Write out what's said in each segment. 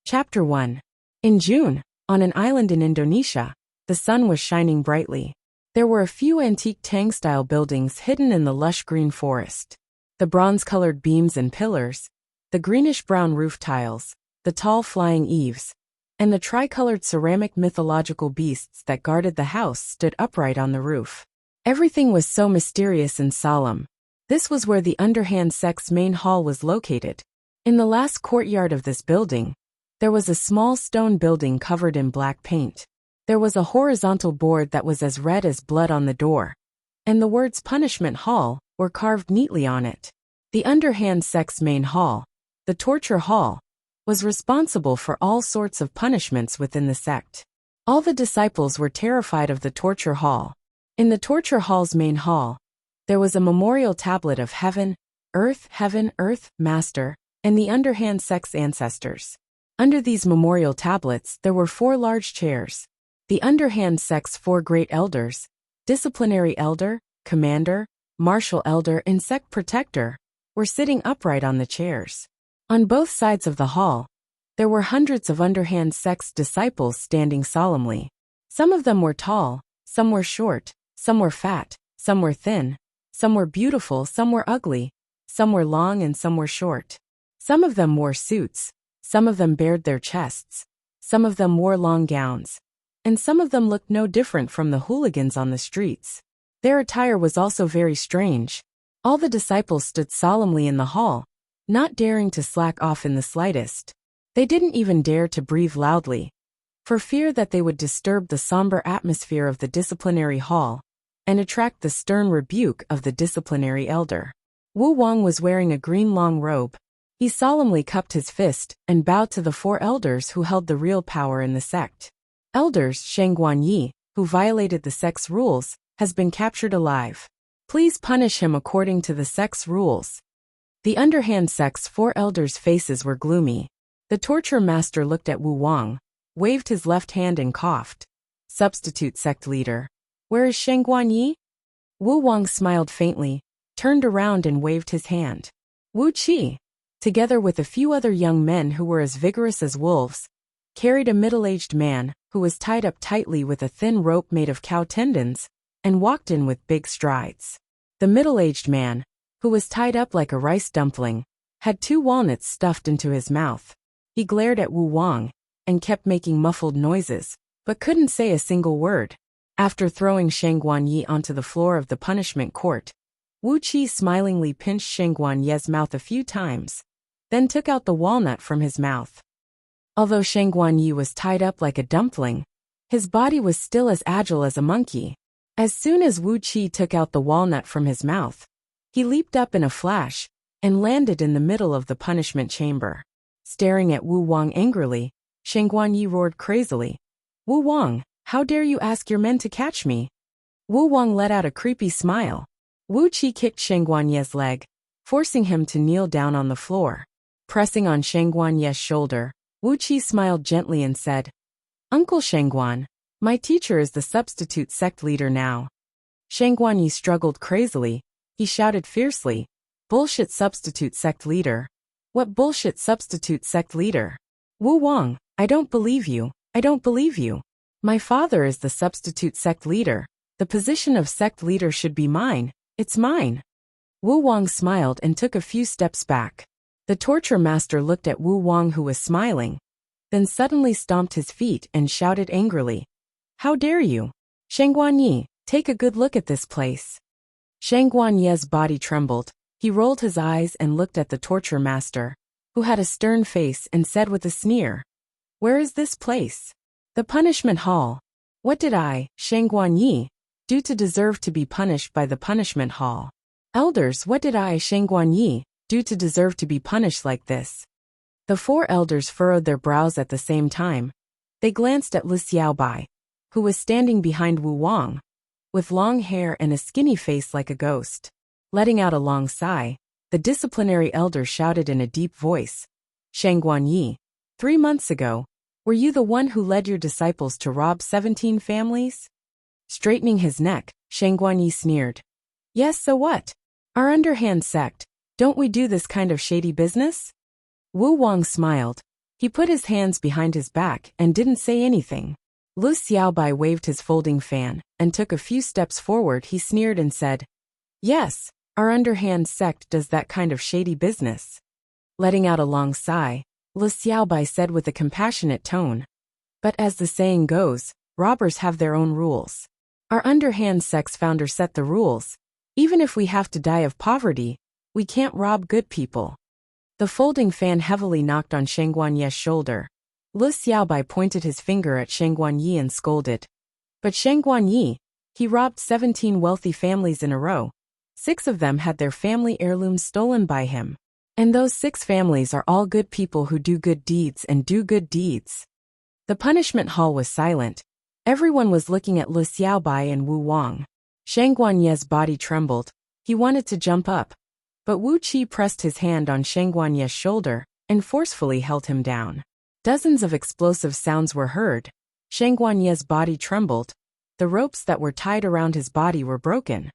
Chapter 1. In June, on an island in Indonesia, the sun was shining brightly. There were a few antique Tang-style buildings hidden in the lush green forest. The bronze-colored beams and pillars, the greenish-brown roof tiles, the tall flying eaves, and the tricolored ceramic mythological beasts that guarded the house stood upright on the roof. Everything was so mysterious and solemn. This was where the underhand sect's main hall was located. In the last courtyard of this building, there was a small stone building covered in black paint. There was a horizontal board that was as red as blood on the door, and the words Punishment Hall were carved neatly on it. The underhand sect's main hall, the torture hall, was responsible for all sorts of punishments within the sect. All the disciples were terrified of the torture hall. In the torture hall's main hall, there was a memorial tablet of heaven, earth, master, and the underhand sect's ancestors. Under these memorial tablets there were 4 large chairs. The underhand sect's 4 great elders, disciplinary elder, commander, martial elder, and sect protector, were sitting upright on the chairs. On both sides of the hall, there were hundreds of underhand sect's disciples standing solemnly. Some of them were tall, some were short, some were fat, some were thin, some were beautiful, some were ugly, some were long and some were short. Some of them wore suits, some of them bared their chests, some of them wore long gowns, and some of them looked no different from the hooligans on the streets. Their attire was also very strange. All the disciples stood solemnly in the hall, not daring to slack off in the slightest. They didn't even dare to breathe loudly, for fear that they would disturb the somber atmosphere of the disciplinary hall and attract the stern rebuke of the disciplinary elder. Wu Wang was wearing a green long robe. He solemnly cupped his fist and bowed to the 4 elders who held the real power in the sect. Elders Sheng Guanyi, who violated the sect's rules, has been captured alive. Please punish him according to the sect's rules. The underhand sect's 4 elders' faces were gloomy. The torture master looked at Wu Wang, waved his left hand and coughed. Substitute sect leader. Where is Sheng Guanyi? Wu Wang smiled faintly, turned around and waved his hand. Wu Qi, together with a few other young men who were as vigorous as wolves, carried a middle-aged man who was tied up tightly with a thin rope made of cow tendons and walked in with big strides. The middle-aged man, who was tied up like a rice dumpling, had 2 walnuts stuffed into his mouth. He glared at Wu Wang and kept making muffled noises, but couldn't say a single word. After throwing Sheng Guanyi onto the floor of the punishment court, Wu Qi smilingly pinched Sheng Guanyi's mouth a few times, then took out the walnut from his mouth. Although Sheng Guanyi was tied up like a dumpling, his body was still as agile as a monkey. As soon as Wu Qi took out the walnut from his mouth, he leaped up in a flash and landed in the middle of the punishment chamber. Staring at Wu Wang angrily, Sheng Guanyi roared crazily, "Wu Wang, how dare you ask your men to catch me?" Wu Wang let out a creepy smile. Wu Qi kicked Sheng Guanyi's leg, forcing him to kneel down on the floor. Pressing on Sheng Guanyi's shoulder, Wu Qi smiled gently and said, "Uncle Sheng Guan, my teacher is the substitute sect leader now." Sheng Guanyi struggled crazily. He shouted fiercely, "Bullshit substitute sect leader. What bullshit substitute sect leader? Wu Wang, I don't believe you, I don't believe you. My father is the substitute sect leader. The position of sect leader should be mine, it's mine." Wu Wang smiled and took a few steps back. The torture master looked at Wu Wang, who was smiling, then suddenly stomped his feet and shouted angrily, "How dare you? Sheng Guanyi, take a good look at this place." Sheng Guanyi's body trembled. He rolled his eyes and looked at the torture master, who had a stern face and said with a sneer, "Where is this place?" "The punishment hall." "What did I, Sheng Guanyi, do to deserve to be punished by the punishment hall?" "Elders, what did I, Sheng Guanyi, do to deserve to be punished like this?" The 4 elders furrowed their brows at the same time. They glanced at Lu Xiaobai, who was standing behind Wu Wang, with long hair and a skinny face like a ghost. Letting out a long sigh, the disciplinary elder shouted in a deep voice, "Sheng Guanyi, 3 months ago, were you the one who led your disciples to rob 17 families?" Straightening his neck, Sheng Guanyi sneered, "Yes, so what? Our underhand sect, don't we do this kind of shady business?" Wu Wang smiled. He put his hands behind his back and didn't say anything. Lu Xiaobai waved his folding fan and took a few steps forward. He sneered and said, "Yes, our underhand sect does that kind of shady business." Letting out a long sigh, Lu Xiaobai said with a compassionate tone, "But as the saying goes, robbers have their own rules. Our underhand sect's founder set the rules. Even if we have to die of poverty, we can't rob good people." The folding fan heavily knocked on Sheng Guanye's shoulder. Lu Xiaobai pointed his finger at Sheng Guanyi and scolded. "But Sheng Guanyi, he robbed 17 wealthy families in a row. 6 of them had their family heirlooms stolen by him. And those 6 families are all good people who do good deeds and do good deeds." The punishment hall was silent. Everyone was looking at Lu Xiaobai and Wu Wang. Sheng Guanye's body trembled. He wanted to jump up. But Wu Qi pressed his hand on Sheng Guanye's shoulder and forcefully held him down. Dozens of explosive sounds were heard. Sheng Guanye's body trembled. The ropes that were tied around his body were broken.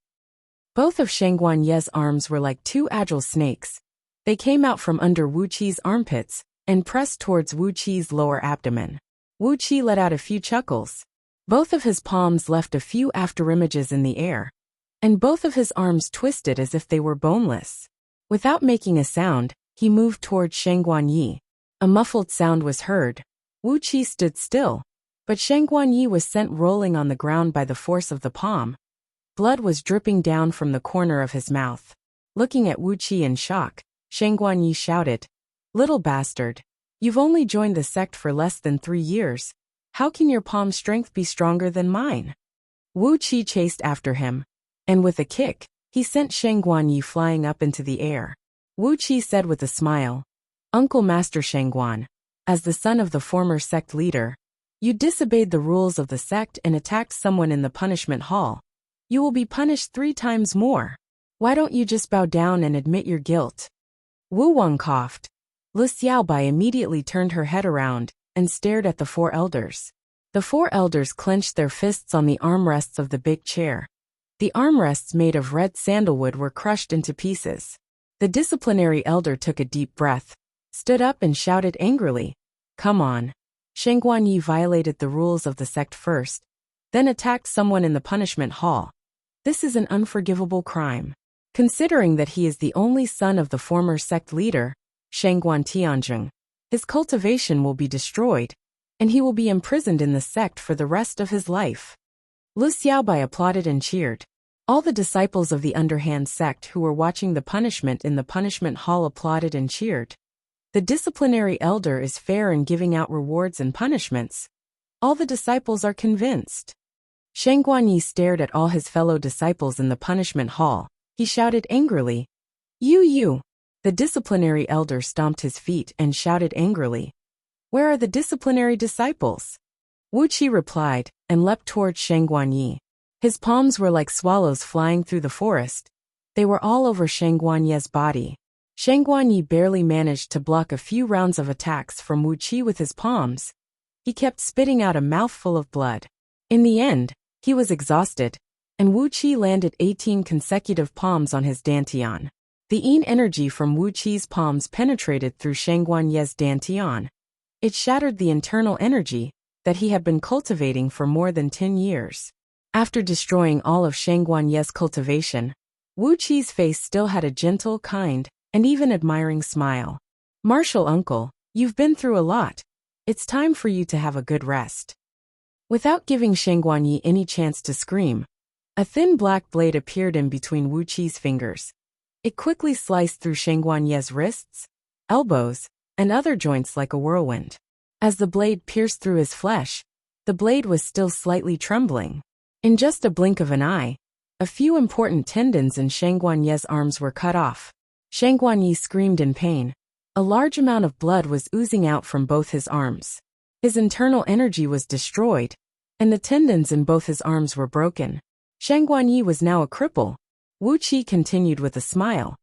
Both of Sheng Guanye's arms were like 2 agile snakes. They came out from under Wu Qi's armpits and pressed towards Wu Qi's lower abdomen. Wu Qi let out a few chuckles. Both of his palms left a few afterimages in the air, and both of his arms twisted as if they were boneless. Without making a sound, he moved towards Sheng Guanyi. A muffled sound was heard. Wu Qi stood still, but Sheng Guanyi was sent rolling on the ground by the force of the palm. Blood was dripping down from the corner of his mouth. Looking at Wu Qi in shock, Sheng Guanyi shouted, "Little bastard, you've only joined the sect for less than 3 years. How can your palm strength be stronger than mine?" Wu Qi chased after him, and with a kick, he sent Sheng Guanyi flying up into the air. Wu Qi said with a smile, "Uncle Master Sheng Guan, as the son of the former sect leader, you disobeyed the rules of the sect and attacked someone in the punishment hall. You will be punished 3 times more. Why don't you just bow down and admit your guilt?" Wu Wang coughed. Lu Xiaobai immediately turned her head around and stared at the 4 elders. The 4 elders clenched their fists on the armrests of the big chair. The armrests made of red sandalwood were crushed into pieces. The disciplinary elder took a deep breath, stood up and shouted angrily, "Come on. Sheng Guanyi violated the rules of the sect first, then attacked someone in the punishment hall. This is an unforgivable crime. Considering that he is the only son of the former sect leader, Sheng Guan Tianzheng, his cultivation will be destroyed, and he will be imprisoned in the sect for the rest of his life." Lu Xiaobai applauded and cheered. All the disciples of the underhand sect who were watching the punishment in the punishment hall applauded and cheered. The disciplinary elder is fair in giving out rewards and punishments. All the disciples are convinced. Sheng Guanyi stared at all his fellow disciples in the punishment hall. He shouted angrily, You! The disciplinary elder stomped his feet and shouted angrily, "Where are the disciplinary disciples?" Wu Qi replied and leapt towards Sheng Guanyi. His palms were like swallows flying through the forest. They were all over Sheng Guanye's body. Sheng Guanyi barely managed to block a few rounds of attacks from Wu Qi with his palms. He kept spitting out a mouthful of blood. In the end, he was exhausted, and Wu Qi landed 18 consecutive palms on his dantian. The yin energy from Wu Qi's palms penetrated through Sheng Guanye's dantian. It shattered the internal energy that he had been cultivating for more than 10 years. After destroying all of Sheng Guanye's cultivation, Wu Qi's face still had a gentle, kind, and even admiring smile. "Martial uncle, you've been through a lot. It's time for you to have a good rest." Without giving Sheng Guanyi any chance to scream, a thin black blade appeared in between Wu Qi's fingers. It quickly sliced through Sheng Guanye's wrists, elbows, and other joints like a whirlwind. As the blade pierced through his flesh, the blade was still slightly trembling. In just a blink of an eye, a few important tendons in Sheng Guanye's arms were cut off. Sheng Guanyi screamed in pain. A large amount of blood was oozing out from both his arms. His internal energy was destroyed, and the tendons in both his arms were broken. Sheng Guanyi was now a cripple. Wu Qi continued with a smile.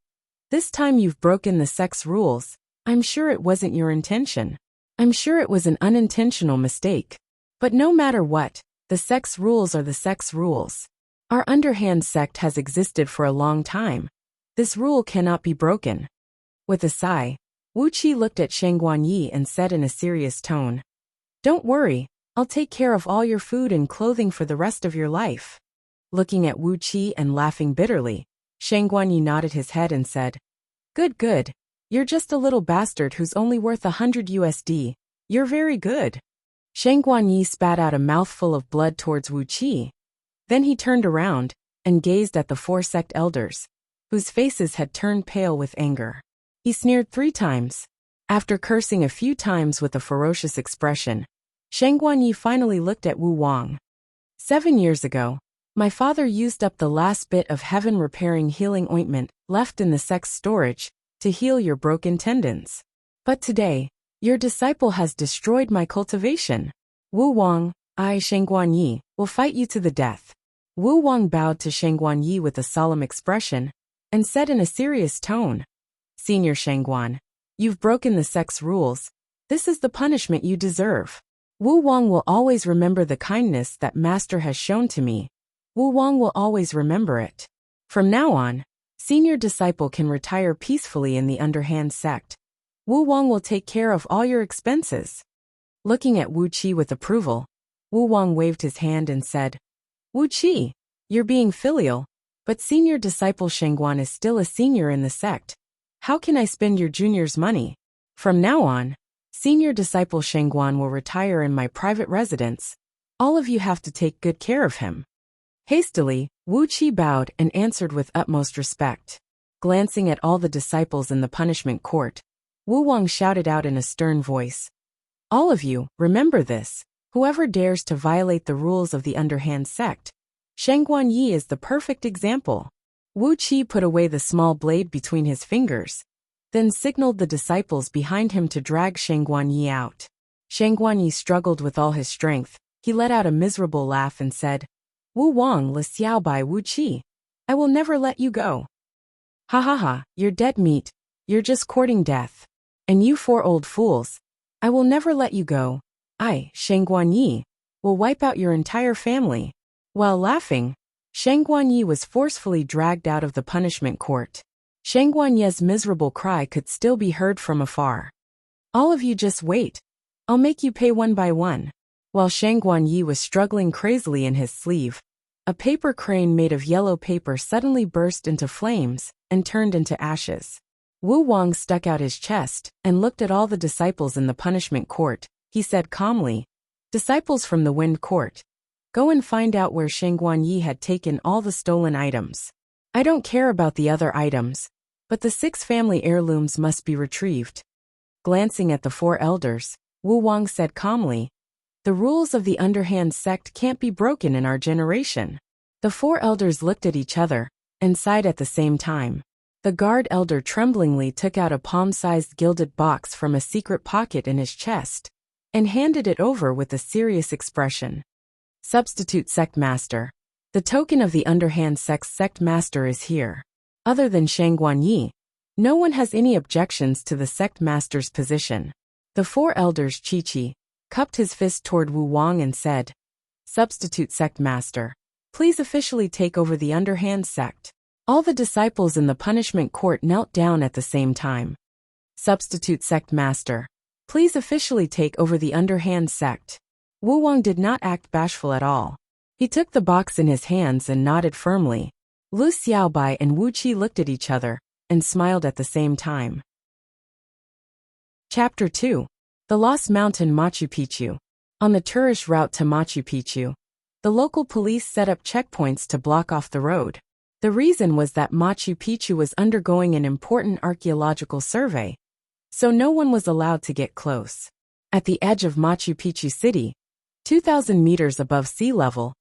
"This time you've broken the sect's rules. I'm sure it wasn't your intention. I'm sure it was an unintentional mistake. But no matter what, the sect's rules are the sect's rules. Our underhand sect has existed for a long time. This rule cannot be broken." With a sigh, Wuqi looked at Shang Guanyi and said in a serious tone, "Don't worry, I'll take care of all your food and clothing for the rest of your life." Looking at Wuqi and laughing bitterly, Shang Guanyi nodded his head and said, "Good, good. You're just a little bastard who's only worth $100. You're very good." Shang Guanyi spat out a mouthful of blood towards Wuqi. Then he turned around and gazed at the 4 sect elders, whose faces had turned pale with anger. He sneered 3 times. After cursing a few times with a ferocious expression, Shang Guanyi finally looked at Wu Wang. 7 years ago, my father used up the last bit of heaven-repairing healing ointment left in the sect's storage to heal your broken tendons. But today, your disciple has destroyed my cultivation. Wu Wang, I, Shang Guanyi, will fight you to the death." Wu Wang bowed to Shang Guanyi with a solemn expression and said in a serious tone, "Senior Shang Guan, you've broken the sect's rules. This is the punishment you deserve. Wu Wang will always remember the kindness that Master has shown to me. Wu Wang will always remember it. From now on, senior disciple can retire peacefully in the underhand sect. Wu Wang will take care of all your expenses." Looking at Wu Qi with approval, Wu Wang waved his hand and said, "Wu Qi, you're being filial, but senior disciple Shangguan is still a senior in the sect. How can I spend your junior's money? From now on, senior disciple Shangguan will retire in my private residence. All of you have to take good care of him." Hastily, Wu Qi bowed and answered with utmost respect. Glancing at all the disciples in the punishment court, Wu Wang shouted out in a stern voice, "All of you, remember this. Whoever dares to violate the rules of the underhand sect, Shangguan Yi is the perfect example." Wu Qi put away the small blade between his fingers, then signaled the disciples behind him to drag Shangguan Yi out. Shangguan Yi struggled with all his strength. He let out a miserable laugh and said, "Wu Wang le xiao bai Wu Qi. I will never let you go. Ha ha ha, you're dead meat. You're just courting death. And you 4 old fools. I will never let you go. I, Shangguan Yi, will wipe out your entire family." While laughing, Shangguan Yi was forcefully dragged out of the punishment court. Shangguan Yi's miserable cry could still be heard from afar. "All of you just wait. I'll make you pay one by one." While Shangguan Yi was struggling crazily in his sleeve, a paper crane made of yellow paper suddenly burst into flames and turned into ashes. Wu Wang stuck out his chest and looked at all the disciples in the punishment court. He said calmly, "Disciples from the Wind Court, go and find out where Shangguan Yi had taken all the stolen items. I don't care about the other items, but the 6 family heirlooms must be retrieved." Glancing at the 4 elders, Wu Wang said calmly, "The rules of the underhand sect can't be broken in our generation." The 4 elders looked at each other and sighed at the same time. The guard elder tremblingly took out a palm-sized gilded box from a secret pocket in his chest and handed it over with a serious expression. "Substitute sect master. The token of the underhand sect master is here. Other than Shangguan Yi, no one has any objections to the sect master's position." The 4 elders Chi cupped his fist toward Wu Wang and said, "Substitute sect master, please officially take over the underhand sect." All the disciples in the punishment court knelt down at the same time. "Substitute sect master, please officially take over the underhand sect." Wu Wang did not act bashful at all. He took the box in his hands and nodded firmly. Lu Xiaobai and Wu Qi looked at each other and smiled at the same time. Chapter 2. The Lost Mountain Machu Picchu. On the tourist route to Machu Picchu, the local police set up checkpoints to block off the road. The reason was that Machu Picchu was undergoing an important archaeological survey, so no one was allowed to get close. At the edge of Machu Picchu City, 2,000 meters above sea level,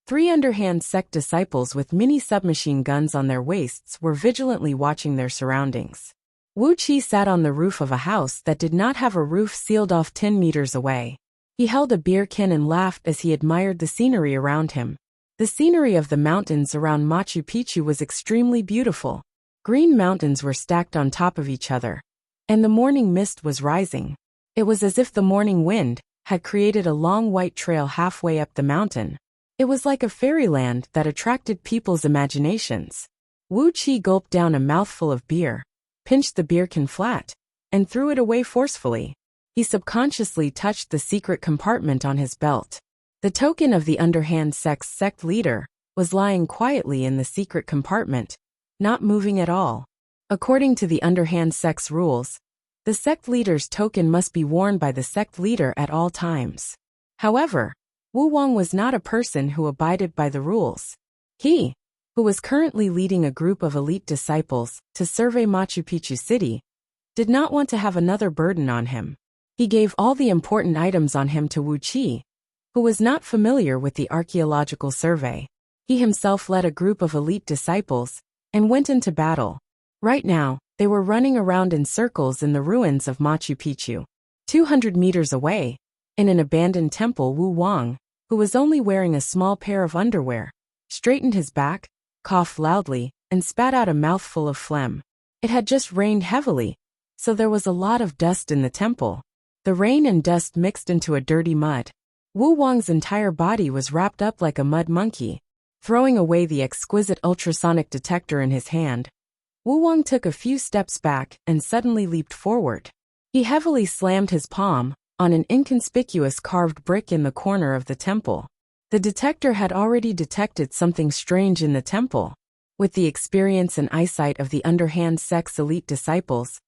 3 underhand sect disciples with mini submachine guns on their waists were vigilantly watching their surroundings. Wu Qi sat on the roof of a house that did not have a roof sealed off 10 meters away. He held a beer can and laughed as he admired the scenery around him. The scenery of the mountains around Machu Picchu was extremely beautiful. Green mountains were stacked on top of each other, and the morning mist was rising. It was as if the morning wind had created a long white trail halfway up the mountain. It was like a fairyland that attracted people's imaginations. Wu Qi gulped down a mouthful of beer, pinched the beer can flat, and threw it away forcefully. He subconsciously touched the secret compartment on his belt. The token of the underhand sect leader was lying quietly in the secret compartment, not moving at all. According to the underhand sect's rules, the sect leader's token must be worn by the sect leader at all times. However, Wu Wang was not a person who abided by the rules. He, who was currently leading a group of elite disciples to survey Machu Picchu City, did not want to have another burden on him. He gave all the important items on him to Wuxia, who was not familiar with the archaeological survey. He himself led a group of elite disciples and went into battle. Right now, they were running around in circles in the ruins of Machu Picchu. 200 meters away, in an abandoned temple, Wu Wang, who was only wearing a small pair of underwear, straightened his back, coughed loudly, and spat out a mouthful of phlegm. It had just rained heavily, so there was a lot of dust in the temple. The rain and dust mixed into a dirty mud. Wu Wang's entire body was wrapped up like a mud monkey. Throwing away the exquisite ultrasonic detector in his hand, Wu Wang took a few steps back and suddenly leaped forward. He heavily slammed his palm on an inconspicuous carved brick in the corner of the temple. The detector had already detected something strange in the temple. With the experience and eyesight of the underhand sect's elite disciples,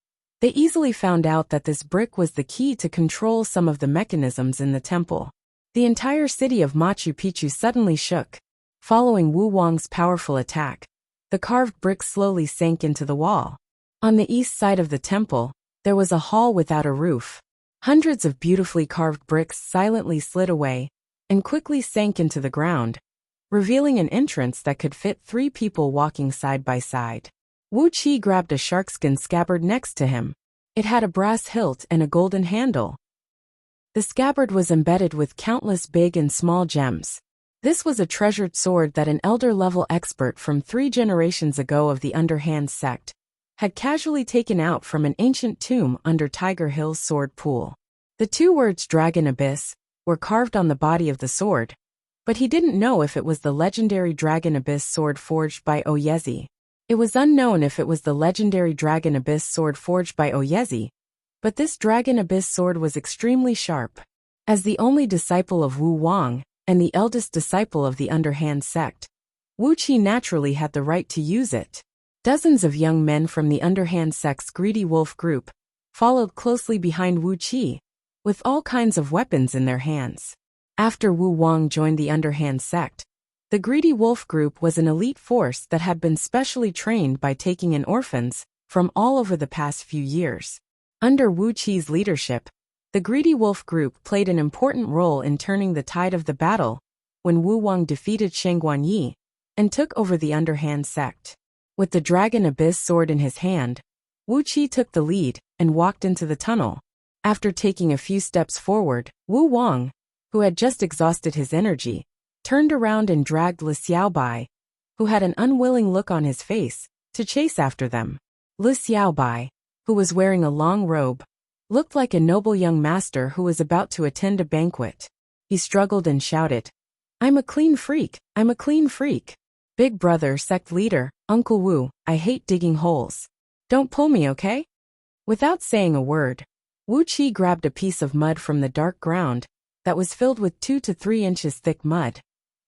they easily found out that this brick was the key to control some of the mechanisms in the temple. The entire city of Machu Picchu suddenly shook. Following Wu Wang's powerful attack, the carved brick slowly sank into the wall. On the east side of the temple, there was a hall without a roof. Hundreds of beautifully carved bricks silently slid away and quickly sank into the ground, revealing an entrance that could fit 3 people walking side by side. Wu Qi grabbed a sharkskin scabbard next to him. It had a brass hilt and a golden handle. The scabbard was embedded with countless big and small gems. This was a treasured sword that an elder-level expert from 3 generations ago of the underhand sect had casually taken out from an ancient tomb under Tiger Hill's sword pool. The 2 words Dragon Abyss were carved on the body of the sword, but he didn't know if it was the legendary Dragon Abyss sword forged by Oyezi. It was unknown if it was the legendary Dragon Abyss sword forged by Oyezi, but this Dragon Abyss sword was extremely sharp. As the only disciple of Wu Wang and the eldest disciple of the underhand sect, Wu Qi naturally had the right to use it. Dozens of young men from the underhand sect's greedy wolf group followed closely behind Wu Qi, with all kinds of weapons in their hands. After Wu Wang joined the underhand sect, the greedy wolf group was an elite force that had been specially trained by taking in orphans from all over the past few years. Under Wu Qi's leadership, the greedy wolf group played an important role in turning the tide of the battle when Wu Wang defeated Shengguan Yi and took over the underhand sect. With the Dragon Abyss sword in his hand, Wu Qi took the lead and walked into the tunnel. After taking a few steps forward, Wu Wang, who had just exhausted his energy, turned around and dragged Li Xiaobai, who had an unwilling look on his face, to chase after them. Li Xiaobai, who was wearing a long robe, looked like a noble young master who was about to attend a banquet. He struggled and shouted, "I'm a clean freak, I'm a clean freak. Big brother, sect leader, Uncle Wu, I hate digging holes. Don't pull me, okay?" Without saying a word, Wu Qi grabbed a piece of mud from the dark ground that was filled with 2 to 3 inches thick mud,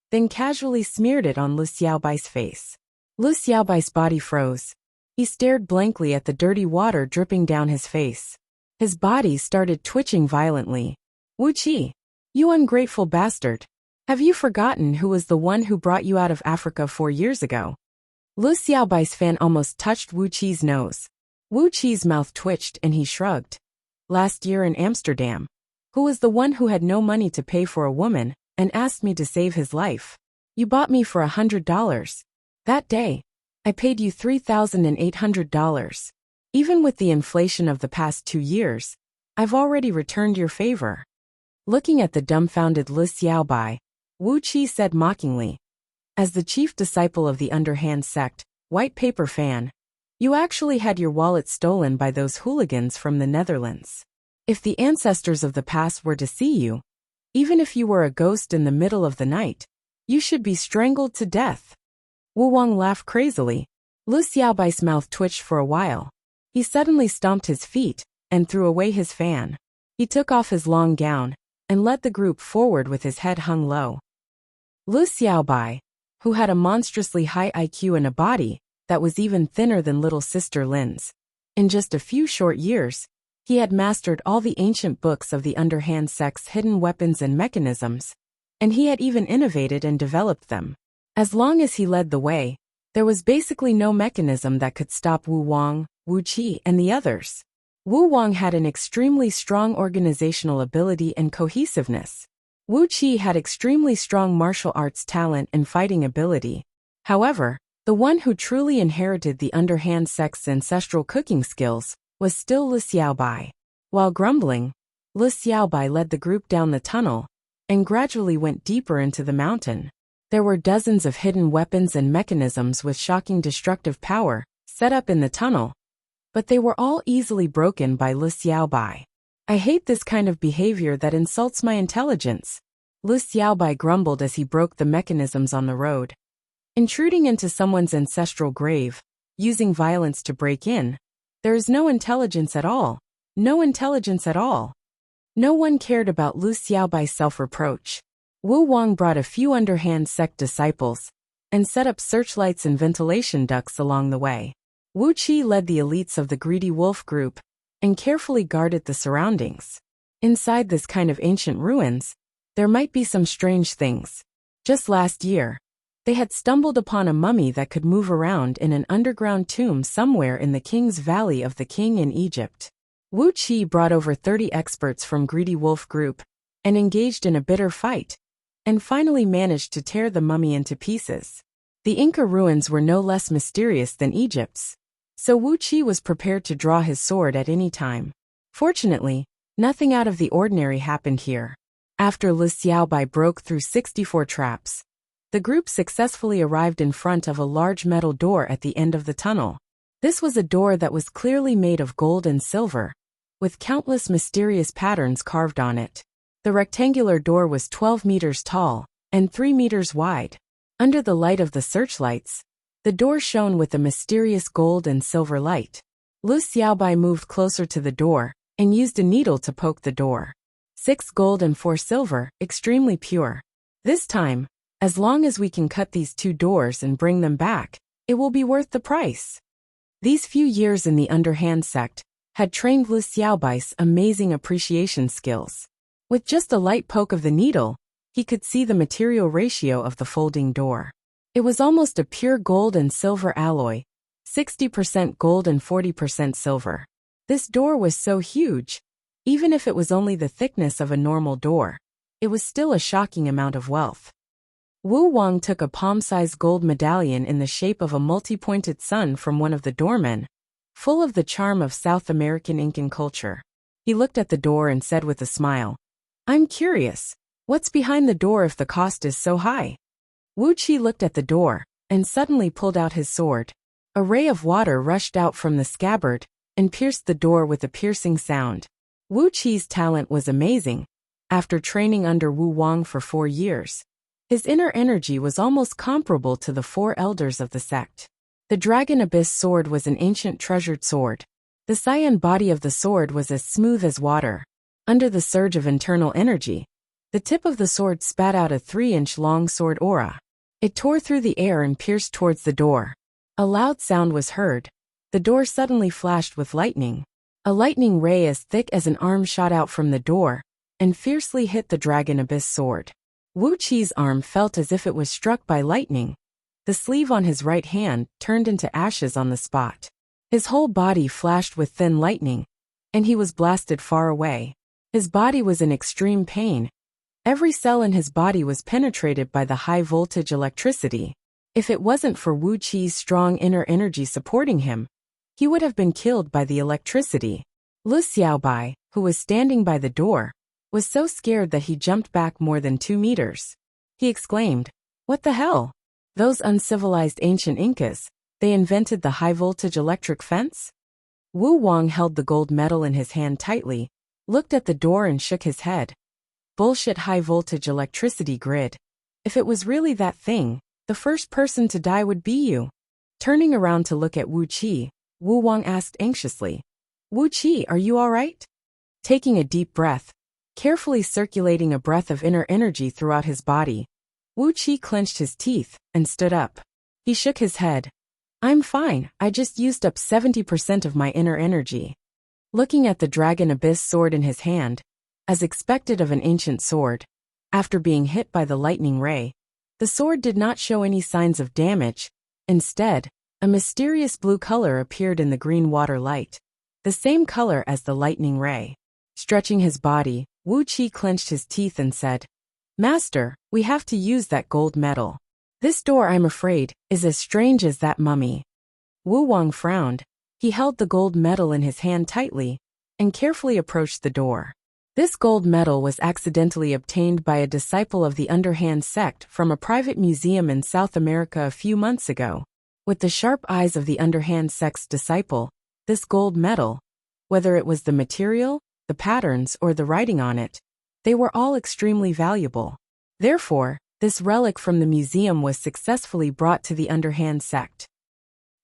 then casually smeared it on Li Xiaobai's face. Li Xiaobai's body froze. He stared blankly at the dirty water dripping down his face. His body started twitching violently. "Wu Qi, you ungrateful bastard. Have you forgotten who was the one who brought you out of Africa 4 years ago?" Li Xiaobai's fan almost touched Wu Qi's nose. Wu Qi's mouth twitched and he shrugged. "Last year in Amsterdam. Who was the one who had no money to pay for a woman and asked me to save his life? You bought me for $100. That day, I paid you $3,800. Even with the inflation of the past 2 years, I've already returned your favor." Looking at the dumbfounded Li Xiaobai, Wu Qi said mockingly, "As the chief disciple of the underhand sect, White Paper Fan, you actually had your wallet stolen by those hooligans from the Netherlands. If the ancestors of the past were to see you, even if you were a ghost in the middle of the night, you should be strangled to death." Wu Wang laughed crazily. Li Xiaobai's mouth twitched for a while. He suddenly stomped his feet and threw away his fan. He took off his long gown and led the group forward with his head hung low. Lu Xiaobai, who had a monstrously high IQ and a body that was even thinner than little sister Lin's. In just a few short years, he had mastered all the ancient books of the underhand sect's hidden weapons and mechanisms, and he had even innovated and developed them. As long as he led the way, there was basically no mechanism that could stop Wu Wang, Wu Qi, and the others. Wu Wang had an extremely strong organizational ability and cohesiveness. Wu Qi had extremely strong martial arts talent and fighting ability. However, the one who truly inherited the underhand sect's ancestral cooking skills was still Lu Xiaobai. While grumbling, Lu Xiaobai led the group down the tunnel and gradually went deeper into the mountain. There were dozens of hidden weapons and mechanisms with shocking destructive power set up in the tunnel, but they were all easily broken by Lu Xiaobai. I hate this kind of behavior that insults my intelligence, Lu Xiaobai grumbled as he broke the mechanisms on the road. Intruding into someone's ancestral grave, using violence to break in, there is no intelligence at all. No intelligence at all. No one cared about Lu Xiaobai's self-reproach. Wu Wang brought a few underhand sect disciples and set up searchlights and ventilation ducts along the way. Wu Qi led the elites of the Greedy Wolf group and carefully guarded the surroundings. Inside this kind of ancient ruins, there might be some strange things. Just last year, they had stumbled upon a mummy that could move around in an underground tomb somewhere in the King's Valley of the King in Egypt. Wu Qi brought over 30 experts from Greedy Wolf group and engaged in a bitter fight, and finally managed to tear the mummy into pieces. The Inca ruins were no less mysterious than Egypt's, so Wu Qi was prepared to draw his sword at any time. Fortunately, nothing out of the ordinary happened here. After Lu Xiaobai broke through 64 traps, the group successfully arrived in front of a large metal door at the end of the tunnel. This was a door that was clearly made of gold and silver, with countless mysterious patterns carved on it. The rectangular door was 12 meters tall and 3 meters wide. Under the light of the searchlights, the door shone with a mysterious gold and silver light. Lu Xiaobai moved closer to the door and used a needle to poke the door. 6 gold and 4 silver, extremely pure. This time, as long as we can cut these 2 doors and bring them back, it will be worth the price. These few years in the underhand sect had trained Lu Xiaobai's amazing appreciation skills. With just a light poke of the needle, he could see the material ratio of the folding door. It was almost a pure gold and silver alloy, 60% gold and 40% silver. This door was so huge, even if it was only the thickness of a normal door, it was still a shocking amount of wealth. Wu Wang took a palm-sized gold medallion in the shape of a multi-pointed sun from one of the doormen, full of the charm of South American Incan culture. He looked at the door and said with a smile, "I'm curious, what's behind the door if the cost is so high?" Wu Qi looked at the door and suddenly pulled out his sword. A ray of water rushed out from the scabbard and pierced the door with a piercing sound. Wu Qi's talent was amazing. After training under Wu Wang for 4 years, his inner energy was almost comparable to the 4 elders of the sect. The Dragon Abyss sword was an ancient treasured sword. The cyan body of the sword was as smooth as water. Under the surge of internal energy, the tip of the sword spat out a 3-inch long sword aura. It tore through the air and pierced towards the door. A loud sound was heard. The door suddenly flashed with lightning. A lightning ray as thick as an arm shot out from the door and fiercely hit the Dragon Abyss sword. Wu Qi's arm felt as if it was struck by lightning. The sleeve on his right hand turned into ashes on the spot. His whole body flashed with thin lightning, and he was blasted far away. His body was in extreme pain. Every cell in his body was penetrated by the high-voltage electricity. If it wasn't for Wu Qi's strong inner energy supporting him, he would have been killed by the electricity. Lu Xiaobai, who was standing by the door, was so scared that he jumped back more than 2 meters. He exclaimed, "What the hell? Those uncivilized ancient Incas, they invented the high-voltage electric fence?" Wu Wang held the gold medal in his hand tightly, looked at the door and shook his head. Bullshit high-voltage electricity grid. If it was really that thing, the first person to die would be you. Turning around to look at Wu Qi, Wu Wang asked anxiously, Wuxia, are you all right? Taking a deep breath, carefully circulating a breath of inner energy throughout his body, Wuxia clenched his teeth and stood up. He shook his head. I'm fine, I just used up 70% of my inner energy. Looking at the Dragon Abyss sword in his hand, as expected of an ancient sword, after being hit by the lightning ray, the sword did not show any signs of damage. Instead, a mysterious blue color appeared in the green water light, the same color as the lightning ray. Stretching his body, Wuxia clenched his teeth and said, Master, we have to use that gold medal. This door, I'm afraid, is as strange as that mummy. Wu Wang frowned. He held the gold medal in his hand tightly and carefully approached the door. This gold medal was accidentally obtained by a disciple of the Underhand sect from a private museum in South America a few months ago. With the sharp eyes of the Underhand sect's disciple, this gold medal, whether it was the material, the patterns, or the writing on it, they were all extremely valuable. Therefore, this relic from the museum was successfully brought to the Underhand sect.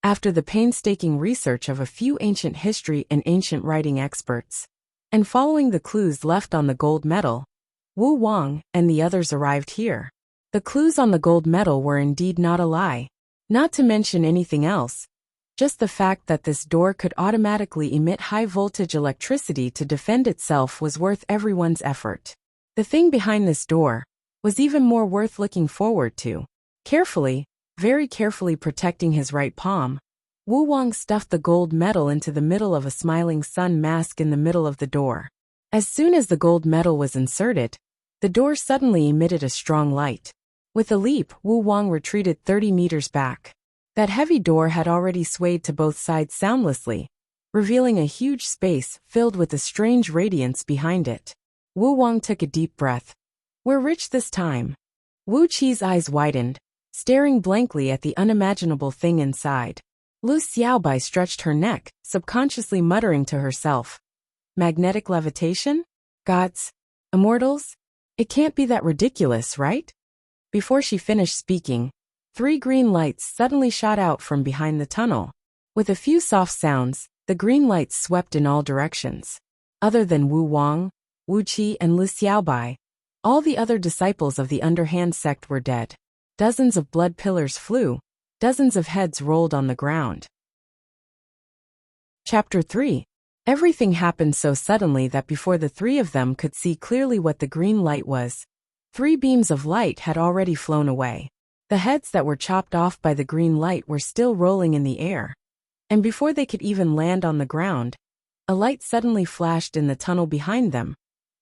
After the painstaking research of a few ancient history and ancient writing experts, and following the clues left on the gold medal, Wu Wang and the others arrived here. The clues on the gold medal were indeed not a lie. Not to mention anything else, just the fact that this door could automatically emit high-voltage electricity to defend itself was worth everyone's effort. The thing behind this door was even more worth looking forward to. Carefully, very carefully protecting his right palm, Wu Wang stuffed the gold medal into the middle of a smiling sun mask in the middle of the door. As soon as the gold medal was inserted, the door suddenly emitted a strong light. With a leap, Wu Wang retreated 30 meters back. That heavy door had already swayed to both sides soundlessly, revealing a huge space filled with a strange radiance behind it. Wu Wang took a deep breath. We're rich this time. Wu Qi's eyes widened, staring blankly at the unimaginable thing inside. Lu Xiaobai stretched her neck, subconsciously muttering to herself. Magnetic levitation? Gods? Immortals? It can't be that ridiculous, right? Before she finished speaking, 3 green lights suddenly shot out from behind the tunnel. With a few soft sounds, the green lights swept in all directions. Other than Wu Wang, Wu Qi, and Lu Xiaobai, all the other disciples of the Underhand sect were dead. Dozens of blood pillars flew, dozens of heads rolled on the ground. Chapter 3. Everything happened so suddenly that before the 3 of them could see clearly what the green light was, 3 beams of light had already flown away. The heads that were chopped off by the green light were still rolling in the air. And before they could even land on the ground, a light suddenly flashed in the tunnel behind them,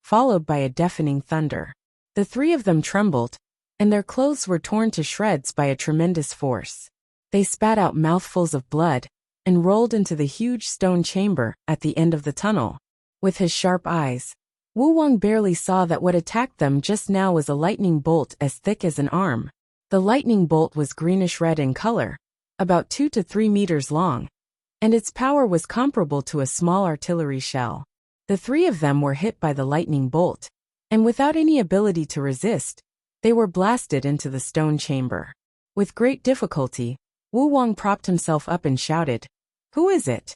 followed by a deafening thunder. The 3 of them trembled, and their clothes were torn to shreds by a tremendous force. They spat out mouthfuls of blood and rolled into the huge stone chamber at the end of the tunnel. With his sharp eyes, Wu Wang barely saw that what attacked them just now was a lightning bolt as thick as an arm. The lightning bolt was greenish-red in color, about 2 to 3 meters long, and its power was comparable to a small artillery shell. The 3 of them were hit by the lightning bolt, and without any ability to resist, they were blasted into the stone chamber. With great difficulty, Wu Wang propped himself up and shouted, "Who is it?"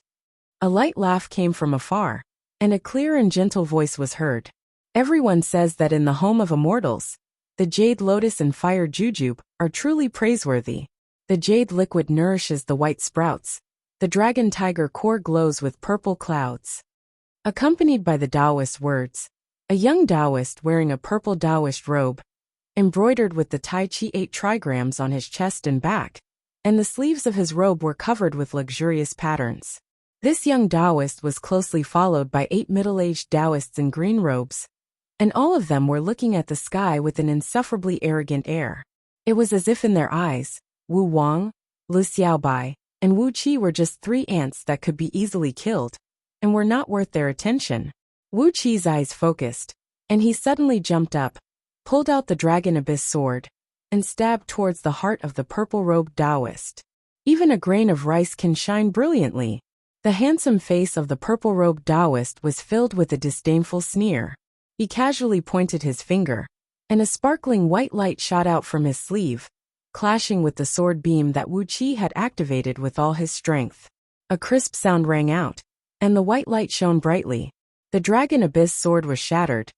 A light laugh came from afar, and a clear and gentle voice was heard. Everyone says that in the home of immortals, the jade lotus and fire jujube are truly praiseworthy. The jade liquid nourishes the white sprouts. The dragon tiger core glows with purple clouds. Accompanied by the Taoist words, a young Taoist wearing a purple Taoist robe, embroidered with the Tai Chi 8 trigrams on his chest and back, and the sleeves of his robe were covered with luxurious patterns. This young Taoist was closely followed by 8 middle-aged Taoists in green robes, and all of them were looking at the sky with an insufferably arrogant air. It was as if in their eyes, Wu Wang, Lu Xiaobai, and Wu Qi were just 3 ants that could be easily killed, and were not worth their attention. Wu Qi's eyes focused, and he suddenly jumped up, pulled out the Dragon Abyss sword, and stabbed towards the heart of the purple-robed Taoist. Even a grain of rice can shine brilliantly. The handsome face of the purple-robed Taoist was filled with a disdainful sneer. He casually pointed his finger, and a sparkling white light shot out from his sleeve, clashing with the sword beam that Wu Qi had activated with all his strength. A crisp sound rang out, and the white light shone brightly. The dragon abyss sword was shattered,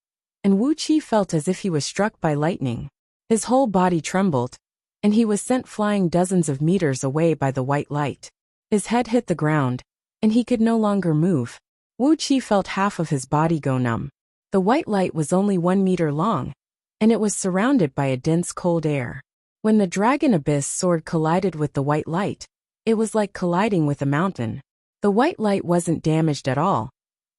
and Wuxia felt as if he was struck by lightning. His whole body trembled, and he was sent flying dozens of meters away by the white light. His head hit the ground, and he could no longer move. Wuxia felt half of his body go numb. The white light was only 1 meter long, and it was surrounded by a dense cold air. When the dragon abyss sword collided with the white light, it was like colliding with a mountain. The white light wasn't damaged at all,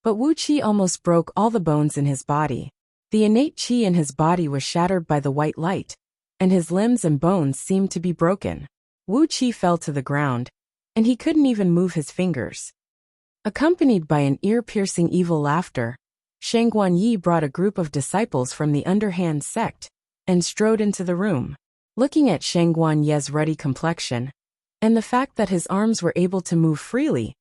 but Wuxia almost broke all the bones in his body. The innate qi in his body was shattered by the white light, and his limbs and bones seemed to be broken. Wuxia fell to the ground, and he couldn't even move his fingers. Accompanied by an ear-piercing evil laughter, Shangguan Yi brought a group of disciples from the underhand sect and strode into the room. Looking at Shangguan Yi's ruddy complexion, and the fact that his arms were able to move freely,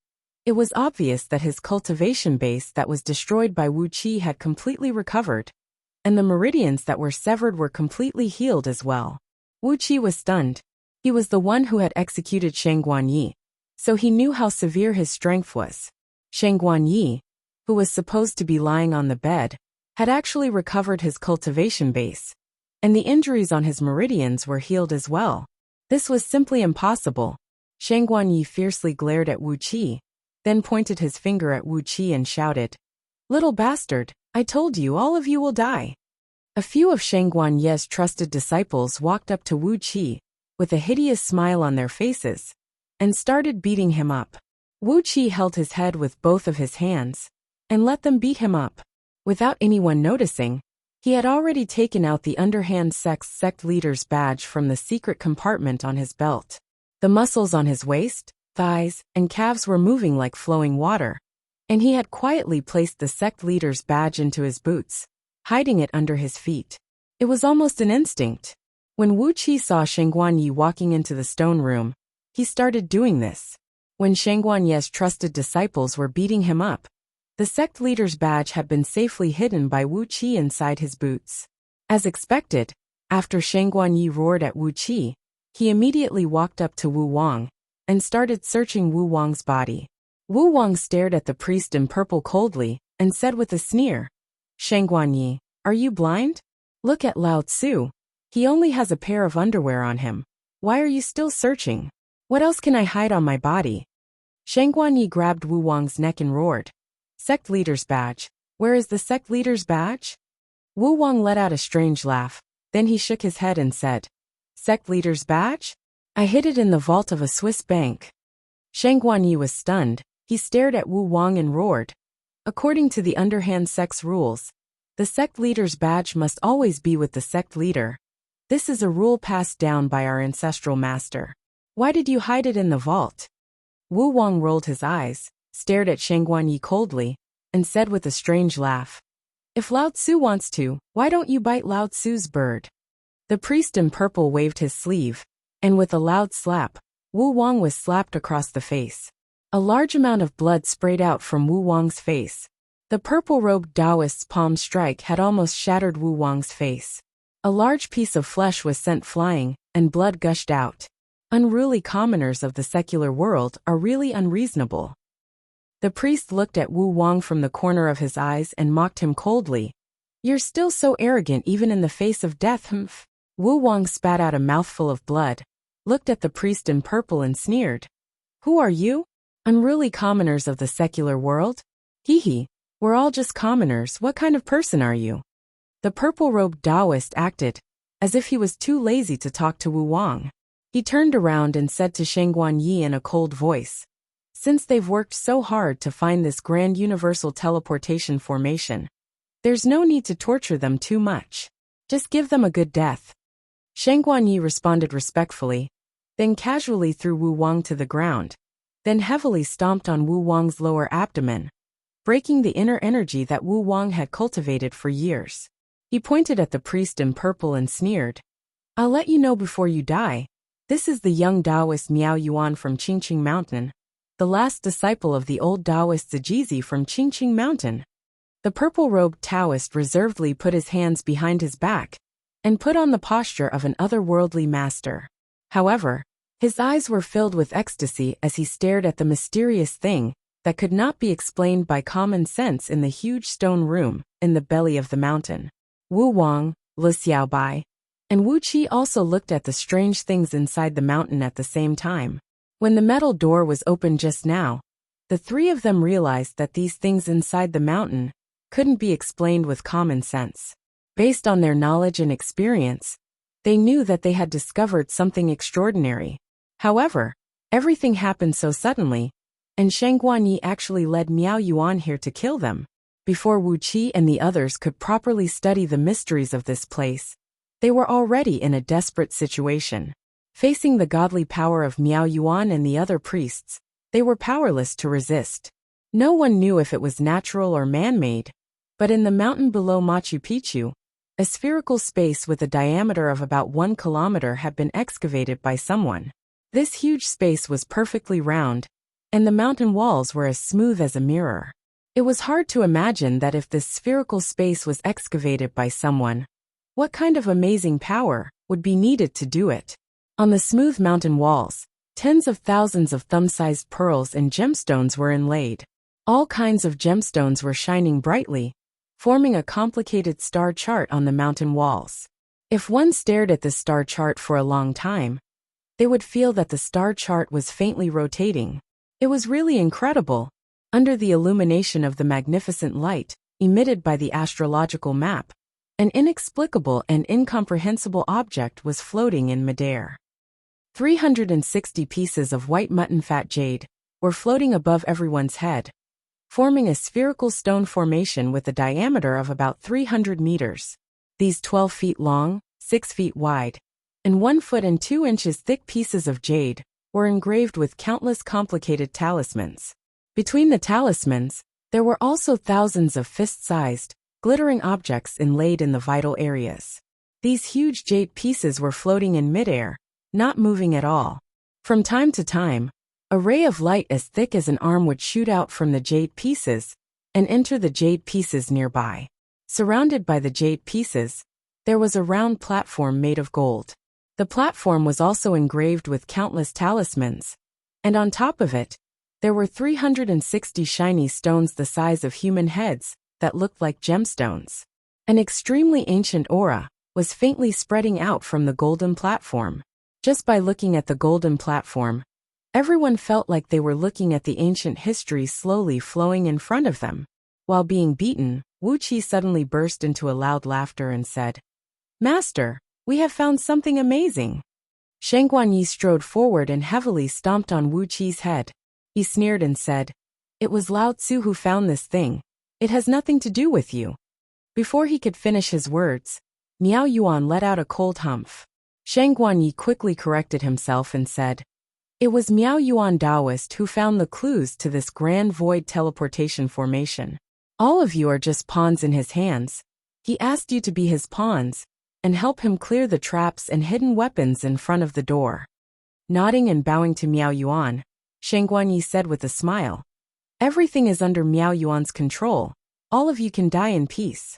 it was obvious that his cultivation base that was destroyed by Wuxia had completely recovered, and the meridians that were severed were completely healed as well. Wuxia was stunned. He was the one who had executed Shangguan Yi, so he knew how severe his strength was. Shangguan Yi, who was supposed to be lying on the bed, had actually recovered his cultivation base, and the injuries on his meridians were healed as well. This was simply impossible. Shangguan Yi fiercely glared at Wuxia, then pointed his finger at Wuxia and shouted, "Little bastard, I told you all of you will die." A few of Shangguan Yi's trusted disciples walked up to Wuxia, with a hideous smile on their faces, and started beating him up. Wuxia held his head with both of his hands, and let them beat him up. Without anyone noticing, he had already taken out the underhand sect leader's badge from the secret compartment on his belt. The muscles on his waist, thighs, and calves were moving like flowing water, and he had quietly placed the sect leader's badge into his boots, hiding it under his feet. It was almost an instinct. When Wuxia saw Shangguan Yi walking into the stone room, he started doing this. When Shangguan Yi's trusted disciples were beating him up, the sect leader's badge had been safely hidden by Wuxia inside his boots. As expected, after Shangguan Yi roared at Wuxia, he immediately walked up to Wu Wang and started searching Wu Wang's body. Wu Wang stared at the priest in purple coldly and said with a sneer, "Shangguan Yi, are you blind? Look at Lao Tzu. He only has a pair of underwear on him. Why are you still searching? What else can I hide on my body?" Shangguan Yi grabbed Wu Wang's neck and roared, "Sect leader's badge. Where is the sect leader's badge?" Wu Wang let out a strange laugh. Then he shook his head and said, "Sect leader's badge? I hid it in the vault of a Swiss bank." Shangguan Yi was stunned. He stared at Wu Wang and roared, "According to the underhand sect's rules, the sect leader's badge must always be with the sect leader. This is a rule passed down by our ancestral master. Why did you hide it in the vault?" Wu Wang rolled his eyes, stared at Shangguan Yi coldly, and said with a strange laugh, "If Lao Tzu wants to, why don't you bite Lao Tzu's bird?" The priest in purple waved his sleeve, and with a loud slap, Wu Wang was slapped across the face. A large amount of blood sprayed out from Wu Wang's face. The purple-robed Taoist's palm strike had almost shattered Wu Wang's face. A large piece of flesh was sent flying, and blood gushed out. Unruly commoners of the secular world are really unreasonable. The priest looked at Wu Wang from the corner of his eyes and mocked him coldly. "You're still so arrogant even in the face of death, humph." Wu Wang spat out a mouthful of blood, looked at the priest in purple and sneered. "Who are you? Unruly commoners of the secular world? Hee hee, we're all just commoners. What kind of person are you?" The purple-robed Taoist acted as if he was too lazy to talk to Wu Wang. He turned around and said to Shangguan Yi in a cold voice, "Since they've worked so hard to find this grand universal teleportation formation, there's no need to torture them too much. Just give them a good death." Shangguan Yi responded respectfully, then casually threw Wu Wang to the ground, then heavily stomped on Wu Wang's lower abdomen, breaking the inner energy that Wu Wang had cultivated for years. He pointed at the priest in purple and sneered, "I'll let you know before you die. This is the young Taoist Miao Yuan from Qingqing Mountain, the last disciple of the old Taoist Zijizi from Qingqing Mountain." The purple-robed Taoist reservedly put his hands behind his back and put on the posture of an otherworldly master. However, his eyes were filled with ecstasy as he stared at the mysterious thing that could not be explained by common sense in the huge stone room in the belly of the mountain. Wu Wang, Lu Xiaobai, and Wu Qi also looked at the strange things inside the mountain at the same time. When the metal door was opened just now, the three of them realized that these things inside the mountain couldn't be explained with common sense. Based on their knowledge and experience, they knew that they had discovered something extraordinary. However, everything happened so suddenly, and Shang Guanyi actually led Miao Yuan here to kill them. Before Wu Qi and the others could properly study the mysteries of this place, they were already in a desperate situation. Facing the godly power of Miao Yuan and the other priests, they were powerless to resist. No one knew if it was natural or man-made, but in the mountain below Machu Picchu, a spherical space with a diameter of about 1 kilometer had been excavated by someone. This huge space was perfectly round, and the mountain walls were as smooth as a mirror. It was hard to imagine that if this spherical space was excavated by someone, what kind of amazing power would be needed to do it. On the smooth mountain walls, tens of thousands of thumb-sized pearls and gemstones were inlaid. All kinds of gemstones were shining brightly, forming a complicated star chart on the mountain walls. If one stared at this star chart for a long time, they would feel that the star chart was faintly rotating. It was really incredible. Under the illumination of the magnificent light emitted by the astrological map, an inexplicable and incomprehensible object was floating in midair. 360 pieces of white mutton fat jade were floating above everyone's head, forming a spherical stone formation with a diameter of about 300 meters. These 12 feet long, 6 feet wide, and 1 foot and 2 inches thick pieces of jade were engraved with countless complicated talismans. Between the talismans, there were also thousands of fist-sized, glittering objects inlaid in the vital areas. These huge jade pieces were floating in midair, not moving at all. From time to time, a ray of light as thick as an arm would shoot out from the jade pieces and enter the jade pieces nearby. Surrounded by the jade pieces, there was a round platform made of gold. The platform was also engraved with countless talismans, and on top of it, there were 360 shiny stones the size of human heads that looked like gemstones. An extremely ancient aura was faintly spreading out from the golden platform. Just by looking at the golden platform, everyone felt like they were looking at the ancient history slowly flowing in front of them. While being beaten, Wu Qi suddenly burst into a loud laughter and said, "Master, we have found something amazing." Shang Guanyi strode forward and heavily stomped on Wu Qi's head. He sneered and said, "It was Lao Tzu who found this thing. It has nothing to do with you." Before he could finish his words, Miao Yuan let out a cold humph. Shang Guanyi quickly corrected himself and said, "It was Miao Yuan Taoist who found the clues to this grand void teleportation formation. All of you are just pawns in his hands. He asked you to be his pawns and help him clear the traps and hidden weapons in front of the door." Nodding and bowing to Miao Yuan, Shang Guanyi said with a smile, "Everything is under Miao Yuan's control. All of you can die in peace."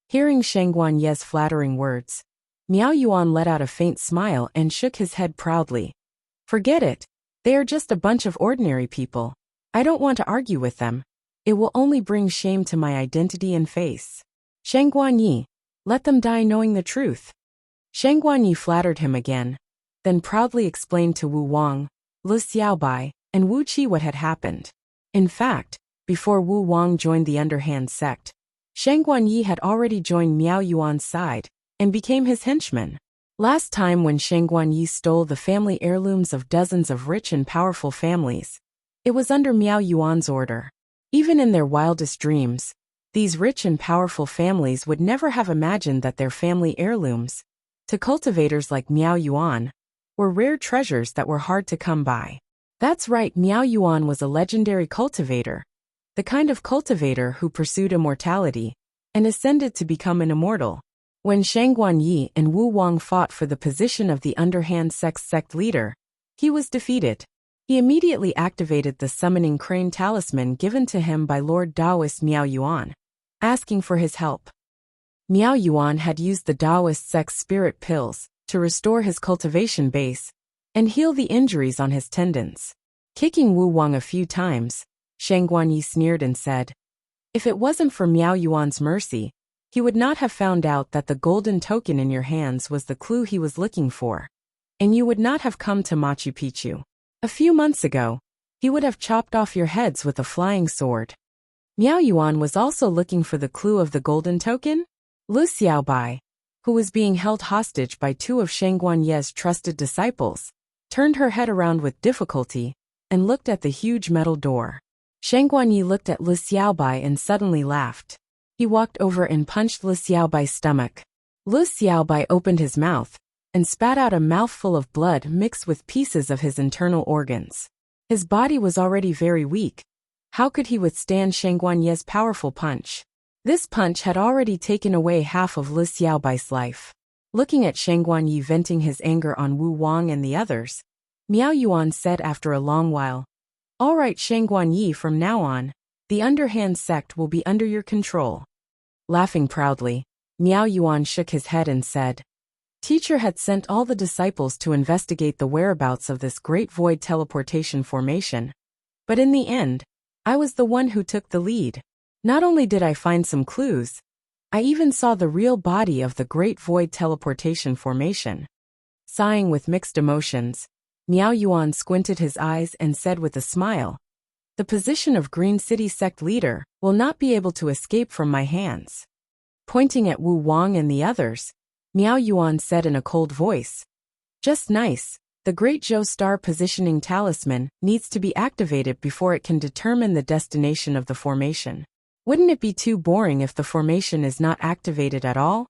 Hearing Shang Guanyi's flattering words, Miao Yuan let out a faint smile and shook his head proudly. "Forget it. They are just a bunch of ordinary people. I don't want to argue with them. It will only bring shame to my identity and face. Shang Guanyi, let them die knowing the truth." Shang Guanyi flattered him again, then proudly explained to Wu Wang, Lu Xiaobai, and Wu Qi what had happened. In fact, before Wu Wang joined the underhand sect, Shang Guanyi had already joined Miao Yuan's side and became his henchman. Last time when Shang Guanyi stole the family heirlooms of dozens of rich and powerful families, it was under Miao Yuan's order. Even in their wildest dreams, these rich and powerful families would never have imagined that their family heirlooms, to cultivators like Miao Yuan, were rare treasures that were hard to come by. That's right, Miao Yuan was a legendary cultivator, the kind of cultivator who pursued immortality and ascended to become an immortal. When Shang Guanyi and Wu Wang fought for the position of the underhand sect leader, he was defeated. He immediately activated the summoning crane talisman given to him by Lord Taoist Miao Yuan, asking for his help. Miao Yuan had used the Taoist sect's spirit pills to restore his cultivation base and heal the injuries on his tendons. Kicking Wu Wang a few times, Shang Guanyi sneered and said. If it wasn't for Miao Yuan's mercy, he would not have found out that the golden token in your hands was the clue he was looking for. And you would not have come to Machu Picchu. A few months ago, he would have chopped off your heads with a flying sword. Miao Yuan was also looking for the clue of the golden token? Lu Xiaobai, who was being held hostage by two of Shang Guanye's trusted disciples, turned her head around with difficulty and looked at the huge metal door. Shang Guanyi looked at Lu Xiaobai and suddenly laughed. He walked over and punched Lu Xiaobai's stomach. Lu Xiaobai opened his mouth and spat out a mouthful of blood mixed with pieces of his internal organs. His body was already very weak. How could he withstand Shang Guanye's powerful punch? This punch had already taken away half of Lu Xiaobai's life. Looking at Shang Guanyi venting his anger on Wu Wang and the others, Miao Yuan said after a long while, All right, Shang Guanyi, from now on, the underhand sect will be under your control. Laughing proudly, Miao Yuan shook his head and said, Teacher had sent all the disciples to investigate the whereabouts of this great void teleportation formation. But in the end, I was the one who took the lead. Not only did I find some clues, I even saw the real body of the great void teleportation formation. Sighing with mixed emotions, Miao Yuan squinted his eyes and said with a smile, The position of Green City sect leader will not be able to escape from my hands. Pointing at Wu Wang and the others, Miao Yuan said in a cold voice, Just nice. The Great Zhou Star Positioning Talisman needs to be activated before it can determine the destination of the formation. Wouldn't it be too boring if the formation is not activated at all?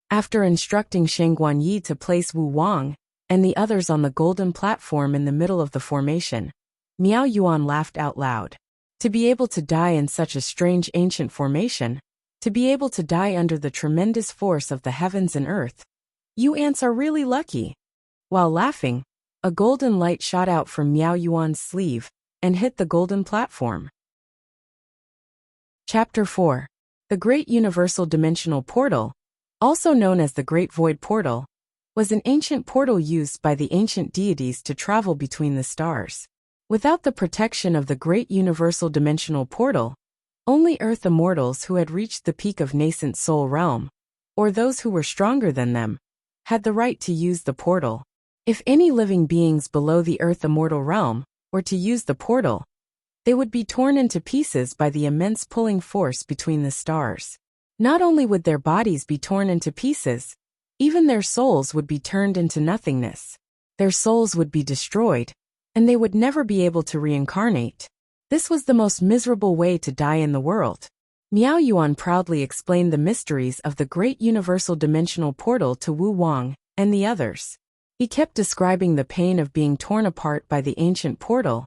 After instructing Shang Guanyi to place Wu Wang and the others on the golden platform in the middle of the formation, Miao Yuan laughed out loud. To be able to die in such a strange ancient formation, to be able to die under the tremendous force of the heavens and earth, you ants are really lucky. While laughing, a golden light shot out from Miao Yuan's sleeve and hit the golden platform. Chapter 4. The Great Universal Dimensional Portal, also known as the Great Void Portal, was an ancient portal used by the ancient deities to travel between the stars. Without the protection of the Great Universal Dimensional Portal, only Earth immortals who had reached the peak of nascent soul realm, or those who were stronger than them, had the right to use the portal. If any living beings below the Earth immortal realm were to use the portal, they would be torn into pieces by the immense pulling force between the stars. Not only would their bodies be torn into pieces, even their souls would be turned into nothingness. Their souls would be destroyed, and they would never be able to reincarnate. This was the most miserable way to die in the world. Miao Yuan proudly explained the mysteries of the Great Universal Dimensional Portal to Wu Wang and the others. He kept describing the pain of being torn apart by the ancient portal,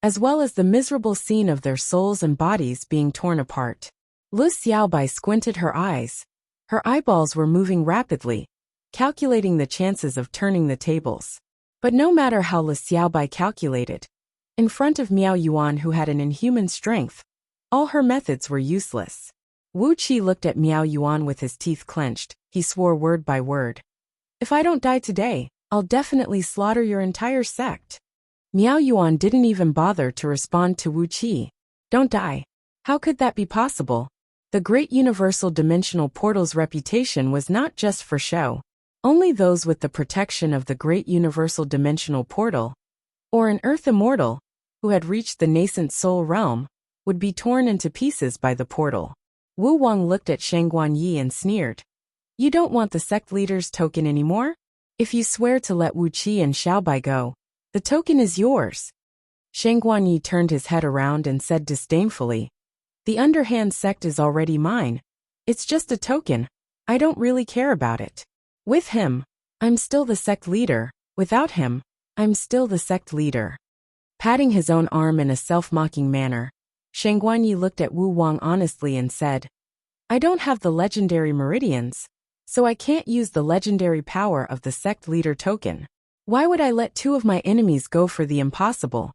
as well as the miserable scene of their souls and bodies being torn apart. Lu Xiaobai squinted her eyes. Her eyeballs were moving rapidly, calculating the chances of turning the tables. But no matter how Lu Xiaobai calculated, in front of Miao Yuan, who had an inhuman strength, all her methods were useless. Wuxia looked at Miao Yuan with his teeth clenched. He swore word by word. If I don't die today, I'll definitely slaughter your entire sect. Miao Yuan didn't even bother to respond to Wuxia. Don't die. How could that be possible? The Great Universal Dimensional Portal's reputation was not just for show. Only those with the protection of the Great Universal Dimensional Portal, or an Earth immortal, who had reached the nascent soul realm, would be torn into pieces by the portal. Wu Wang looked at Shang Guanyi and sneered. You don't want the sect leader's token anymore? If you swear to let Wuxia and Xiaobai go, the token is yours. Shang Guanyi turned his head around and said disdainfully, The underhand sect is already mine. It's just a token. I don't really care about it. With him, I'm still the sect leader. Without him, I'm still the sect leader. Patting his own arm in a self-mocking manner, Shang Guanyi looked at Wu Wang honestly and said, I don't have the legendary meridians, so I can't use the legendary power of the sect leader token. Why would I let two of my enemies go for the impossible?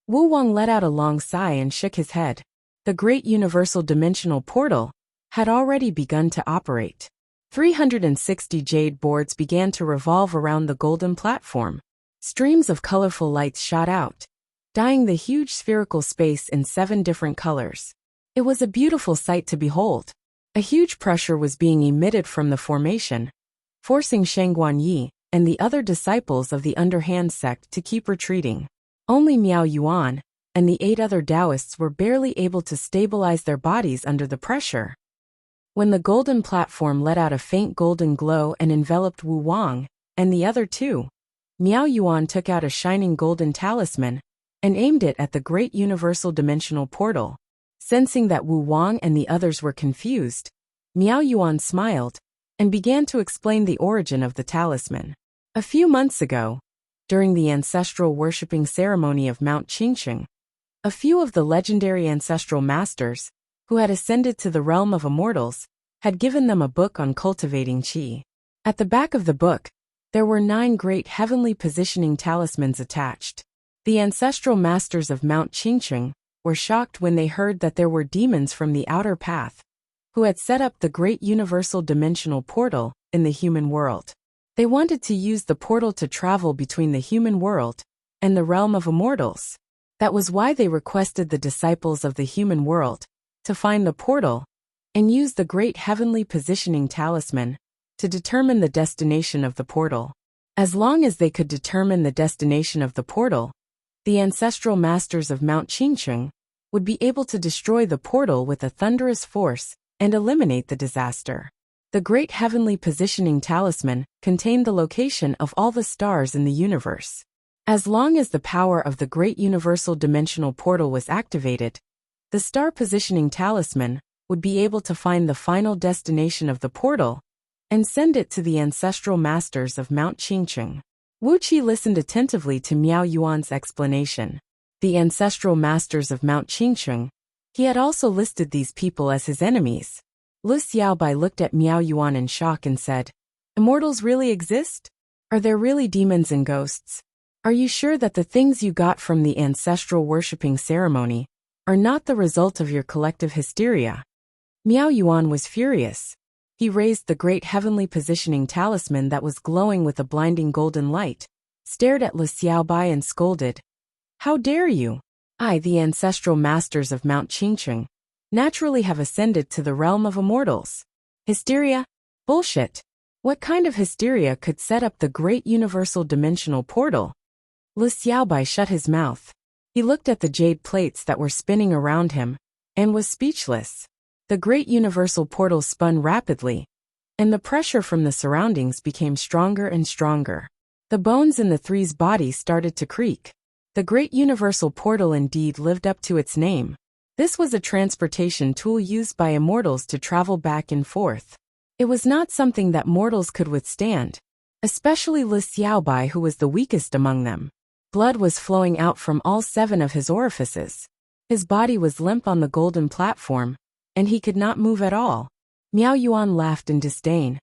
Wu Wang let out a long sigh and shook his head. The Great Universal Dimensional Portal had already begun to operate. 360 jade boards began to revolve around the golden platform. Streams of colorful lights shot out, dyeing the huge spherical space in 7 different colors. It was a beautiful sight to behold. A huge pressure was being emitted from the formation, forcing Shang Guanyi and the other disciples of the underhand sect to keep retreating. Only Miao Yuan and the 8 other Taoists were barely able to stabilize their bodies under the pressure. When the golden platform let out a faint golden glow and enveloped Wu Wang and the other 2, Miao Yuan took out a shining golden talisman and aimed it at the great universal dimensional portal. Sensing that Wu Wang and the others were confused, Miao Yuan smiled and began to explain the origin of the talisman. A few months ago, during the ancestral worshipping ceremony of Mount Qingqing, a few of the legendary ancestral masters, who had ascended to the realm of immortals, had given them a book on cultivating qi. At the back of the book, there were 9 great heavenly positioning talismans attached. The ancestral masters of Mount Qingqing were shocked when they heard that there were demons from the outer path, who had set up the great universal dimensional portal in the human world. They wanted to use the portal to travel between the human world and the realm of immortals. That was why they requested the disciples of the human world to find the portal and use the great heavenly positioning talisman to determine the destination of the portal. As long as they could determine the destination of the portal, the ancestral masters of Mount Qingqing would be able to destroy the portal with a thunderous force and eliminate the disaster. The great heavenly positioning talisman contained the location of all the stars in the universe. As long as the power of the great universal dimensional portal was activated, the star positioning talisman would be able to find the final destination of the portal and send it to the ancestral masters of Mount Qingqing. Wuxia listened attentively to Miao Yuan's explanation. The ancestral masters of Mount Qingqing, he had also listed these people as his enemies. Lu Xiaobai looked at Miao Yuan in shock and said, "Immortals really exist? Are there really demons and ghosts? Are you sure that the things you got from the ancestral worshipping ceremony are not the result of your collective hysteria?" Miao Yuan was furious. He raised the great heavenly positioning talisman that was glowing with a blinding golden light, stared at Lu Xiaobai and scolded, "How dare you? I, the ancestral masters of Mount Qingqing, naturally have ascended to the realm of immortals. Hysteria? Bullshit. What kind of hysteria could set up the great universal dimensional portal?" Lu Xiaobai shut his mouth. He looked at the jade plates that were spinning around him and was speechless. The great universal portal spun rapidly, and the pressure from the surroundings became stronger and stronger. The bones in the 3's body started to creak. The great universal portal indeed lived up to its name. This was a transportation tool used by immortals to travel back and forth. It was not something that mortals could withstand, especially Lu Xiaobai, who was the weakest among them. Blood was flowing out from all 7 of his orifices. His body was limp on the golden platform, and he could not move at all. Miao Yuan laughed in disdain.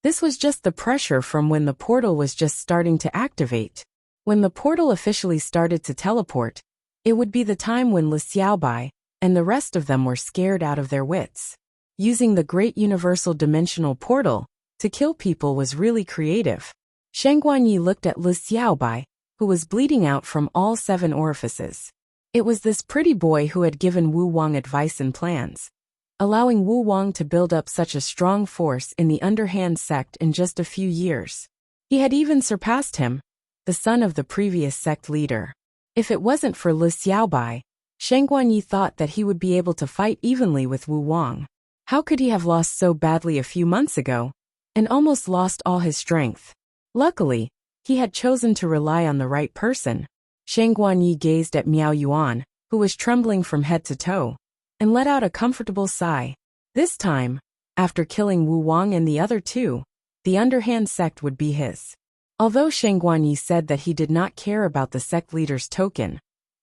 This was just the pressure from when the portal was just starting to activate. When the portal officially started to teleport, it would be the time when Lu Xiaobai and the rest of them were scared out of their wits. Using the great universal dimensional portal to kill people was really creative. Shang Guanyi looked at Lu Xiaobai, who was bleeding out from all 7 orifices. It was this pretty boy who had given Wu Wang advice and plans, allowing Wu Wang to build up such a strong force in the underhand sect in just a few years. He had even surpassed him, the son of the previous sect leader. If it wasn't for Lu Xiaobai, Shang Guanyi thought that he would be able to fight evenly with Wu Wang. How could he have lost so badly a few months ago, and almost lost all his strength? Luckily, he had chosen to rely on the right person. Shang Guanyi gazed at Miao Yuan, who was trembling from head to toe, and let out a comfortable sigh. This time, after killing Wu Wang and the other 2, the underhand sect would be his. Although Shang Guanyi said that he did not care about the sect leader's token,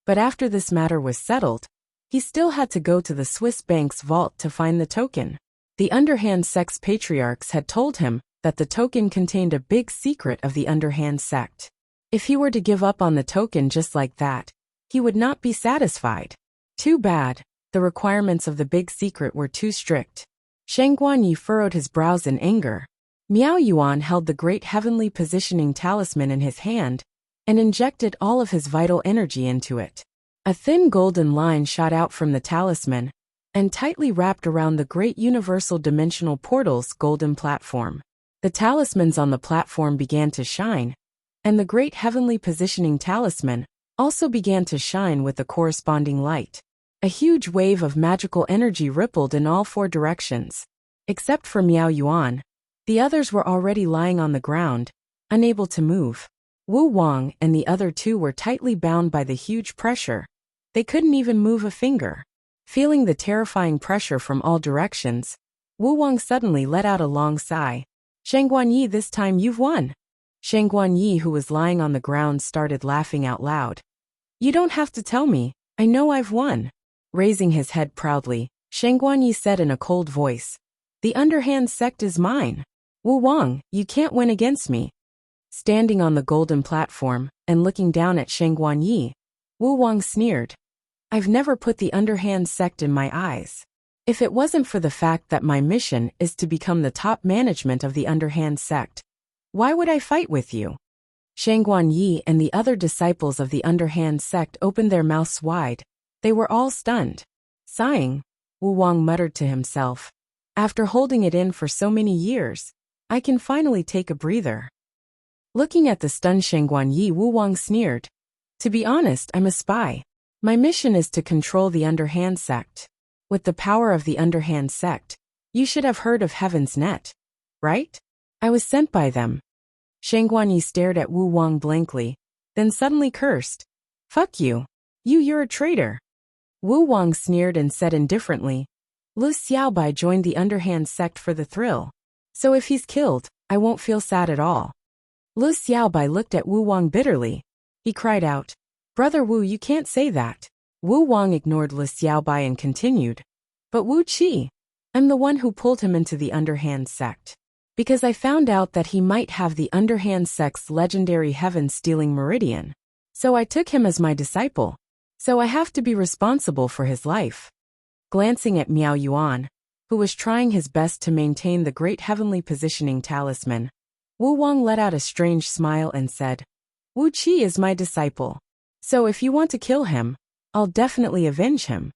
but after this matter was settled, he still had to go to the Swiss bank's vault to find the token. The underhand sect's patriarchs had told him that the token contained a big secret of the underhand sect. If he were to give up on the token just like that, he would not be satisfied. Too bad, the requirements of the big secret were too strict. Shang Guanyi furrowed his brows in anger. Miao Yuan held the great heavenly positioning talisman in his hand and injected all of his vital energy into it. A thin golden line shot out from the talisman and tightly wrapped around the great universal dimensional portal's golden platform. The talismans on the platform began to shine, and the great heavenly positioning talisman also began to shine with the corresponding light. A huge wave of magical energy rippled in all four directions. Except for Miao Yuan, the others were already lying on the ground, unable to move. Wu Wang and the other two were tightly bound by the huge pressure. They couldn't even move a finger. Feeling the terrifying pressure from all directions, Wu Wang suddenly let out a long sigh. "Shang Guanyi, this time you've won." Shang Guanyi, who was lying on the ground, started laughing out loud. "You don't have to tell me, I know I've won." Raising his head proudly, Shang Guanyi said in a cold voice, "The underhand sect is mine. Wu Wang, you can't win against me." Standing on the golden platform and looking down at Shang Guanyi, Wu Wang sneered, "I've never put the underhand sect in my eyes. If it wasn't for the fact that my mission is to become the top management of the underhand sect, why would I fight with you?" Shang Guanyi and the other disciples of the underhand sect opened their mouths wide. They were all stunned. Sighing, Wu Wang muttered to himself, "After holding it in for so many years, I can finally take a breather." Looking at the stunned Shang Guanyi, Wu Wang sneered, "To be honest, I'm a spy. My mission is to control the underhand sect. With the power of the underhand sect, you should have heard of Heaven's Net, right? I was sent by them." Shang Guanyi stared at Wu Wang blankly, then suddenly cursed, "Fuck you. You're a traitor." Wu Wang sneered and said indifferently, "Lu Xiaobai joined the underhand sect for the thrill. So if he's killed, I won't feel sad at all." Lu Xiaobai looked at Wu Wang bitterly. He cried out, "Brother Wu, you can't say that." Wu Wang ignored Lu Xiaobai and continued, "But Wu Qi, I'm the one who pulled him into the underhand sect. Because I found out that he might have the underhand sect's legendary heaven-stealing meridian. So I took him as my disciple. So I have to be responsible for his life." Glancing at Miao Yuan, who was trying his best to maintain the great heavenly positioning talisman, Wu Wang let out a strange smile and said, "Wu Qi is my disciple. So if you want to kill him, I'll definitely avenge him."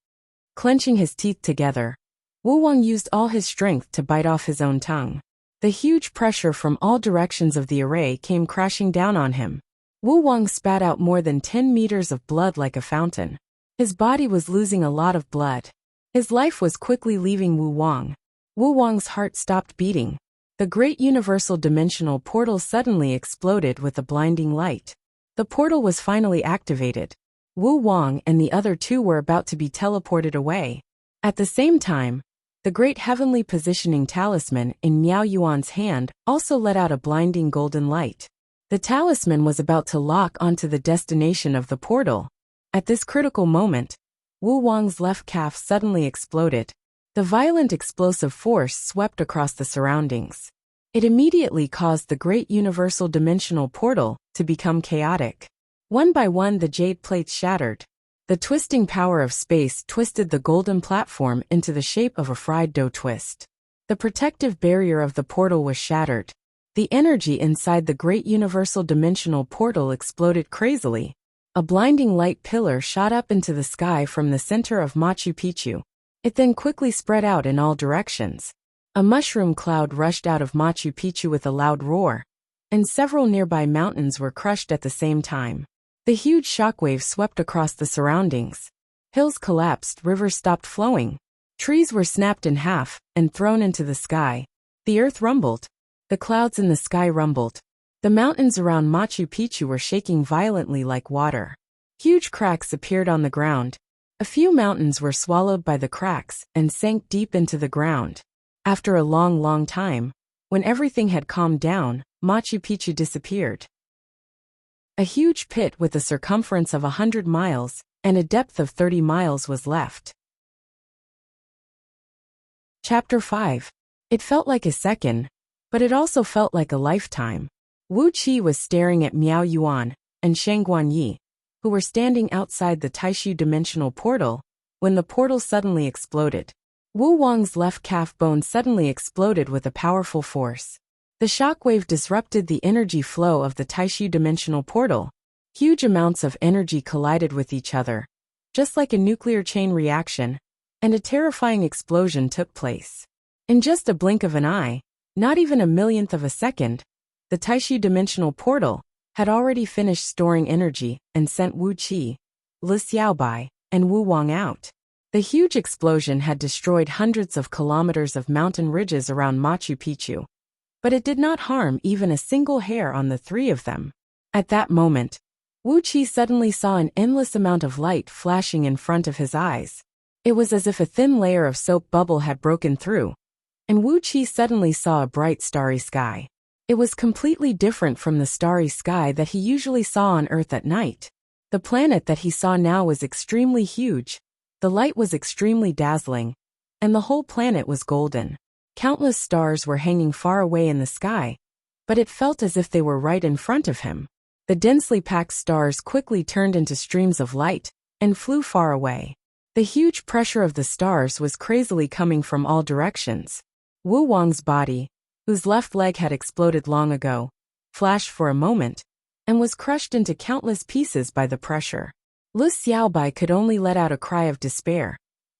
Clenching his teeth together, Wu Wang used all his strength to bite off his own tongue. The huge pressure from all directions of the array came crashing down on him. Wu Wang spat out more than 10 meters of blood like a fountain. His body was losing a lot of blood. His life was quickly leaving Wu Wang. Wu Wang's heart stopped beating. The great universal dimensional portal suddenly exploded with a blinding light. The portal was finally activated. Wu Wang and the other two were about to be teleported away. At the same time, the great heavenly positioning talisman in Miao Yuan's hand also let out a blinding golden light. The talisman was about to lock onto the destination of the portal. At this critical moment, Wu Wang's left calf suddenly exploded. The violent explosive force swept across the surroundings. It immediately caused the great universal dimensional portal to become chaotic. One by one, the jade plates shattered. The twisting power of space twisted the golden platform into the shape of a fried dough twist. The protective barrier of the portal was shattered. The energy inside the great universal dimensional portal exploded crazily. A blinding light pillar shot up into the sky from the center of Machu Picchu. It then quickly spread out in all directions. A mushroom cloud rushed out of Machu Picchu with a loud roar, and several nearby mountains were crushed at the same time. The huge shockwave swept across the surroundings. Hills collapsed, rivers stopped flowing. Trees were snapped in half and thrown into the sky. The earth rumbled. The clouds in the sky rumbled. The mountains around Machu Picchu were shaking violently like water. Huge cracks appeared on the ground. A few mountains were swallowed by the cracks and sank deep into the ground. After a long time, when everything had calmed down, Machu Picchu disappeared. A huge pit with a circumference of 100 miles and a depth of 30 miles was left. Chapter 5. It felt like a second, but it also felt like a lifetime. Wu Qi was staring at Miao Yuan and Shang Guanyi, who were standing outside the Taishu dimensional portal, when the portal suddenly exploded. Wu Wang's left calf bone suddenly exploded with a powerful force. The shockwave disrupted the energy flow of the Taishu dimensional portal. Huge amounts of energy collided with each other, just like a nuclear chain reaction, and a terrifying explosion took place. In just a blink of an eye, not even a millionth of a second, the Taishu dimensional portal had already finished storing energy and sent Wu Qi, Lu Xiaobai, and Wu Wang out. The huge explosion had destroyed hundreds of kilometers of mountain ridges around Machu Picchu, but it did not harm even a single hair on the three of them. At that moment, Wu Qi suddenly saw an endless amount of light flashing in front of his eyes. It was as if a thin layer of soap bubble had broken through, and Wu Qi suddenly saw a bright starry sky. It was completely different from the starry sky that he usually saw on Earth at night. The planet that he saw now was extremely huge, the light was extremely dazzling, and the whole planet was golden. Countless stars were hanging far away in the sky, but it felt as if they were right in front of him. The densely packed stars quickly turned into streams of light and flew far away. The huge pressure of the stars was crazily coming from all directions. Wu Wang's body, whose left leg had exploded long ago, flashed for a moment, and was crushed into countless pieces by the pressure. Lu Xiaobai could only let out a cry of despair,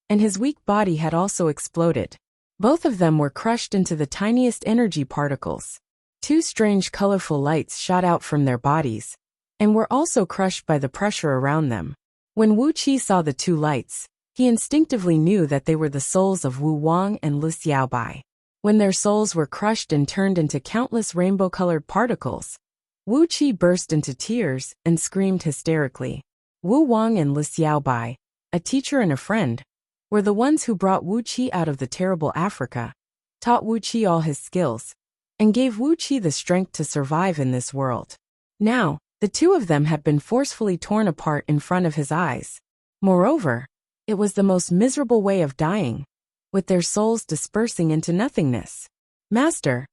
and his weak body had also exploded. Both of them were crushed into the tiniest energy particles. Two strange colorful lights shot out from their bodies, and were also crushed by the pressure around them. When Wu Qi saw the two lights, he instinctively knew that they were the souls of Wu Wang and Lu Xiaobai. When their souls were crushed and turned into countless rainbow-colored particles, Wu Qi burst into tears and screamed hysterically. Wu Wang and Lu Xiaobai, a teacher and a friend, were the ones who brought Wu Qi out of the terrible Africa, taught Wu Qi all his skills, and gave Wu Qi the strength to survive in this world. Now, the two of them had been forcefully torn apart in front of his eyes. Moreover, it was the most miserable way of dying, with their souls dispersing into nothingness. Master,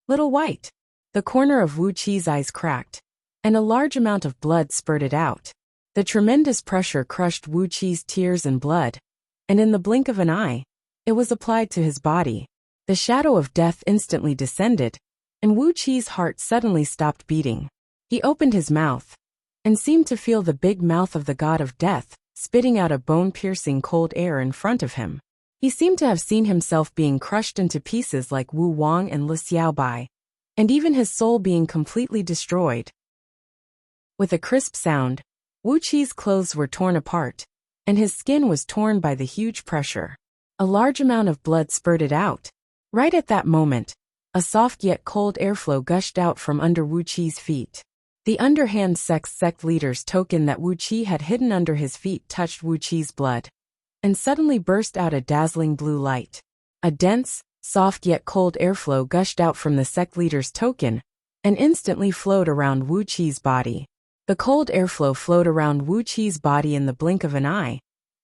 Little White. The corner of Wu Qi's eyes cracked, and a large amount of blood spurted out. The tremendous pressure crushed Wu Qi's tears and blood, and in the blink of an eye, it was applied to his body. The shadow of death instantly descended, and Wu Qi's heart suddenly stopped beating. He opened his mouth, and seemed to feel the big mouth of the god of death, spitting out a bone-piercing cold air in front of him. He seemed to have seen himself being crushed into pieces like Wu Wang and Lu Xiaobai, and even his soul being completely destroyed. With a crisp sound, Wu Qi's clothes were torn apart, and his skin was torn by the huge pressure. A large amount of blood spurted out. Right at that moment, a soft yet cold airflow gushed out from under Wu Qi's feet. The underhand sect leader's token that Wu Qi had hidden under his feet touched Wu Qi's blood, and suddenly burst out a dazzling blue light. A dense, soft yet cold airflow gushed out from the sect leader's token, and instantly flowed around Wu Qi's body. The cold airflow flowed around Wu Qi's body in the blink of an eye,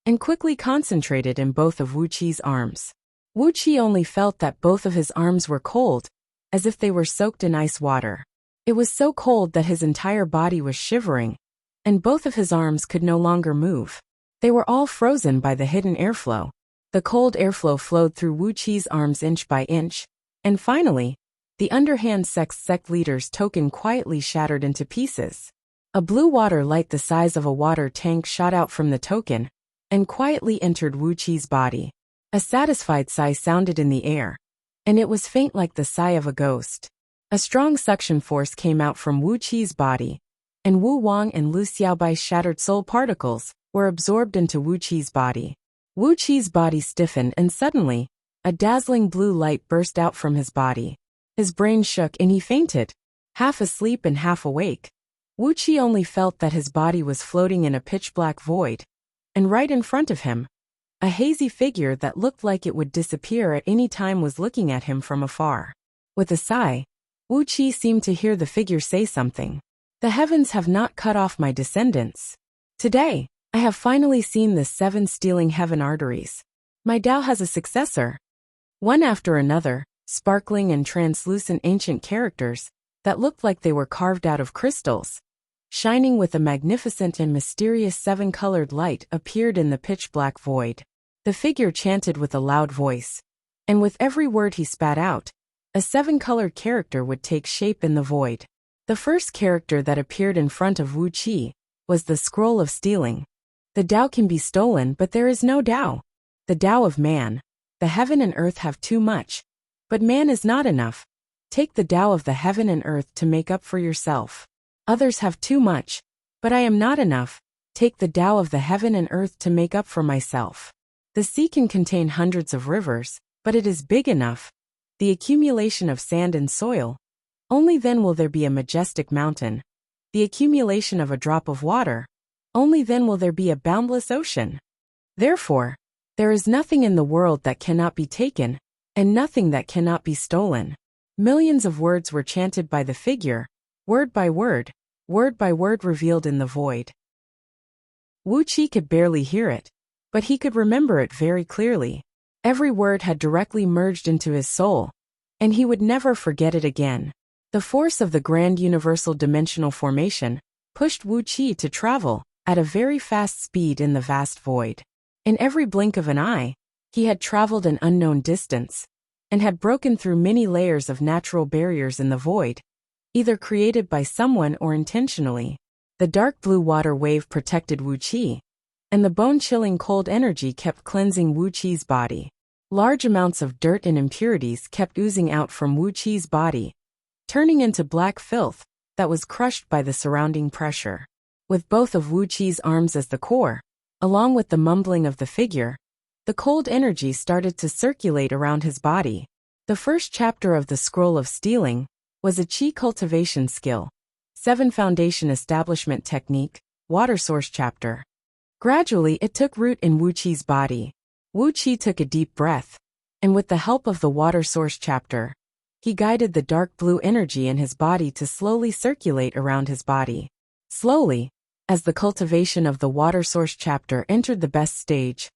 and quickly concentrated in both of Wu Qi's arms. Wu Qi only felt that both of his arms were cold, as if they were soaked in ice water. It was so cold that his entire body was shivering, and both of his arms could no longer move. They were all frozen by the hidden airflow. The cold airflow flowed through Wu Qi's arms inch by inch, and finally, the underhand sect leader's token quietly shattered into pieces. A blue water light the size of a water tank shot out from the token, and quietly entered Wu Qi's body. A satisfied sigh sounded in the air, and it was faint like the sigh of a ghost. A strong suction force came out from Wu Qi's body, and Wu Wang and Lu Xiaobai's shattered soul particles were absorbed into Wu Qi's body. Wu Qi's body stiffened, and suddenly, a dazzling blue light burst out from his body. His brain shook and he fainted, half asleep and half awake. Wu Qi only felt that his body was floating in a pitch-black void, and right in front of him, a hazy figure that looked like it would disappear at any time was looking at him from afar. With a sigh, Wu Qi seemed to hear the figure say something. The heavens have not cut off my descendants. Today, I have finally seen the 7 stealing heaven arteries. My Tao has a successor. One after another, sparkling and translucent ancient characters that looked like they were carved out of crystals, shining with a magnificent and mysterious 7-colored light, appeared in the pitch-black void. The figure chanted with a loud voice, and with every word he spat out, a 7-colored character would take shape in the void. The first character that appeared in front of Wuxia was the scroll of stealing. The Tao can be stolen, but there is no Tao. The Tao of man. The heaven and earth have too much, but man is not enough. Take the Tao of the heaven and earth to make up for yourself. Others have too much, but I am not enough. Take the Tao of the heaven and earth to make up for myself. The sea can contain hundreds of rivers, but it is big enough. The accumulation of sand and soil. Only then will there be a majestic mountain. The accumulation of a drop of water. Only then will there be a boundless ocean. Therefore, there is nothing in the world that cannot be taken, and nothing that cannot be stolen. Millions of words were chanted by the figure, word by word revealed in the void. Wuxia could barely hear it, but he could remember it very clearly. Every word had directly merged into his soul, and he would never forget it again. The force of the grand universal dimensional formation pushed Wuxia to travel at a very fast speed in the vast void. In every blink of an eye, he had traveled an unknown distance, and had broken through many layers of natural barriers in the void, either created by someone or intentionally. The dark blue water wave protected Wuxia, and the bone-chilling cold energy kept cleansing Wuxia's body. Large amounts of dirt and impurities kept oozing out from Wuxia's body, turning into black filth that was crushed by the surrounding pressure. With both of Wuxia's arms as the core, along with the mumbling of the figure, the cold energy started to circulate around his body. The first chapter of the Scroll of Stealing was a Qi cultivation skill. 7 Foundation Establishment Technique, Water Source Chapter. Gradually it took root in Wuxia's body. Wuxia took a deep breath, and with the help of the Water Source Chapter, he guided the dark blue energy in his body to slowly circulate around his body. Slowly, as the cultivation of the Water Source Chapter entered the best stage,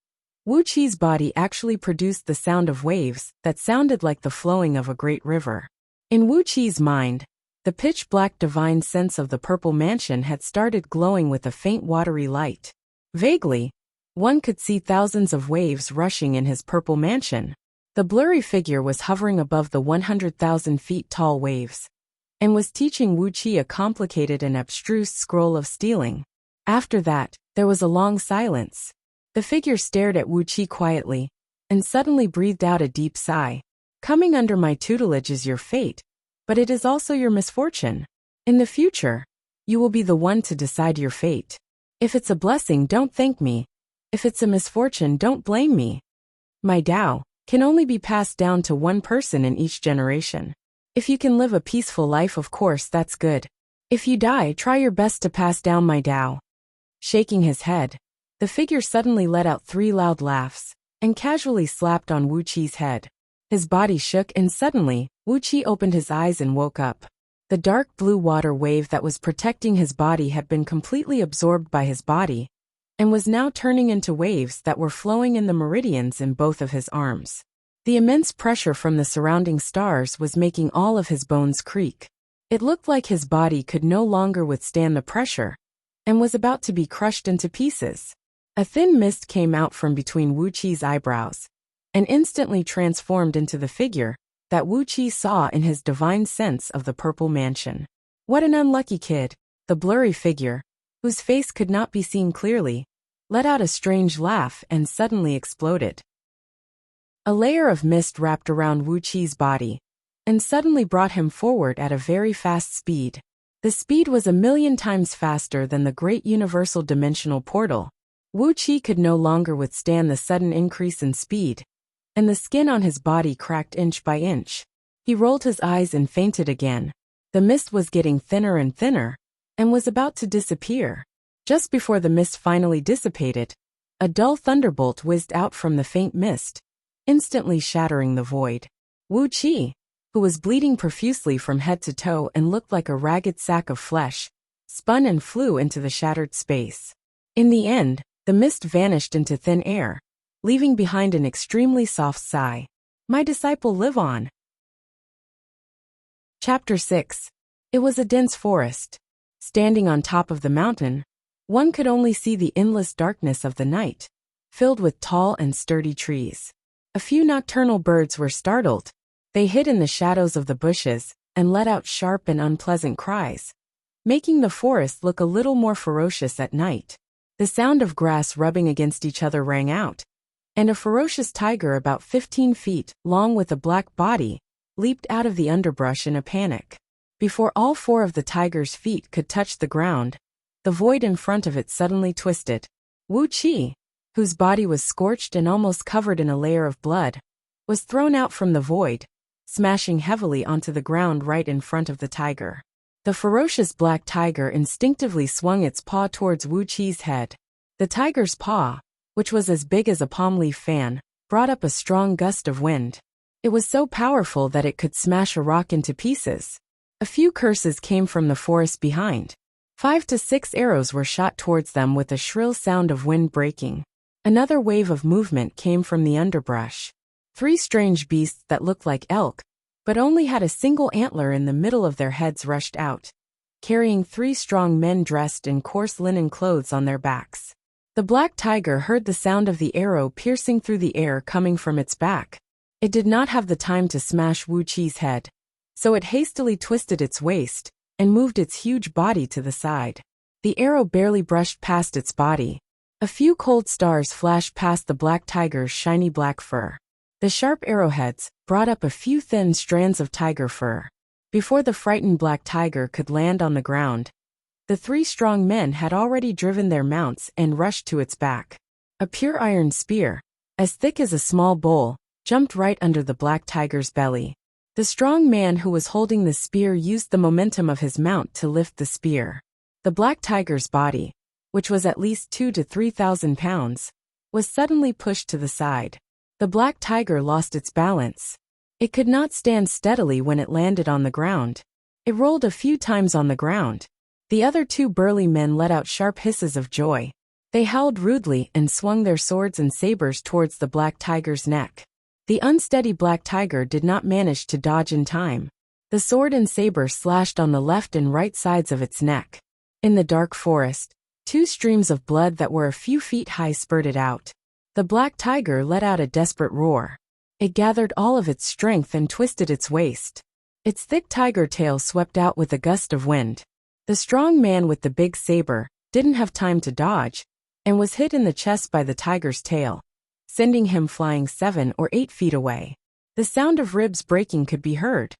Wuxia's body actually produced the sound of waves that sounded like the flowing of a great river. In Wuxia's mind, the pitch-black divine sense of the purple mansion had started glowing with a faint watery light. Vaguely, one could see thousands of waves rushing in his purple mansion. The blurry figure was hovering above the 100,000 feet tall waves, and was teaching Wuxia a complicated and abstruse scroll of stealing. After that, there was a long silence. The figure stared at Wuxia quietly, and suddenly breathed out a deep sigh. Coming under my tutelage is your fate, but it is also your misfortune. In the future, you will be the one to decide your fate. If it's a blessing, don't thank me. If it's a misfortune, don't blame me. My Tao can only be passed down to one person in each generation. If you can live a peaceful life, of course, that's good. If you die, try your best to pass down my Tao. Shaking his head, the figure suddenly let out 3 loud laughs, and casually slapped on Wuxia's head. His body shook, and suddenly, Wuxia opened his eyes and woke up. The dark blue water wave that was protecting his body had been completely absorbed by his body, and was now turning into waves that were flowing in the meridians in both of his arms. The immense pressure from the surrounding stars was making all of his bones creak. It looked like his body could no longer withstand the pressure, and was about to be crushed into pieces. A thin mist came out from between Wuxia's eyebrows, and instantly transformed into the figure that Wuxia saw in his divine sense of the purple mansion. What an unlucky kid! The blurry figure, whose face could not be seen clearly, let out a strange laugh and suddenly exploded. A layer of mist wrapped around Wuxia's body, and suddenly brought him forward at a very fast speed. The speed was 1,000,000 times faster than the great universal dimensional portal. Wuxia could no longer withstand the sudden increase in speed, and the skin on his body cracked inch by inch. He rolled his eyes and fainted again. The mist was getting thinner and thinner, and was about to disappear. Just before the mist finally dissipated, a dull thunderbolt whizzed out from the faint mist, instantly shattering the void. Wuxia, who was bleeding profusely from head to toe and looked like a ragged sack of flesh, spun and flew into the shattered space. In the end, the mist vanished into thin air, leaving behind an extremely soft sigh. My disciple, live on. Chapter 6. It was a dense forest. Standing on top of the mountain, one could only see the endless darkness of the night, filled with tall and sturdy trees. A few nocturnal birds were startled. They hid in the shadows of the bushes, and let out sharp and unpleasant cries, making the forest look a little more ferocious at night. The sound of grass rubbing against each other rang out, and a ferocious tiger about 15 feet long with a black body leaped out of the underbrush in a panic. Before all 4 of the tiger's feet could touch the ground, the void in front of it suddenly twisted. Wuxia, whose body was scorched and almost covered in a layer of blood, was thrown out from the void, smashing heavily onto the ground right in front of the tiger. The ferocious black tiger instinctively swung its paw towards Wuxia's head. The tiger's paw, which was as big as a palm leaf fan, brought up a strong gust of wind. It was so powerful that it could smash a rock into pieces. A few curses came from the forest behind. 5 to 6 arrows were shot towards them with a shrill sound of wind breaking. Another wave of movement came from the underbrush. 3 strange beasts that looked like elk, but only had a single antler in the middle of their heads rushed out, carrying 3 strong men dressed in coarse linen clothes on their backs. The black tiger heard the sound of the arrow piercing through the air coming from its back. It did not have the time to smash Wuxia's head, so it hastily twisted its waist and moved its huge body to the side. The arrow barely brushed past its body. A few cold stars flashed past the black tiger's shiny black fur. The sharp arrowheads brought up a few thin strands of tiger fur. Before the frightened black tiger could land on the ground, the 3 strong men had already driven their mounts and rushed to its back. A pure iron spear, as thick as a small bowl, jumped right under the black tiger's belly. The strong man who was holding the spear used the momentum of his mount to lift the spear. The black tiger's body, which was at least 2,000 to 3,000 pounds, was suddenly pushed to the side. The black tiger lost its balance. It could not stand steadily when it landed on the ground. It rolled a few times on the ground. The other 2 burly men let out sharp hisses of joy. They howled rudely and swung their swords and sabers towards the black tiger's neck. The unsteady black tiger did not manage to dodge in time. The sword and saber slashed on the left and right sides of its neck. In the dark forest, 2 streams of blood that were a few feet high spurted out. The black tiger let out a desperate roar. It gathered all of its strength and twisted its waist. Its thick tiger tail swept out with a gust of wind. The strong man with the big saber didn't have time to dodge, and was hit in the chest by the tiger's tail, sending him flying 7 or 8 feet away. The sound of ribs breaking could be heard.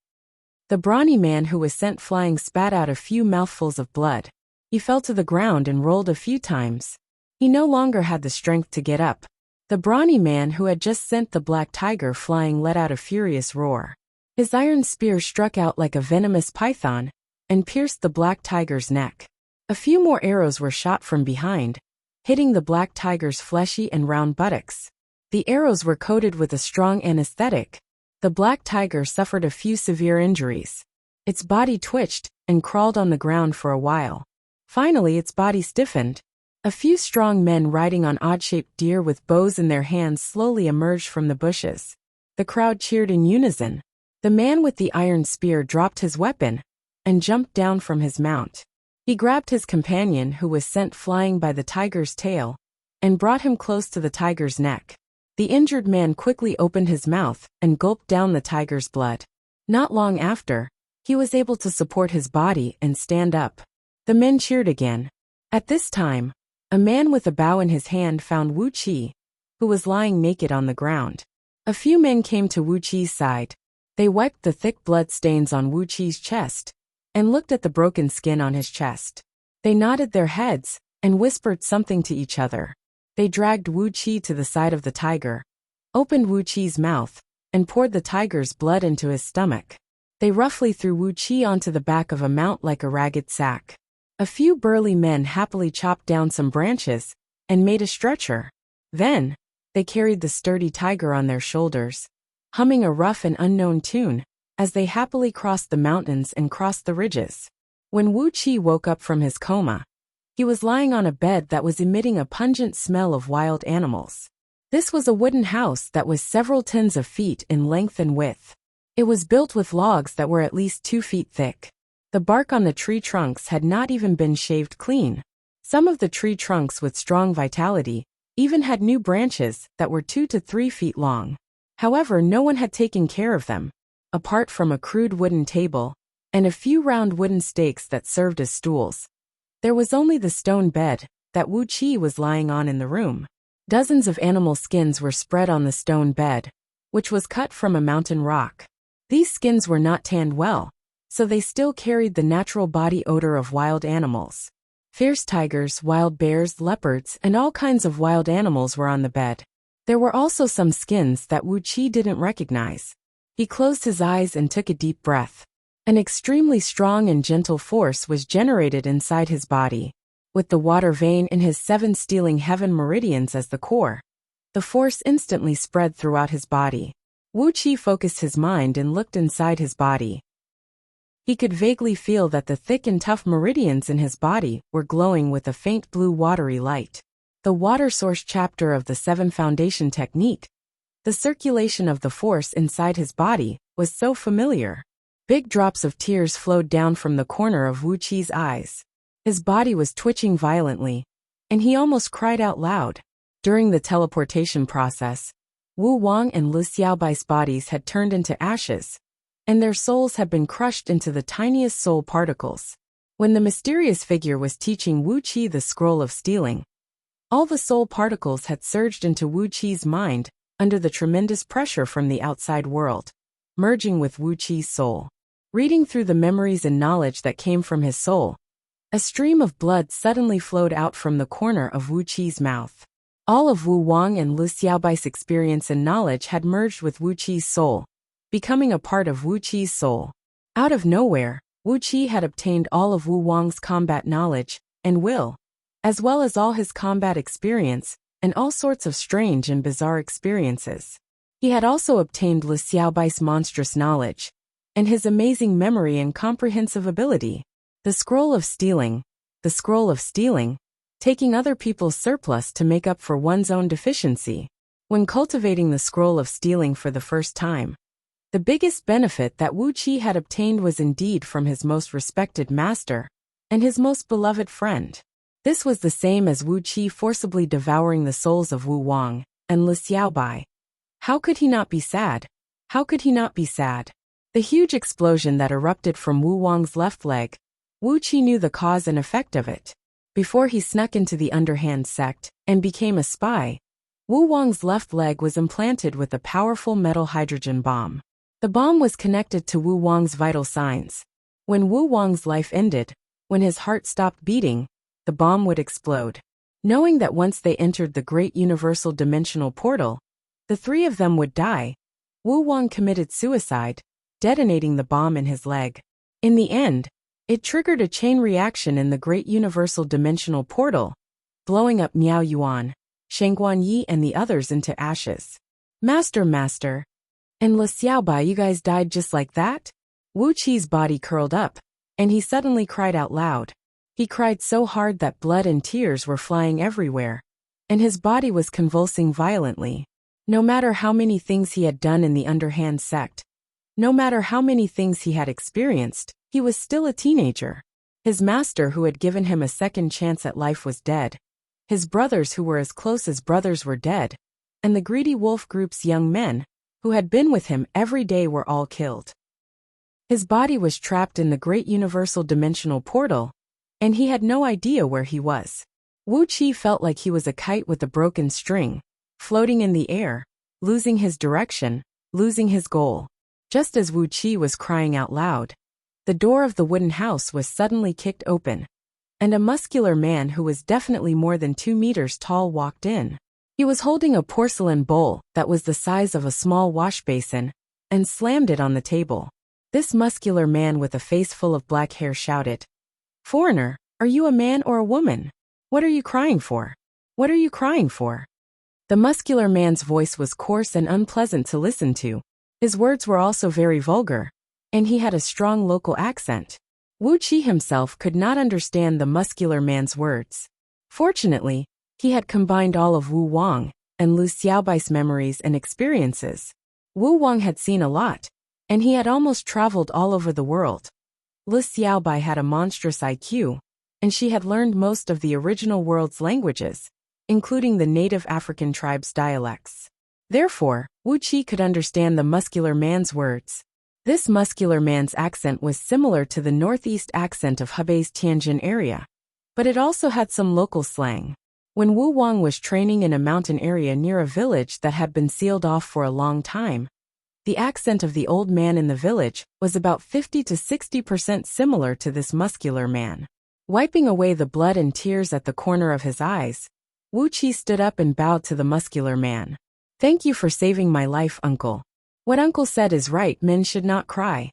The brawny man who was sent flying spat out a few mouthfuls of blood. He fell to the ground and rolled a few times. He no longer had the strength to get up. The brawny man who had just sent the black tiger flying let out a furious roar. His iron spear struck out like a venomous python and pierced the black tiger's neck. A few more arrows were shot from behind, hitting the black tiger's fleshy and round buttocks. The arrows were coated with a strong anesthetic. The black tiger suffered a few severe injuries. Its body twitched and crawled on the ground for a while. Finally, its body stiffened. A few strong men riding on odd-shaped deer with bows in their hands slowly emerged from the bushes. The crowd cheered in unison. The man with the iron spear dropped his weapon and jumped down from his mount. He grabbed his companion who was sent flying by the tiger's tail and brought him close to the tiger's neck. The injured man quickly opened his mouth and gulped down the tiger's blood. Not long after, he was able to support his body and stand up. The men cheered again. At this time, a man with a bow in his hand found Wuxia, who was lying naked on the ground. A few men came to Wuxia's side. They wiped the thick blood stains on Wuxia's chest and looked at the broken skin on his chest. They nodded their heads and whispered something to each other. They dragged Wuxia to the side of the tiger, opened Wuxia's mouth, and poured the tiger's blood into his stomach. They roughly threw Wuxia onto the back of a mount like a ragged sack. A few burly men happily chopped down some branches and made a stretcher. Then, they carried the sturdy tiger on their shoulders, humming a rough and unknown tune as they happily crossed the mountains and crossed the ridges. When Wuxia woke up from his coma, he was lying on a bed that was emitting a pungent smell of wild animals. This was a wooden house that was several tens of feet in length and width. It was built with logs that were at least 2 feet thick. The bark on the tree trunks had not even been shaved clean. Some of the tree trunks with strong vitality even had new branches that were 2 to 3 feet long. However, no one had taken care of them. Apart from a crude wooden table, and a few round wooden stakes that served as stools. There was only the stone bed that Wuxia was lying on in the room. Dozens of animal skins were spread on the stone bed, which was cut from a mountain rock. These skins were not tanned well, so they still carried the natural body odor of wild animals. Fierce tigers, wild bears, leopards, and all kinds of wild animals were on the bed. There were also some skins that Wuxia didn't recognize. He closed his eyes and took a deep breath. An extremely strong and gentle force was generated inside his body, with the water vein in his 7 stealing heaven meridians as the core. The force instantly spread throughout his body. Wuxia focused his mind and looked inside his body. He could vaguely feel that the thick and tough meridians in his body were glowing with a faint blue watery light. The water source chapter of the 7 foundation technique. The circulation of the force inside his body was so familiar. Big drops of tears flowed down from the corner of Wuqi's eyes. His body was twitching violently, and he almost cried out loud. During the teleportation process, Wu Wang and Lu Xiaobai's bodies had turned into ashes, and their souls had been crushed into the tiniest soul particles. When the mysterious figure was teaching Wuqi the scroll of stealing, all the soul particles had surged into Wuqi's mind under the tremendous pressure from the outside world, merging with Wuqi's soul. Reading through the memories and knowledge that came from his soul, a stream of blood suddenly flowed out from the corner of Wuqi's mouth. All of Wu Wang and Lu Xiaobai's experience and knowledge had merged with Wuqi's soul, becoming a part of Wuqi's soul. Out of nowhere, Wuqi had obtained all of Wu Wang's combat knowledge and will, as well as all his combat experience and all sorts of strange and bizarre experiences. He had also obtained Lu Xiaobai's monstrous knowledge and his amazing memory and comprehensive ability. The scroll of stealing. The scroll of stealing, taking other people's surplus to make up for one's own deficiency. When cultivating the scroll of stealing for the first time, the biggest benefit that Wuqi had obtained was indeed from his most respected master and his most beloved friend. This was the same as Wuqi forcibly devouring the souls of Wu Wang and Lu Xiaobai. How could he not be sad? How could he not be sad? The huge explosion that erupted from Wu Wang's left leg, Wuqi knew the cause and effect of it. Before he snuck into the underhand sect and became a spy, Wu Wang's left leg was implanted with a powerful metal hydrogen bomb. The bomb was connected to Wu Wang's vital signs. When Wu Wang's life ended, when his heart stopped beating, the bomb would explode. Knowing that once they entered the great universal dimensional portal, the 3 of them would die, Wu Wang committed suicide, detonating the bomb in his leg. In the end, it triggered a chain reaction in the great universal dimensional portal, blowing up Miao Yuan, Shangguan Yi and the others into ashes. Master, and Lu Xiaobai, you guys died just like that? Wuqi's body curled up, and he suddenly cried out loud. He cried so hard that blood and tears were flying everywhere, and his body was convulsing violently. No matter how many things he had done in the underhand sect, no matter how many things he had experienced, he was still a teenager. His master who had given him a second chance at life was dead. His brothers who were as close as brothers were dead, and the greedy wolf group's young men, who had been with him every day, were all killed. His body was trapped in the great universal dimensional portal, and he had no idea where he was. Wuqi felt like he was a kite with a broken string, floating in the air, losing his direction, losing his goal. Just as Wuqi was crying out loud, the door of the wooden house was suddenly kicked open, and a muscular man who was definitely more than 2 meters tall walked in. He was holding a porcelain bowl that was the size of a small wash basin, and slammed it on the table. This muscular man with a face full of black hair shouted, "Foreigner, are you a man or a woman? What are you crying for? What are you crying for?" The muscular man's voice was coarse and unpleasant to listen to. His words were also very vulgar, and he had a strong local accent. Wuqi himself could not understand the muscular man's words. Fortunately, he had combined all of Wu Wang and Lu Xiaobai's memories and experiences. Wu Wang had seen a lot, and he had almost traveled all over the world. Lu Xiaobai had a monstrous IQ, and she had learned most of the original world's languages, including the native African tribes' dialects. Therefore, Wuqi could understand the muscular man's words. This muscular man's accent was similar to the northeast accent of Hebei's Tianjin area, but it also had some local slang. When Wu Wang was training in a mountain area near a village that had been sealed off for a long time, the accent of the old man in the village was about 50 to 60% similar to this muscular man. Wiping away the blood and tears at the corner of his eyes, Wu Qi stood up and bowed to the muscular man. "Thank you for saving my life, uncle. What uncle said is right, men should not cry."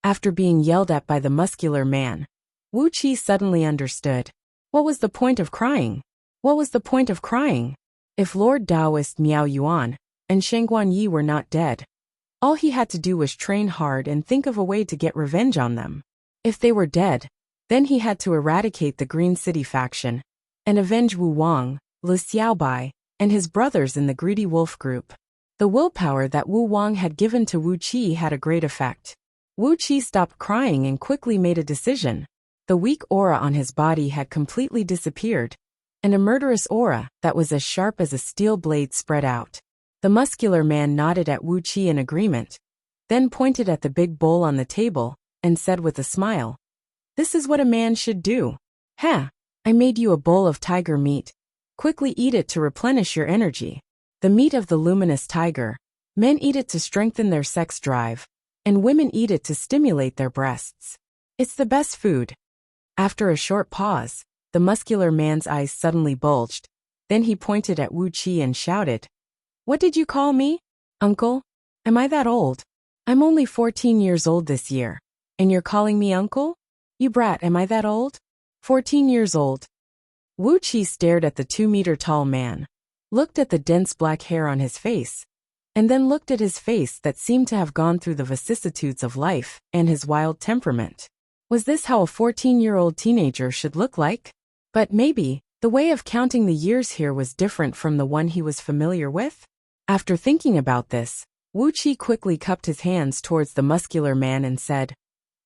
After being yelled at by the muscular man, Wu Qi suddenly understood. What was the point of crying? What was the point of crying? If Lord Taoist Miao Yuan and Shengguan Yi were not dead, all he had to do was train hard and think of a way to get revenge on them. If they were dead, then he had to eradicate the Green City faction and avenge Wu Wang, Lu Xiaobai, and his brothers in the Greedy Wolf group. The willpower that Wu Wang had given to Wu Qi had a great effect. Wu Qi stopped crying and quickly made a decision. The weak aura on his body had completely disappeared, and a murderous aura that was as sharp as a steel blade spread out. The muscular man nodded at Wu Qi in agreement, then pointed at the big bowl on the table and said with a smile, "This is what a man should do. Ha! I made you a bowl of tiger meat. Quickly eat it to replenish your energy." The meat of the luminous tiger. Men eat it to strengthen their sex drive, and women eat it to stimulate their breasts. It's the best food. After a short pause, the muscular man's eyes suddenly bulged. Then he pointed at Wu Qi and shouted, "What did you call me? Uncle? Am I that old? I'm only 14 years old this year, and you're calling me uncle? You brat, am I that old? 14 years old." Wu Qi stared at the 2-meter-tall man, looked at the dense black hair on his face, and then looked at his face that seemed to have gone through the vicissitudes of life and his wild temperament. Was this how a 14-year-old teenager should look like? But maybe, the way of counting the years here was different from the one he was familiar with? After thinking about this, Wu Qi quickly cupped his hands towards the muscular man and said,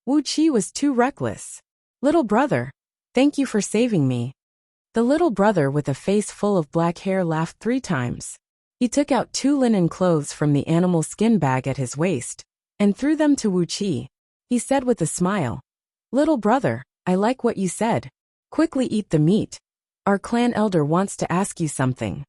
"Wu Qi was too reckless. Little brother, thank you for saving me." The little brother with a face full of black hair laughed 3 times. He took out 2 linen clothes from the animal skin bag at his waist and threw them to Wu Qi. He said with a smile, "Little brother, I like what you said. Quickly eat the meat. Our clan elder wants to ask you something."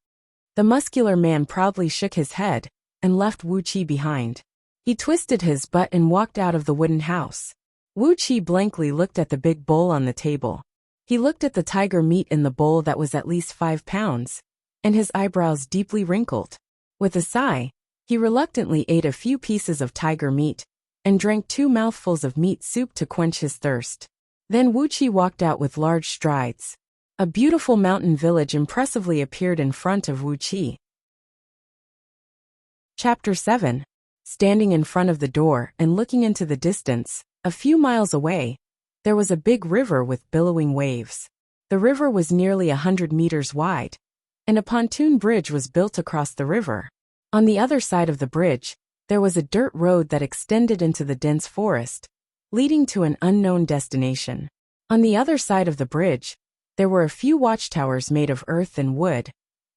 The muscular man proudly shook his head and left Wu Qi behind. He twisted his butt and walked out of the wooden house. Wu Qi blankly looked at the big bowl on the table. He looked at the tiger meat in the bowl that was at least 5 pounds, and his eyebrows deeply wrinkled. With a sigh, he reluctantly ate a few pieces of tiger meat and drank 2 mouthfuls of meat soup to quench his thirst. Then Wu Qi walked out with large strides. A beautiful mountain village impressively appeared in front of Wu Qi. Chapter 7. Standing in front of the door and looking into the distance, a few miles away, there was a big river with billowing waves. The river was nearly 100 meters wide, and a pontoon bridge was built across the river. On the other side of the bridge, there was a dirt road that extended into the dense forest, leading to an unknown destination. On the other side of the bridge, there were a few watchtowers made of earth and wood,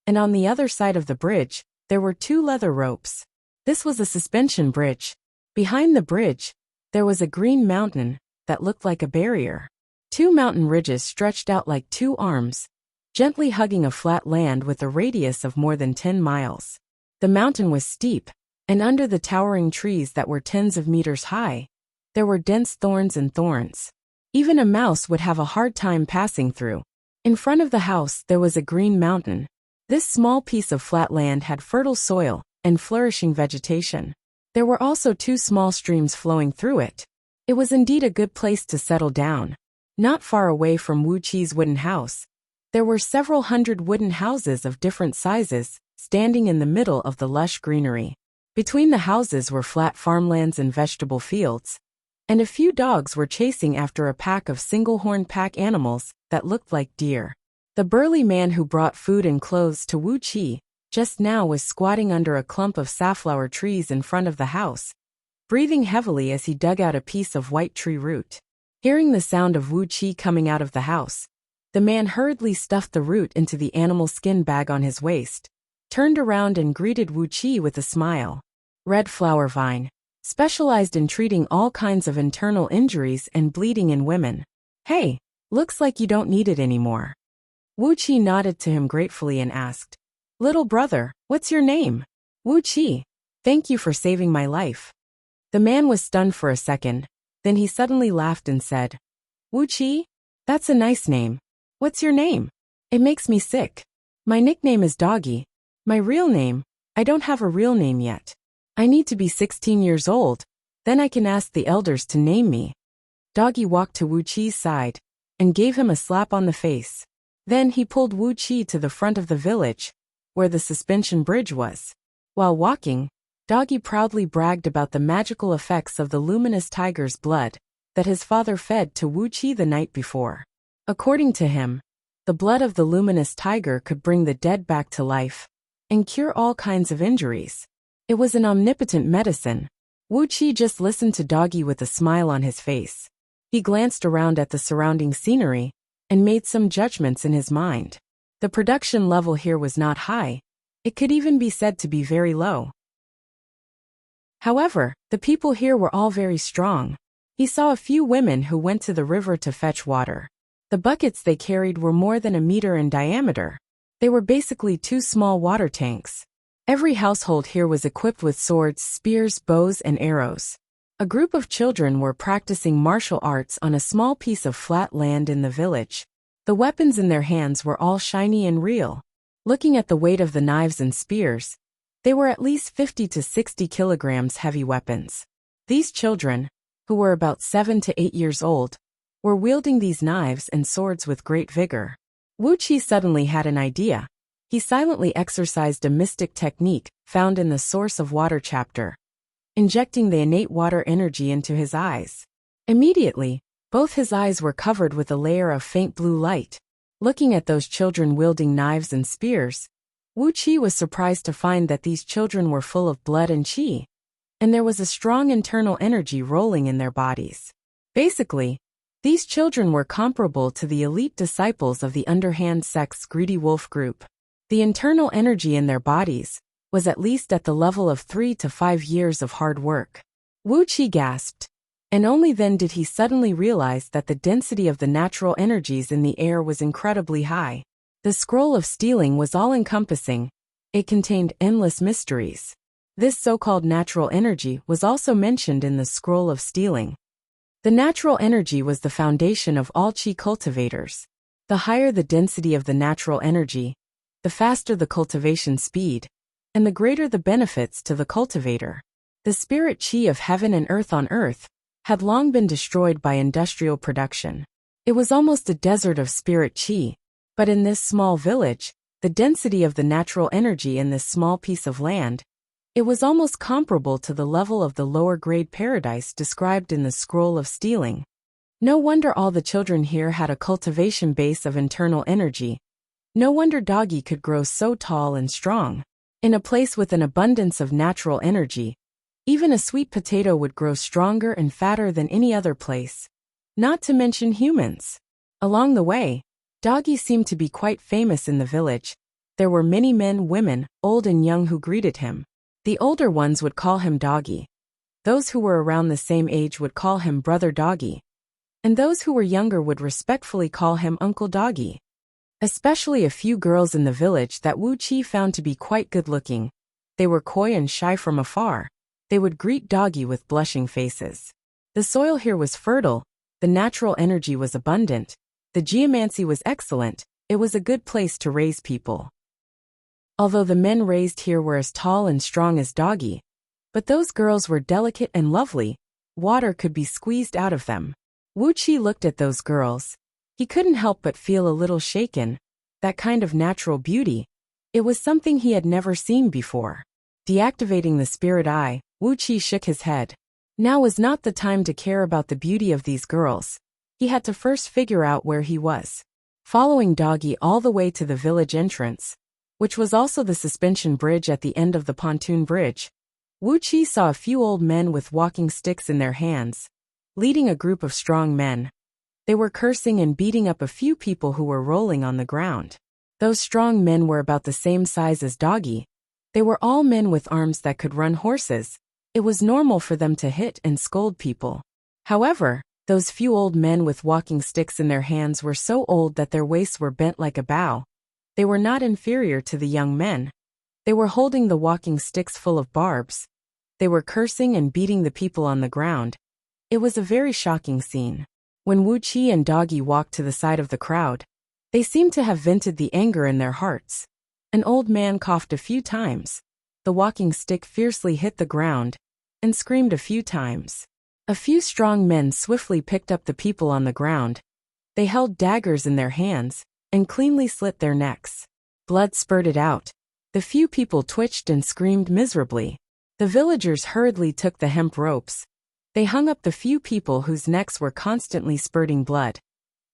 and on the other side of the bridge, there were 2 leather ropes. This was a suspension bridge. Behind the bridge, there was a green mountain that looked like a barrier. 2 mountain ridges stretched out like 2 arms, gently hugging a flat land with a radius of more than 10 miles. The mountain was steep, and under the towering trees that were tens of meters high, there were dense thorns and thorns. Even a mouse would have a hard time passing through. In front of the house there was a green mountain. This small piece of flat land had fertile soil and flourishing vegetation. There were also 2 small streams flowing through it. It was indeed a good place to settle down. Not far away from Wu Qi's wooden house, there were several hundred wooden houses of different sizes, standing in the middle of the lush greenery. Between the houses were flat farmlands and vegetable fields, and a few dogs were chasing after a pack of single-horned pack animals that looked like deer. The burly man who brought food and clothes to Wu Qi just now was squatting under a clump of safflower trees in front of the house, breathing heavily as he dug out a piece of white tree root. Hearing the sound of Wu Qi coming out of the house, the man hurriedly stuffed the root into the animal skin bag on his waist, turned around and greeted Wu Qi with a smile. "Red flower vine, specialized in treating all kinds of internal injuries and bleeding in women. Hey, looks like you don't need it anymore. Wuxia nodded to him gratefully and asked, Little brother, what's your name? Wuxia. Thank you for saving my life. The man was stunned for a second, then he suddenly laughed and said, Wuxia? That's a nice name. What's your name? It makes me sick. My nickname is Doggy. My real name? I don't have a real name yet. I need to be 16 years old, then I can ask the elders to name me. Doggy walked to Wuxia's side and gave him a slap on the face. Then he pulled Wuxia to the front of the village, where the suspension bridge was. While walking, Doggy proudly bragged about the magical effects of the luminous tiger's blood that his father fed to Wuxia the night before. According to him, the blood of the luminous tiger could bring the dead back to life and cure all kinds of injuries. It was an omnipotent medicine. Wuxia just listened to Doggy with a smile on his face. He glanced around at the surrounding scenery and made some judgments in his mind. The production level here was not high. It could even be said to be very low. However, the people here were all very strong. He saw a few women who went to the river to fetch water. The buckets they carried were more than a meter in diameter. They were basically two small water tanks. Every household here was equipped with swords, spears, bows, and arrows. A group of children were practicing martial arts on a small piece of flat land in the village. The weapons in their hands were all shiny and real. Looking at the weight of the knives and spears, they were at least 50 to 60 kilograms heavy weapons. These children, who were about 7 to 8 years old, were wielding these knives and swords with great vigor. Wuxia suddenly had an idea. He silently exercised a mystic technique found in the Source of Water chapter, injecting the innate water energy into his eyes. Immediately, both his eyes were covered with a layer of faint blue light. Looking at those children wielding knives and spears, Wuxia was surprised to find that these children were full of blood and qi, and there was a strong internal energy rolling in their bodies. Basically, these children were comparable to the elite disciples of the underhand sect's greedy wolf group. The internal energy in their bodies was at least at the level of 3 to 5 years of hard work. Wuxia gasped, and only then did he suddenly realize that the density of the natural energies in the air was incredibly high. The scroll of stealing was all-encompassing. It contained endless mysteries. This so-called natural energy was also mentioned in the scroll of stealing. The natural energy was the foundation of all qi cultivators. The higher the density of the natural energy, the faster the cultivation speed, and the greater the benefits to the cultivator. The spirit qi of heaven and earth on earth had long been destroyed by industrial production. It was almost a desert of spirit qi, but in this small village, the density of the natural energy in this small piece of land, it was almost comparable to the level of the lower-grade paradise described in the Scroll of Stealing. No wonder all the children here had a cultivation base of internal energy. No wonder Doggy could grow so tall and strong. In a place with an abundance of natural energy, even a sweet potato would grow stronger and fatter than any other place. Not to mention humans. Along the way, Doggy seemed to be quite famous in the village. There were many men, women, old and young who greeted him. The older ones would call him Doggy. Those who were around the same age would call him Brother Doggy. And those who were younger would respectfully call him Uncle Doggy. Especially a few girls in the village that Wuxia found to be quite good-looking. They were coy and shy from afar. They would greet Doggy with blushing faces. The soil here was fertile, the natural energy was abundant, the geomancy was excellent, it was a good place to raise people. Although the men raised here were as tall and strong as Doggy, but those girls were delicate and lovely, water could be squeezed out of them. Wuxia looked at those girls. He couldn't help but feel a little shaken. That kind of natural beauty, it was something he had never seen before. Deactivating the spirit eye, Wuxia shook his head. Now was not the time to care about the beauty of these girls. He had to first figure out where he was. Following Doggy all the way to the village entrance, which was also the suspension bridge at the end of the pontoon bridge, Wuxia saw a few old men with walking sticks in their hands, leading a group of strong men. They were cursing and beating up a few people who were rolling on the ground. Those strong men were about the same size as Doggy. They were all men with arms that could run horses, It was normal for them to hit and scold people. However, those few old men with walking sticks in their hands were so old that their waists were bent like a bow. They were not inferior to the young men. They were holding the walking sticks full of barbs. They were cursing and beating the people on the ground. It was a very shocking scene. When Wuxia and Doggy walked to the side of the crowd, they seemed to have vented the anger in their hearts. An old man coughed a few times. The walking stick fiercely hit the ground and screamed a few times. A few strong men swiftly picked up the people on the ground. They held daggers in their hands and cleanly slit their necks. Blood spurted out. The few people twitched and screamed miserably. The villagers hurriedly took the hemp ropes. They hung up the few people whose necks were constantly spurting blood,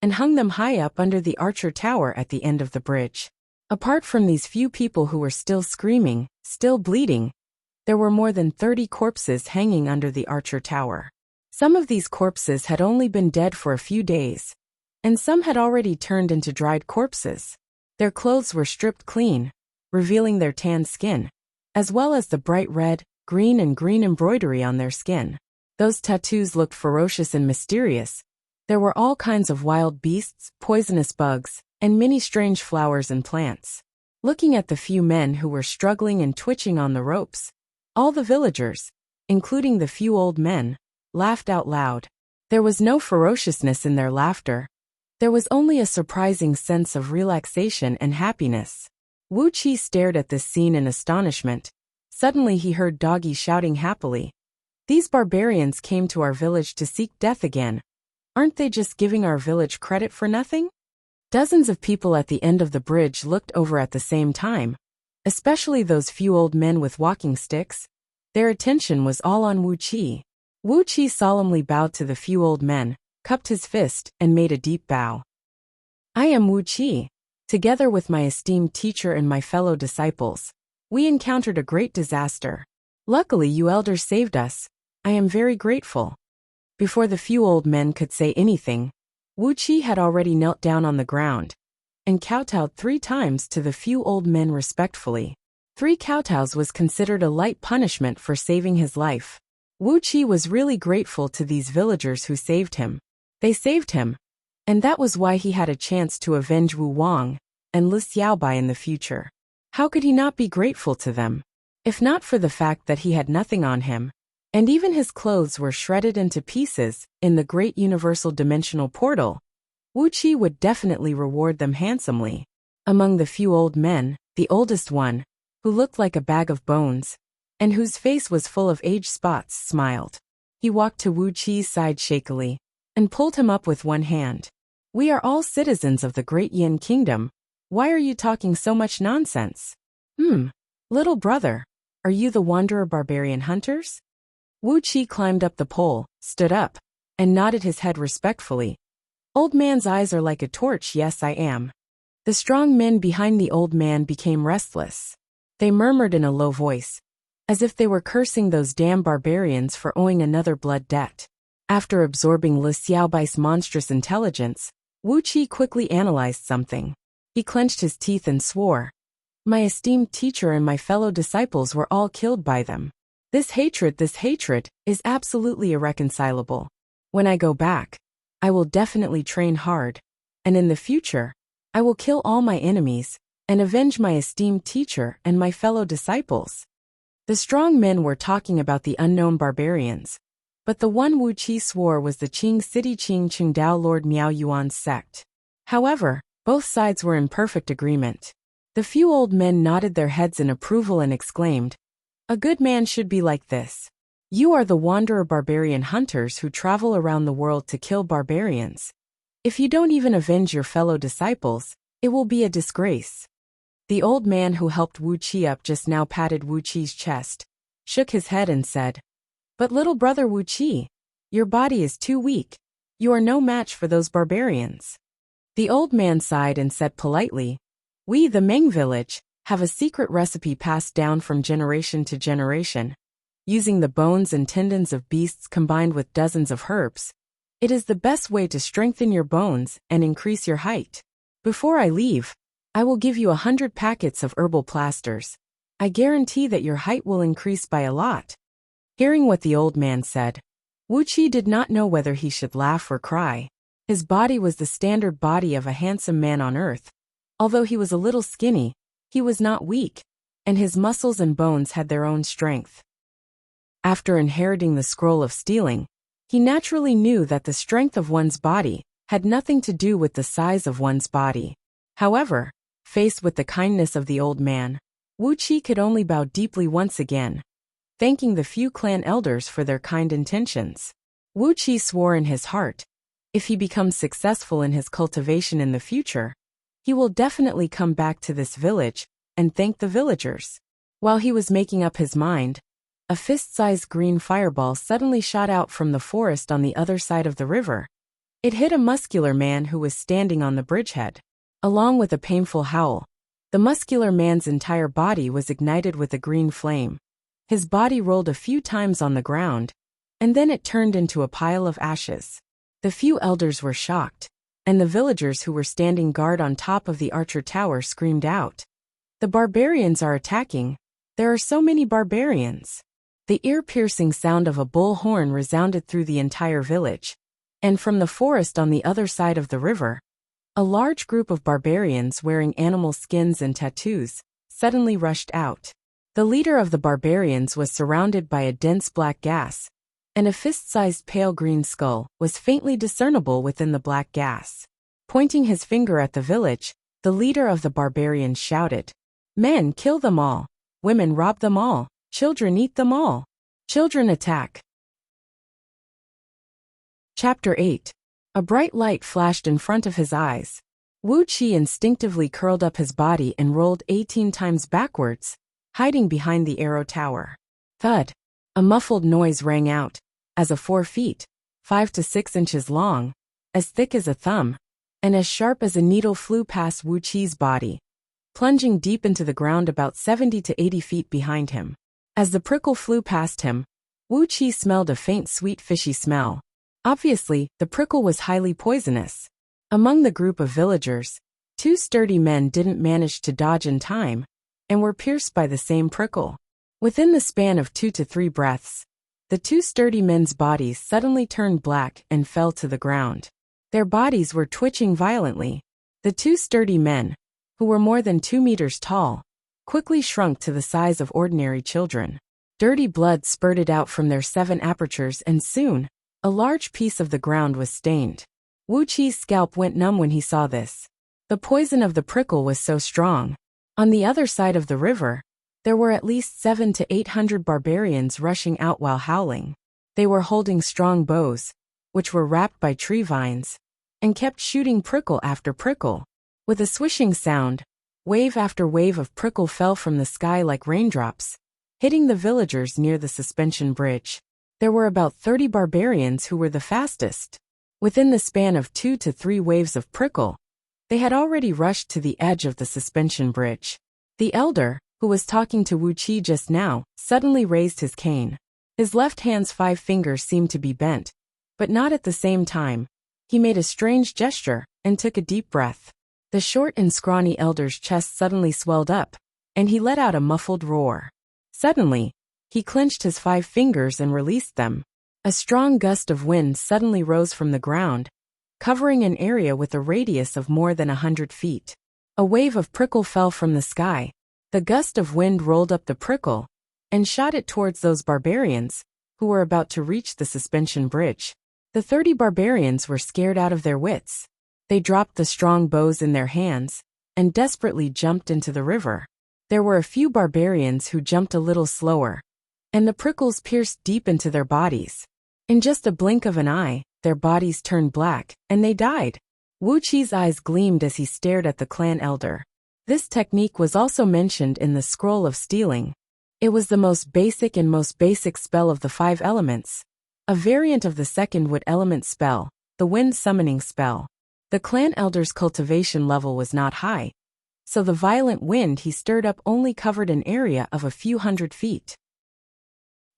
and hung them high up under the Archer Tower at the end of the bridge. Apart from these few people who were still screaming, still bleeding, there were more than 30 corpses hanging under the Archer Tower. Some of these corpses had only been dead for a few days, and some had already turned into dried corpses. Their clothes were stripped clean, revealing their tanned skin, as well as the bright red, green and green embroidery on their skin. Those tattoos looked ferocious and mysterious. There were all kinds of wild beasts, poisonous bugs, and many strange flowers and plants. Looking at the few men who were struggling and twitching on the ropes, all the villagers, including the few old men, laughed out loud. There was no ferociousness in their laughter. There was only a surprising sense of relaxation and happiness. Wuxia stared at this scene in astonishment. Suddenly he heard Doggy shouting happily. "These barbarians came to our village to seek death again. Aren't they just giving our village credit for nothing?" Dozens of people at the end of the bridge looked over at the same time, especially those few old men with walking sticks. Their attention was all on Wuxia. Wuxia solemnly bowed to the few old men, cupped his fist, and made a deep bow. "I am Wuxia. Together with my esteemed teacher and my fellow disciples, we encountered a great disaster. Luckily you elders saved us. I am very grateful." Before the few old men could say anything, Wuxia had already knelt down on the ground and kowtowed 3 times to the few old men respectfully. 3 kowtows was considered a light punishment for saving his life. Wuxia was really grateful to these villagers who saved him. They saved him, and that was why he had a chance to avenge Wu Wang and Lu Xiaobai in the future. How could he not be grateful to them? If not for the fact that he had nothing on him, and even his clothes were shredded into pieces in the great universal dimensional portal, Wuxia would definitely reward them handsomely. Among the few old men, the oldest one, who looked like a bag of bones, and whose face was full of age spots, smiled. He walked to Wuxia's side shakily, and pulled him up with one hand. "We are all citizens of the great Yin Kingdom. Why are you talking so much nonsense?" Little brother, are you the Wanderer Barbarian Hunters?" Wuxia climbed up the pole, stood up, and nodded his head respectfully. "Old man's eyes are like a torch. Yes, I am." The strong men behind the old man became restless. They murmured in a low voice, as if they were cursing those damn barbarians for owing another blood debt. After absorbing Lu Xiaobai's monstrous intelligence, Wuxia quickly analyzed something. He clenched his teeth and swore, "My esteemed teacher and my fellow disciples were all killed by them. This hatred is absolutely irreconcilable. When I go back, I will definitely train hard, and in the future, I will kill all my enemies and avenge my esteemed teacher and my fellow disciples." The strong men were talking about the unknown barbarians, but the one Wuxia swore was the Qing City Qing Qingdao Lord Miao Yuan's sect. However, both sides were in perfect agreement. The few old men nodded their heads in approval and exclaimed, "A good man should be like this. You are the Wanderer Barbarian Hunters who travel around the world to kill barbarians. If you don't even avenge your fellow disciples, it will be a disgrace." The old man who helped Wuxia up just now patted Wuxia's chest, shook his head and said, "But little brother Wuxia, your body is too weak. You are no match for those barbarians." The old man sighed and said politely, "We, the Meng village, have a secret recipe passed down from generation to generation. Using the bones and tendons of beasts combined with dozens of herbs, it is the best way to strengthen your bones and increase your height. Before I leave, I will give you 100 packets of herbal plasters. I guarantee that your height will increase by a lot." Hearing what the old man said, Wuxia did not know whether he should laugh or cry. His body was the standard body of a handsome man on earth. Although he was a little skinny, he was not weak, and his muscles and bones had their own strength. After inheriting the scroll of stealing, he naturally knew that the strength of one's body had nothing to do with the size of one's body. However, faced with the kindness of the old man, Wuxia could only bow deeply once again, thanking the few clan elders for their kind intentions. Wuxia swore in his heart, if he becomes successful in his cultivation in the future, he will definitely come back to this village and thank the villagers. While he was making up his mind, a fist-sized green fireball suddenly shot out from the forest on the other side of the river. It hit a muscular man who was standing on the bridgehead. Along with a painful howl, the muscular man's entire body was ignited with a green flame. His body rolled a few times on the ground, and then it turned into a pile of ashes. The few elders were shocked, and the villagers who were standing guard on top of the archer tower screamed out, "The barbarians are attacking! There are so many barbarians!" The ear-piercing sound of a bull horn resounded through the entire village, and from the forest on the other side of the river, a large group of barbarians wearing animal skins and tattoos suddenly rushed out. The leader of the barbarians was surrounded by a dense black gas, and a fist-sized pale green skull was faintly discernible within the black gas. Pointing his finger at the village, the leader of the barbarians shouted, "Men, kill them all! Women, rob them all! Children, eat them all! Children, attack!" Chapter 8. A bright light flashed in front of his eyes. Wuxia instinctively curled up his body and rolled 18 times backwards, hiding behind the arrow tower. Thud! A muffled noise rang out, as a 4 feet, 5 to 6 inches long, as thick as a thumb, and as sharp as a needle flew past Wuxia's body, plunging deep into the ground about 70 to 80 feet behind him. As the prickle flew past him, Wuxia smelled a faint sweet fishy smell. Obviously, the prickle was highly poisonous. Among the group of villagers, 2 sturdy men didn't manage to dodge in time, and were pierced by the same prickle. Within the span of 2 to 3 breaths, the 2 sturdy men's bodies suddenly turned black and fell to the ground. Their bodies were twitching violently. The 2 sturdy men, who were more than 2 meters tall, quickly shrunk to the size of ordinary children. Dirty blood spurted out from their 7 apertures, and soon, a large piece of the ground was stained. Wuxia's scalp went numb when he saw this. The poison of the prickle was so strong. On the other side of the river, there were at least 700 to 800 barbarians rushing out while howling. They were holding strong bows, which were wrapped by tree vines, and kept shooting prickle after prickle. With a swishing sound, wave after wave of prickle fell from the sky like raindrops, hitting the villagers near the suspension bridge. There were about 30 barbarians who were the fastest. Within the span of 2 to 3 waves of prickle, they had already rushed to the edge of the suspension bridge. The elder, who was talking to Wuxia just now, suddenly raised his cane. His left hand's 5 fingers seemed to be bent, but not at the same time. He made a strange gesture and took a deep breath. The short and scrawny elder's chest suddenly swelled up, and he let out a muffled roar. Suddenly, he clenched his 5 fingers and released them. A strong gust of wind suddenly rose from the ground, covering an area with a radius of more than 100 feet. A wave of prickle fell from the sky. The gust of wind rolled up the prickle and shot it towards those barbarians who were about to reach the suspension bridge. The 30 barbarians were scared out of their wits. They dropped the strong bows in their hands and desperately jumped into the river. There were a few barbarians who jumped a little slower, and the prickles pierced deep into their bodies. In just a blink of an eye, their bodies turned black, and they died. Wuxia's eyes gleamed as he stared at the clan elder. This technique was also mentioned in the Scroll of Stealing. It was the most basic spell of the 5 elements, a variant of the second wood element spell, the wind summoning spell. The clan elder's cultivation level was not high, so the violent wind he stirred up only covered an area of a few hundred feet.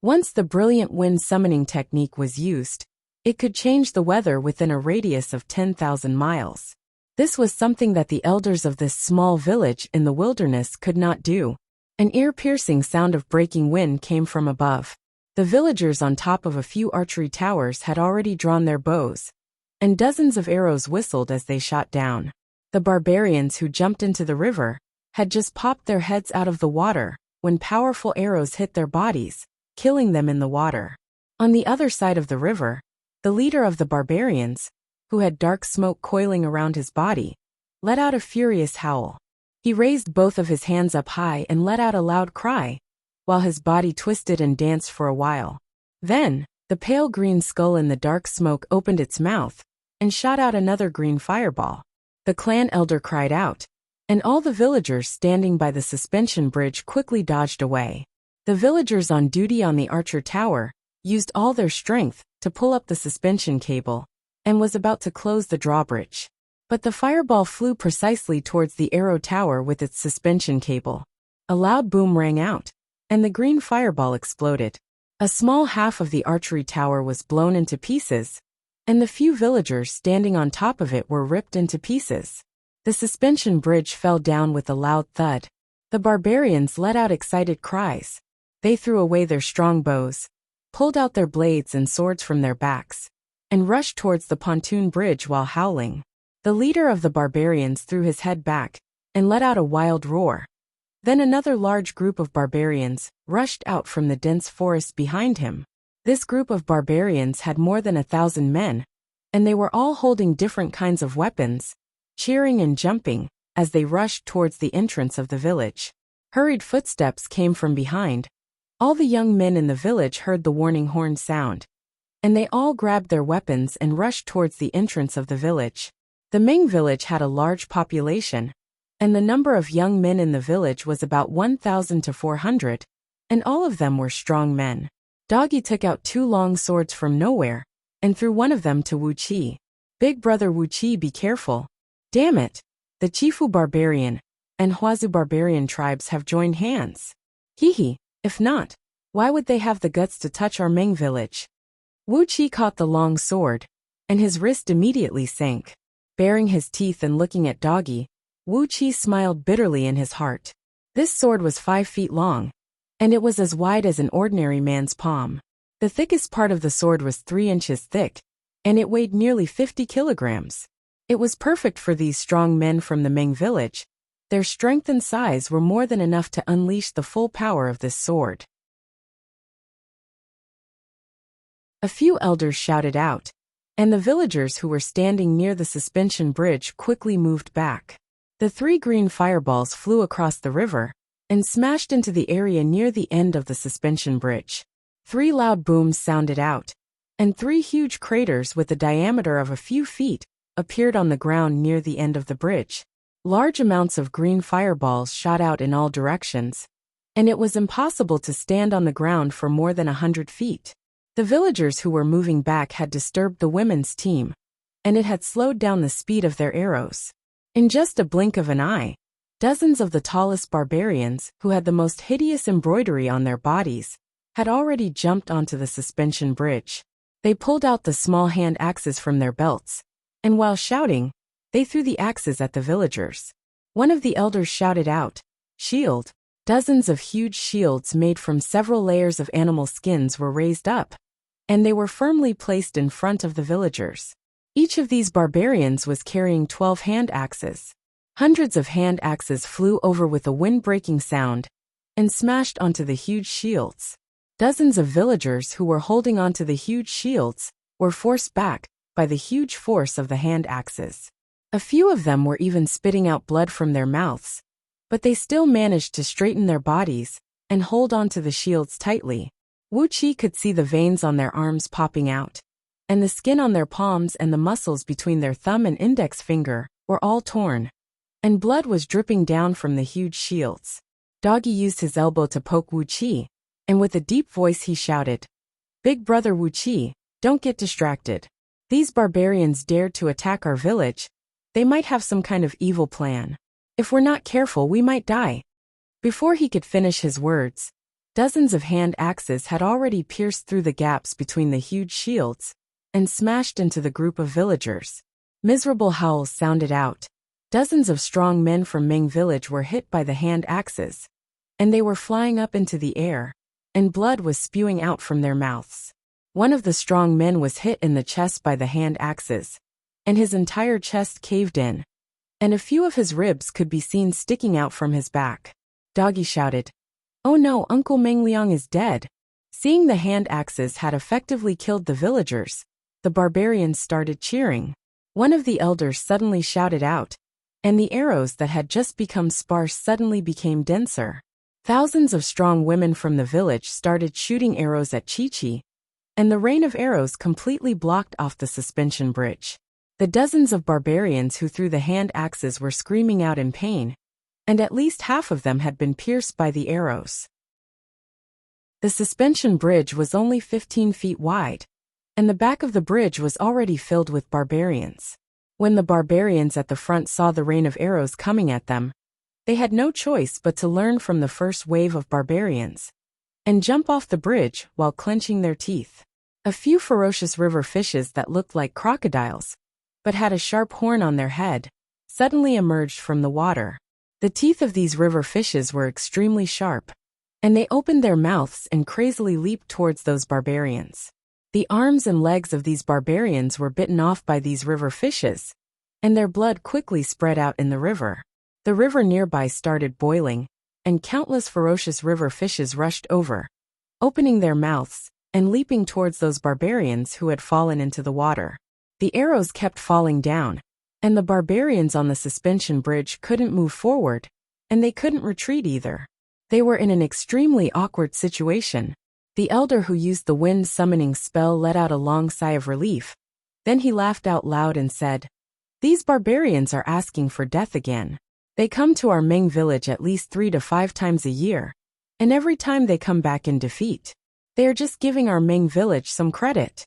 Once the brilliant wind summoning technique was used, it could change the weather within a radius of 10,000 miles. This was something that the elders of this small village in the wilderness could not do. An ear-piercing sound of breaking wind came from above. The villagers on top of a few archery towers had already drawn their bows, and dozens of arrows whistled as they shot down. The barbarians who jumped into the river had just popped their heads out of the water when powerful arrows hit their bodies, killing them in the water. On the other side of the river, the leader of the barbarians, who had dark smoke coiling around his body, let out a furious howl. He raised both of his hands up high and let out a loud cry, while his body twisted and danced for a while. Then, the pale green skull in the dark smoke opened its mouth and shot out another green fireball. The clan elder cried out, and all the villagers standing by the suspension bridge quickly dodged away. The villagers on duty on the archer tower used all their strength to pull up the suspension cable and was about to close the drawbridge. But the fireball flew precisely towards the arrow tower with its suspension cable. A loud boom rang out, and the green fireball exploded. A small half of the archery tower was blown into pieces, and the few villagers standing on top of it were ripped into pieces. The suspension bridge fell down with a loud thud. The barbarians let out excited cries. They threw away their strong bows, pulled out their blades and swords from their backs, and rushed towards the pontoon bridge while howling. The leader of the barbarians threw his head back and let out a wild roar. Then another large group of barbarians rushed out from the dense forest behind him. This group of barbarians had more than 1,000 men, and they were all holding different kinds of weapons, cheering and jumping as they rushed towards the entrance of the village. Hurried footsteps came from behind. All the young men in the village heard the warning horn sound, and they all grabbed their weapons and rushed towards the entrance of the village. The Ming village had a large population, and the number of young men in the village was about 1,000 to 400, and all of them were strong men. Doggy took out 2 long swords from nowhere and threw one of them to Wuxia. Big brother Wuxia, be careful. Damn it! The Chifu barbarian and Huazu barbarian tribes have joined hands. Hee. If not, why would they have the guts to touch our Ming village? Wuxia caught the long sword, and his wrist immediately sank. Baring his teeth and looking at Doggy, Wuxia smiled bitterly in his heart. This sword was 5 feet long, and it was as wide as an ordinary man's palm. The thickest part of the sword was 3 inches thick, and it weighed nearly 50 kilograms. It was perfect for these strong men from the Ming village. Their strength and size were more than enough to unleash the full power of this sword. A few elders shouted out, and the villagers who were standing near the suspension bridge quickly moved back. The 3 green fireballs flew across the river and smashed into the area near the end of the suspension bridge. 3 loud booms sounded out, and 3 huge craters with a diameter of a few feet appeared on the ground near the end of the bridge. Large amounts of green fireballs shot out in all directions, and it was impossible to stand on the ground for more than 100 feet. The villagers who were moving back had disturbed the women's team, and it had slowed down the speed of their arrows. In just a blink of an eye, dozens of the tallest barbarians, who had the most hideous embroidery on their bodies, had already jumped onto the suspension bridge. They pulled out the small hand axes from their belts, and while shouting, they threw the axes at the villagers. One of the elders shouted out, "Shield!" Dozens of huge shields made from several layers of animal skins were raised up, and they were firmly placed in front of the villagers. Each of these barbarians was carrying 12 hand axes. Hundreds of hand axes flew over with a wind-breaking sound and smashed onto the huge shields. Dozens of villagers who were holding onto the huge shields were forced back by the huge force of the hand axes. A few of them were even spitting out blood from their mouths, but they still managed to straighten their bodies and hold onto the shields tightly. Wuxia could see the veins on their arms popping out, and the skin on their palms and the muscles between their thumb and index finger were all torn, and blood was dripping down from the huge shields. Doggy used his elbow to poke Wuxia, and with a deep voice he shouted, "Big brother Wuxia, don't get distracted. These barbarians dared to attack our village. They might have some kind of evil plan. If we're not careful, we might die." Before he could finish his words, dozens of hand axes had already pierced through the gaps between the huge shields and smashed into the group of villagers. Miserable howls sounded out. Dozens of strong men from Ming village were hit by the hand axes, and they were flying up into the air, and blood was spewing out from their mouths. One of the strong men was hit in the chest by the hand axes, and his entire chest caved in, and a few of his ribs could be seen sticking out from his back. Doggy shouted, "Oh no, Uncle Mengliang is dead." Seeing the hand axes had effectively killed the villagers, the barbarians started cheering. One of the elders suddenly shouted out, and the arrows that had just become sparse suddenly became denser. Thousands of strong women from the village started shooting arrows at Chi-Chi, and the rain of arrows completely blocked off the suspension bridge. The dozens of barbarians who threw the hand axes were screaming out in pain, and at least half of them had been pierced by the arrows. The suspension bridge was only 15 feet wide, and the back of the bridge was already filled with barbarians. When the barbarians at the front saw the rain of arrows coming at them, they had no choice but to learn from the first wave of barbarians and jump off the bridge while clenching their teeth. A few ferocious river fishes that looked like crocodiles, but had a sharp horn on their head, suddenly emerged from the water. The teeth of these river fishes were extremely sharp, and they opened their mouths and crazily leaped towards those barbarians. The arms and legs of these barbarians were bitten off by these river fishes, and their blood quickly spread out in the river. The river nearby started boiling, and countless ferocious river fishes rushed over, opening their mouths and leaping towards those barbarians who had fallen into the water. The arrows kept falling down, and the barbarians on the suspension bridge couldn't move forward, and they couldn't retreat either. They were in an extremely awkward situation. The elder who used the wind summoning spell let out a long sigh of relief. Then he laughed out loud and said, "These barbarians are asking for death again. They come to our Meng village at least 3 to 5 times a year, and every time they come back in defeat. They are just giving our Meng village some credit."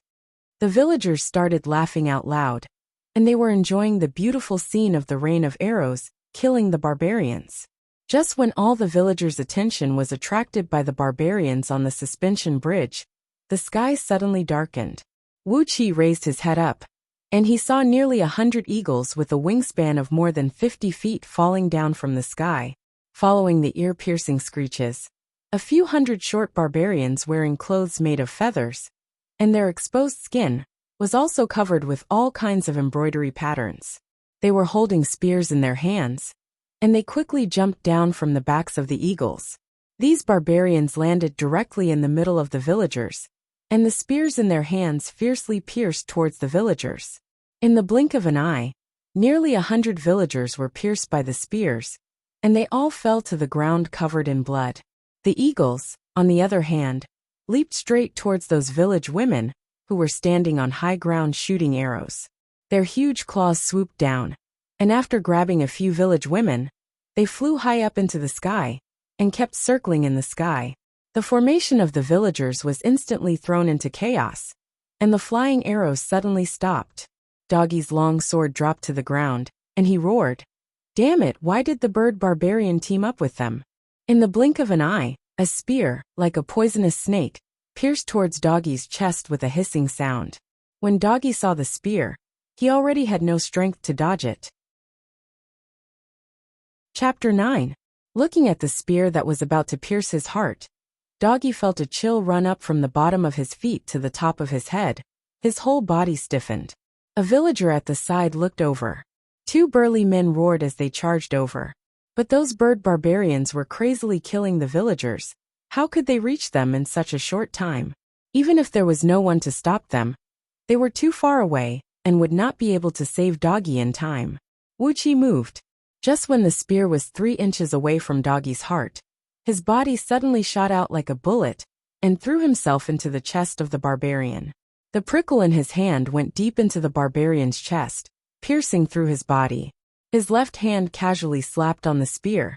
The villagers started laughing out loud, and they were enjoying the beautiful scene of the rain of arrows killing the barbarians. Just when all the villagers' attention was attracted by the barbarians on the suspension bridge, the sky suddenly darkened. Wuxia raised his head up, and he saw nearly 100 eagles with a wingspan of more than 50 feet falling down from the sky, following the ear-piercing screeches. A few hundred short barbarians wearing clothes made of feathers, and their exposed skin was also covered with all kinds of embroidery patterns. They were holding spears in their hands, and they quickly jumped down from the backs of the eagles. These barbarians landed directly in the middle of the villagers, and the spears in their hands fiercely pierced towards the villagers. In the blink of an eye, nearly 100 villagers were pierced by the spears, and they all fell to the ground covered in blood. The eagles, on the other hand, leaped straight towards those village women who were standing on high ground shooting arrows. Their huge claws swooped down, and after grabbing a few village women, they flew high up into the sky and kept circling in the sky. The formation of the villagers was instantly thrown into chaos, and the flying arrows suddenly stopped. Doggy's long sword dropped to the ground, and he roared, "Damn it, why did the bird barbarian team up with them?" In the blink of an eye, a spear, like a poisonous snake, pierced towards Doggy's chest with a hissing sound. When Doggy saw the spear, he already had no strength to dodge it. Chapter 9. Looking at the spear that was about to pierce his heart, Doggy felt a chill run up from the bottom of his feet to the top of his head. His whole body stiffened. A villager at the side looked over. 2 burly men roared as they charged over. But those bird barbarians were crazily killing the villagers. How could they reach them in such a short time? Even if there was no one to stop them, they were too far away and would not be able to save Doggy in time. Wuxia moved. Just when the spear was 3 inches away from Doggy's heart, his body suddenly shot out like a bullet and threw himself into the chest of the barbarian. The prickle in his hand went deep into the barbarian's chest, piercing through his body. His left hand casually slapped on the spear.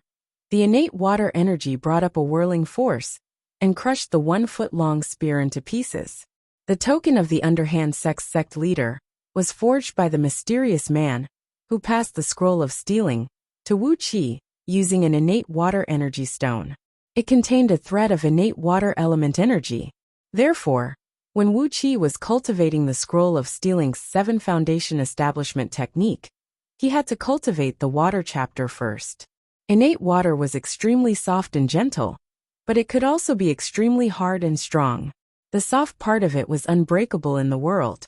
The innate water energy brought up a whirling force and crushed the 1-foot-long spear into pieces. The token of the underhand sex sect leader was forged by the mysterious man who passed the scroll of stealing to Wuxia using an innate water energy stone. It contained a thread of innate water element energy. Therefore, when Wuxia was cultivating the scroll of stealing's 7 foundation establishment technique, he had to cultivate the water chapter first. Innate water was extremely soft and gentle, But it could also be extremely hard and strong. The soft part of it was unbreakable in the world.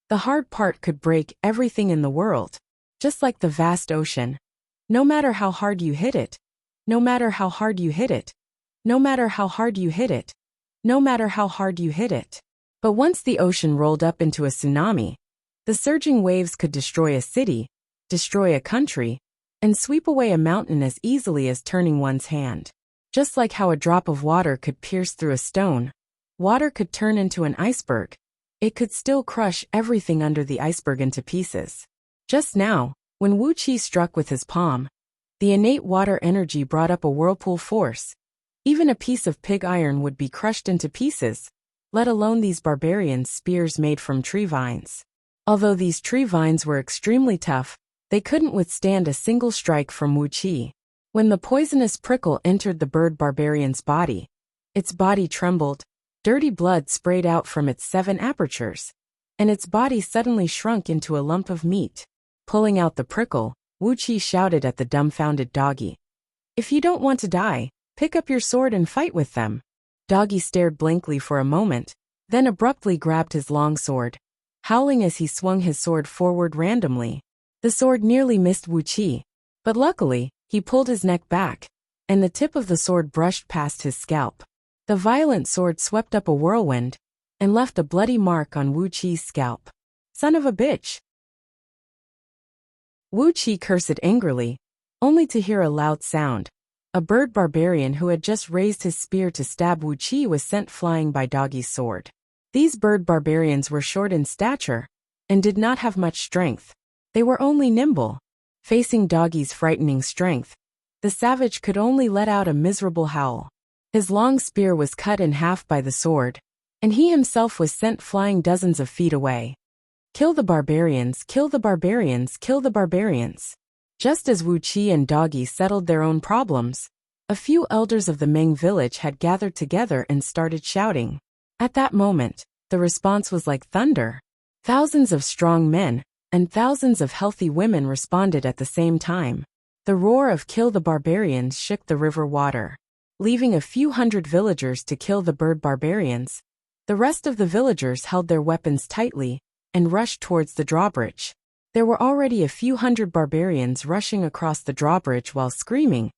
The hard part could break everything in the world, just like the vast ocean. No matter how hard you hit it, no matter how hard you hit it, no matter how hard you hit it, no matter how hard you hit it. But once the ocean rolled up into a tsunami, the surging waves could destroy a city, destroy a country, and sweep away a mountain as easily as turning one's hand. Just like how a drop of water could pierce through a stone, water could turn into an iceberg. It could still crush everything under the iceberg into pieces. Just now, when Wuxia struck with his palm, the innate water energy brought up a whirlpool force. Even a piece of pig iron would be crushed into pieces, let alone these barbarians' spears made from tree vines. Although these tree vines were extremely tough, they couldn't withstand a single strike from Wuxia. When the poisonous prickle entered the bird barbarian's body, its body trembled, dirty blood sprayed out from its 7 apertures, and its body suddenly shrunk into a lump of meat. Pulling out the prickle, Wuxia shouted at the dumbfounded doggy. "If you don't want to die, pick up your sword and fight with them." Doggy stared blankly for a moment, then abruptly grabbed his long sword, howling as he swung his sword forward randomly. The sword nearly missed Wuxia, but luckily, he pulled his neck back, and the tip of the sword brushed past his scalp. The violent sword swept up a whirlwind and left a bloody mark on Wuxia's scalp. "Son of a bitch!" Wuxia cursed angrily, only to hear a loud sound. A bird barbarian who had just raised his spear to stab Wuxia was sent flying by Doggy's sword. These bird barbarians were short in stature and did not have much strength. They were only nimble. Facing Doggy's frightening strength, the savage could only let out a miserable howl. His long spear was cut in half by the sword, and he himself was sent flying dozens of feet away. "Kill the barbarians, kill the barbarians, kill the barbarians." Just as Wuxia and Doggy settled their own problems, a few elders of the Meng village had gathered together and started shouting. At that moment, the response was like thunder. Thousands of strong men and thousands of healthy women responded at the same time. The roar of "Kill the barbarians" shook the river water. Leaving a few hundred villagers to kill the bird barbarians, the rest of the villagers held their weapons tightly and rushed towards the drawbridge. There were already a few hundred barbarians rushing across the drawbridge while screaming,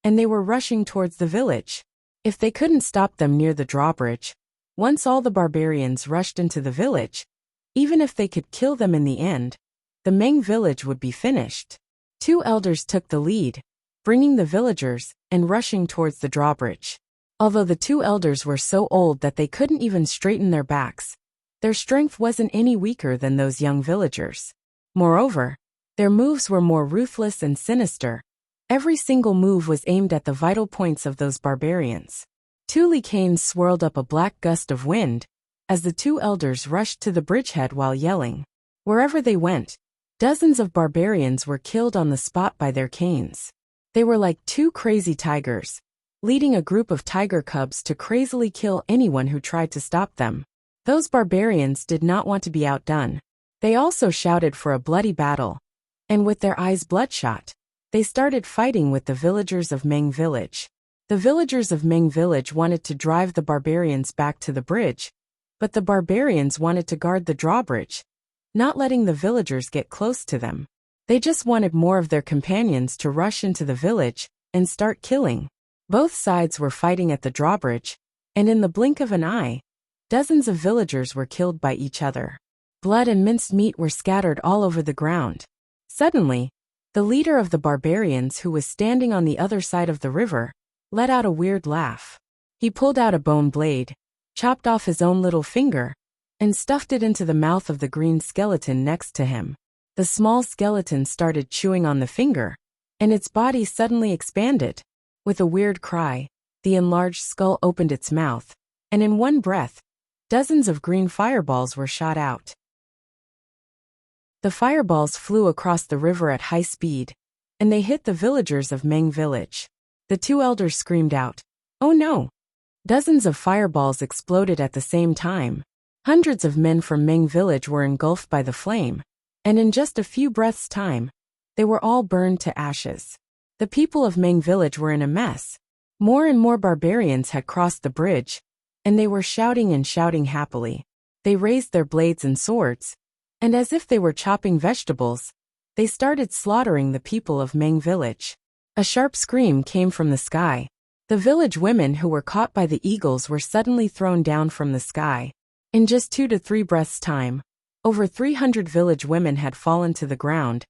and they were rushing towards the village. If they couldn't stop them near the drawbridge, once all the barbarians rushed into the village, even if they could kill them in the end, the Meng village would be finished. 2 elders took the lead, bringing the villagers and rushing towards the drawbridge. Although the 2 elders were so old that they couldn't even straighten their backs, their strength wasn't any weaker than those young villagers. Moreover, their moves were more ruthless and sinister. Every single move was aimed at the vital points of those barbarians. 2 licanes swirled up a black gust of wind as the 2 elders rushed to the bridgehead while yelling. Wherever they went, dozens of barbarians were killed on the spot by their canes. They were like 2 crazy tigers, leading a group of tiger cubs to crazily kill anyone who tried to stop them. Those barbarians did not want to be outdone. They also shouted for a bloody battle, and with their eyes bloodshot, they started fighting with the villagers of Meng village. The villagers of Meng village wanted to drive the barbarians back to the bridge, but the barbarians wanted to guard the drawbridge, not letting the villagers get close to them. They just wanted more of their companions to rush into the village and start killing. Both sides were fighting at the drawbridge, and in the blink of an eye, dozens of villagers were killed by each other. Blood and minced meat were scattered all over the ground. Suddenly, the leader of the barbarians, who was standing on the other side of the river, let out a weird laugh. He pulled out a bone blade, chopped off his own little finger, and stuffed it into the mouth of the green skeleton next to him. The small skeleton started chewing on the finger, and its body suddenly expanded. With a weird cry, the enlarged skull opened its mouth, and in one breath, dozens of green fireballs were shot out. The fireballs flew across the river at high speed, and they hit the villagers of Meng village. The 2 elders screamed out, "Oh no!" Dozens of fireballs exploded at the same time. Hundreds of men from Meng village were engulfed by the flame, and in just a few breaths' time, they were all burned to ashes. The people of Meng village were in a mess. More and more barbarians had crossed the bridge, and they were shouting and shouting happily. They raised their blades and swords, and as if they were chopping vegetables, they started slaughtering the people of Meng village. A sharp scream came from the sky. The village women who were caught by the eagles were suddenly thrown down from the sky. In just 2 to 3 breaths' time, over 300 village women had fallen to the ground,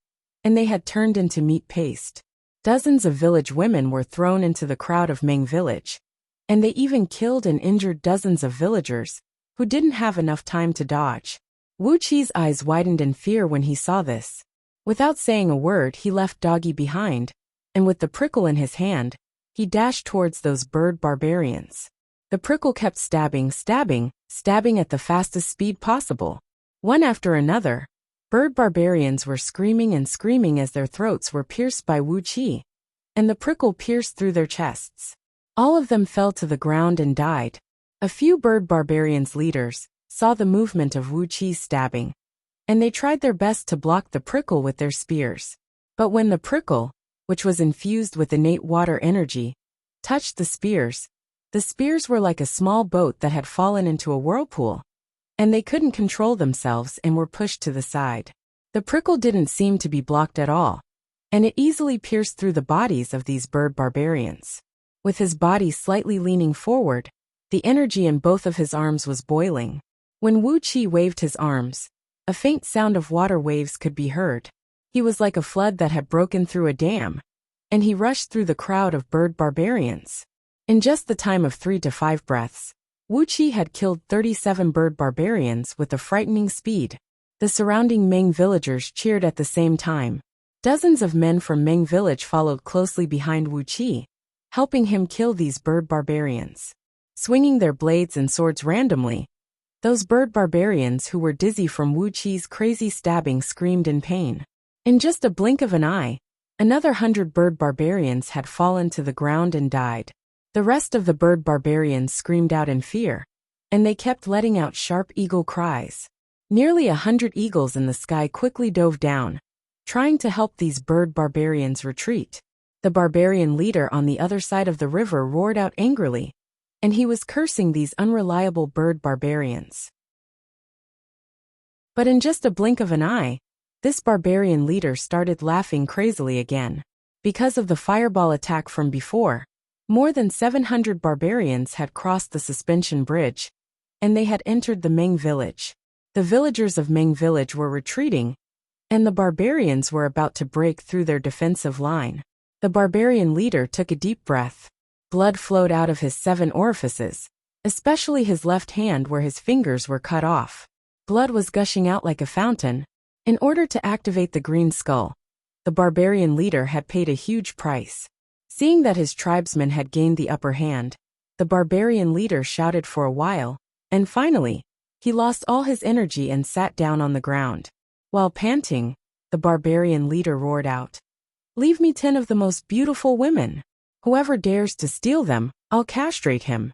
and they had turned into meat paste. Dozens of village women were thrown into the crowd of Meng village, and they even killed and injured dozens of villagers, who didn't have enough time to dodge. Wuxi's eyes widened in fear when he saw this. Without saying a word, he left Doggy behind, and with the prickle in his hand, he dashed towards those bird barbarians. The prickle kept stabbing at the fastest speed possible. One after another, bird barbarians were screaming and screaming as their throats were pierced by Wuxi, and the prickle pierced through their chests. All of them fell to the ground and died. A few bird barbarians' leaders saw the movement of Wuxi's stabbing, and they tried their best to block the prickle with their spears. But when the prickle, which was infused with innate water energy, touched the spears were like a small boat that had fallen into a whirlpool, and they couldn't control themselves and were pushed to the side. The prickle didn't seem to be blocked at all, and it easily pierced through the bodies of these bird barbarians. With his body slightly leaning forward, the energy in both of his arms was boiling. When Wuxi waved his arms, a faint sound of water waves could be heard. He was like a flood that had broken through a dam, and he rushed through the crowd of bird barbarians. In just the time of 3 to 5 breaths, Wuxi had killed 37 bird barbarians with a frightening speed. The surrounding Meng villagers cheered at the same time. Dozens of men from Meng village followed closely behind Wuxi, helping him kill these bird barbarians. Swinging their blades and swords randomly, those bird barbarians who were dizzy from Wuxi's crazy stabbing screamed in pain. In just a blink of an eye, another 100 bird barbarians had fallen to the ground and died. The rest of the bird barbarians screamed out in fear, and they kept letting out sharp eagle cries. Nearly 100 eagles in the sky quickly dove down, trying to help these bird barbarians retreat. The barbarian leader on the other side of the river roared out angrily, and he was cursing these unreliable bird barbarians. But in just a blink of an eye, this barbarian leader started laughing crazily again. Because of the fireball attack from before, more than 700 barbarians had crossed the suspension bridge, and they had entered the Meng village. The villagers of Meng village were retreating, and the barbarians were about to break through their defensive line. The barbarian leader took a deep breath. Blood flowed out of his 7 orifices, especially his left hand where his fingers were cut off. Blood was gushing out like a fountain. In order to activate the green skull, the barbarian leader had paid a huge price. Seeing that his tribesmen had gained the upper hand, the barbarian leader shouted for a while, and finally, he lost all his energy and sat down on the ground. While panting, the barbarian leader roared out, "Leave me 10 of the most beautiful women. Whoever dares to steal them, I'll castrate him."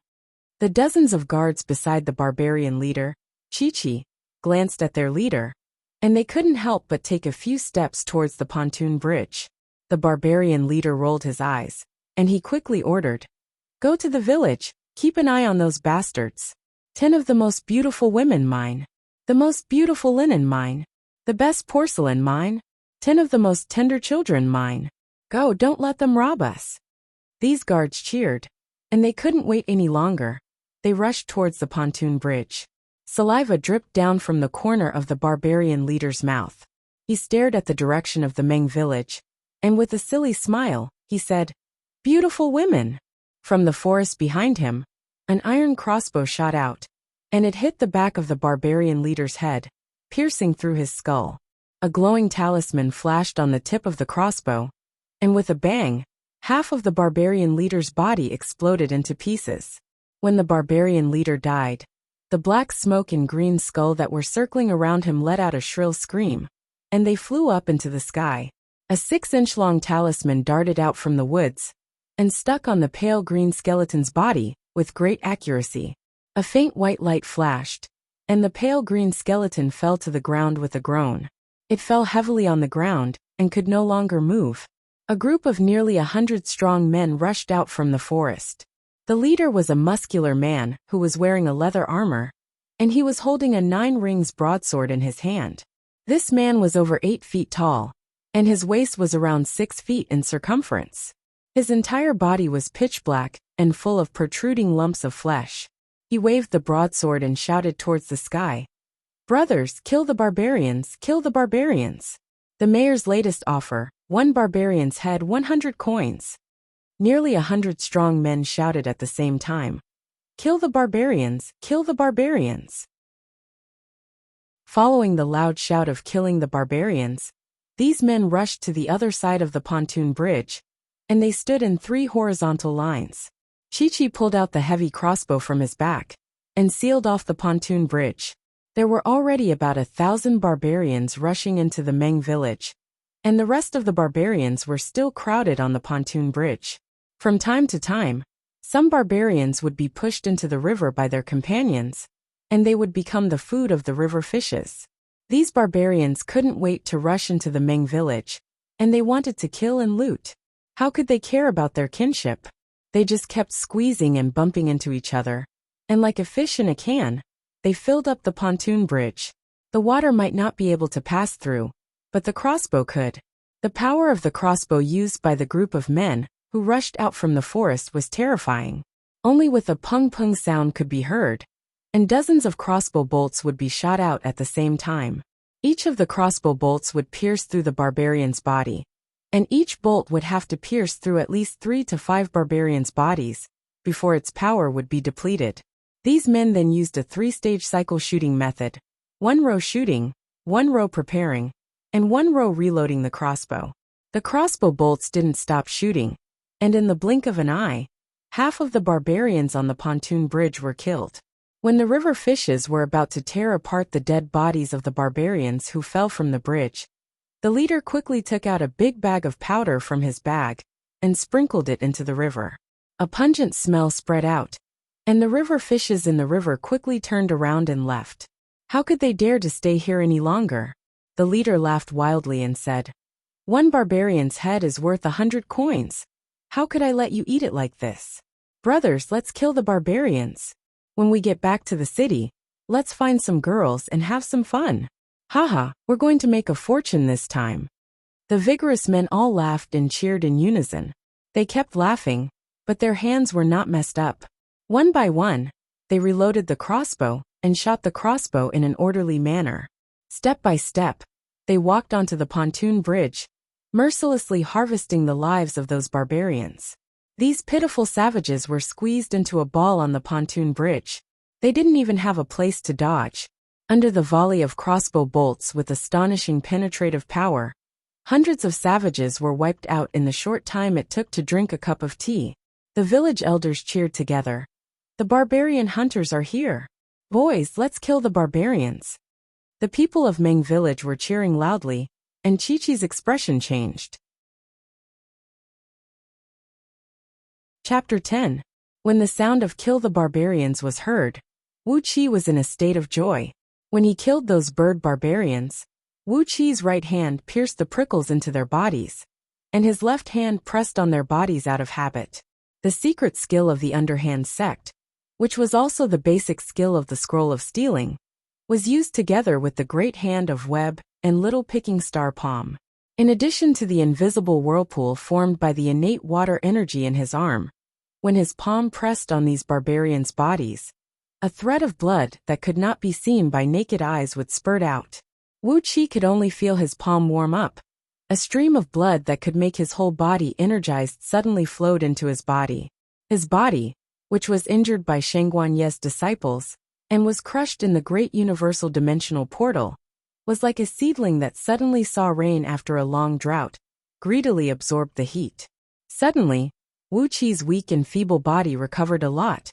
The dozens of guards beside the barbarian leader, Chi-Chi, glanced at their leader, and they couldn't help but take a few steps towards the pontoon bridge. The barbarian leader rolled his eyes, and he quickly ordered, "Go to the village, keep an eye on those bastards. 10 of the most beautiful women mine. The most beautiful linen mine. The best porcelain mine. 10 of the most tender children mine. Go, don't let them rob us." These guards cheered, and they couldn't wait any longer. They rushed towards the pontoon bridge. Saliva dripped down from the corner of the barbarian leader's mouth. He stared at the direction of the Meng village, and with a silly smile, he said, "Beautiful women." From the forest behind him, an iron crossbow shot out, and it hit the back of the barbarian leader's head, piercing through his skull. A glowing talisman flashed on the tip of the crossbow, and with a bang, half of the barbarian leader's body exploded into pieces. When the barbarian leader died, the black smoke and green skull that were circling around him let out a shrill scream, and they flew up into the sky. A 6-inch-long talisman darted out from the woods and stuck on the pale green skeleton's body with great accuracy. A faint white light flashed, and the pale green skeleton fell to the ground with a groan. It fell heavily on the ground and could no longer move. A group of nearly 100 strong men rushed out from the forest. The leader was a muscular man who was wearing a leather armor, and he was holding a 9-rings broadsword in his hand. This man was over 8 feet tall, and his waist was around 6 feet in circumference. His entire body was pitch black and full of protruding lumps of flesh. He waved the broadsword and shouted towards the sky, "Brothers, kill the barbarians, kill the barbarians." The mayor's latest offer, 1 barbarian's head, 100 coins. Nearly 100 strong men shouted at the same time, "Kill the barbarians, kill the barbarians." Following the loud shout of killing the barbarians, these men rushed to the other side of the pontoon bridge, and they stood in 3 horizontal lines. Chi-Chi pulled out the heavy crossbow from his back and sealed off the pontoon bridge. There were already about 1,000 barbarians rushing into the Meng village, and the rest of the barbarians were still crowded on the pontoon bridge. From time to time, some barbarians would be pushed into the river by their companions, and they would become the food of the river fishes. These barbarians couldn't wait to rush into the Meng village, and they wanted to kill and loot. How could they care about their kinship? They just kept squeezing and bumping into each other, and like a fish in a can, they filled up the pontoon bridge. The water might not be able to pass through, but the crossbow could. The power of the crossbow used by the group of men who rushed out from the forest was terrifying. Only with a pung-pung sound could be heard, and dozens of crossbow bolts would be shot out at the same time. Each of the crossbow bolts would pierce through the barbarian's body, and each bolt would have to pierce through at least 3 to 5 barbarians' bodies before its power would be depleted. These men then used a 3-stage cycle shooting method: 1 row shooting, 1 row preparing, and 1 row reloading the crossbow. The crossbow bolts didn't stop shooting, and in the blink of an eye, half of the barbarians on the pontoon bridge were killed. When the river fishes were about to tear apart the dead bodies of the barbarians who fell from the bridge, the leader quickly took out a big bag of powder from his bag and sprinkled it into the river. A pungent smell spread out, and the river fishes in the river quickly turned around and left. How could they dare to stay here any longer? The leader laughed wildly and said, "1 barbarian's head is worth 100 coins. How could I let you eat it like this? Brothers, let's kill the barbarians. When we get back to the city, let's find some girls and have some fun. Haha, we're going to make a fortune this time." The vigorous men all laughed and cheered in unison. They kept laughing, but their hands were not messed up. One by one, they reloaded the crossbow and shot the crossbow in an orderly manner. Step by step, they walked onto the pontoon bridge, mercilessly harvesting the lives of those barbarians. These pitiful savages were squeezed into a ball on the pontoon bridge. They didn't even have a place to dodge. Under the volley of crossbow bolts with astonishing penetrative power, hundreds of savages were wiped out in the short time it took to drink a cup of tea. The village elders cheered together. "The barbarian hunters are here. Boys, let's kill the barbarians." The people of Meng village were cheering loudly, and Chi-Chi's expression changed. Chapter 10. When the sound of "kill the barbarians" was heard, Wuxia was in a state of joy. When he killed those bird barbarians, Wuxia's right hand pierced the prickles into their bodies, and his left hand pressed on their bodies out of habit. The secret skill of the underhand sect, which was also the basic skill of the scroll of stealing, was used together with the great hand of web and little picking star palm. In addition to the invisible whirlpool formed by the innate water energy in his arm, when his palm pressed on these barbarians' bodies, a thread of blood that could not be seen by naked eyes would spurt out. Wuxia could only feel his palm warm up. A stream of blood that could make his whole body energized suddenly flowed into his body. His body, which was injured by Shangguanye's disciples, and was crushed in the great universal dimensional portal, was like a seedling that suddenly saw rain after a long drought, greedily absorbed the heat. Suddenly, Wuxia's weak and feeble body recovered a lot,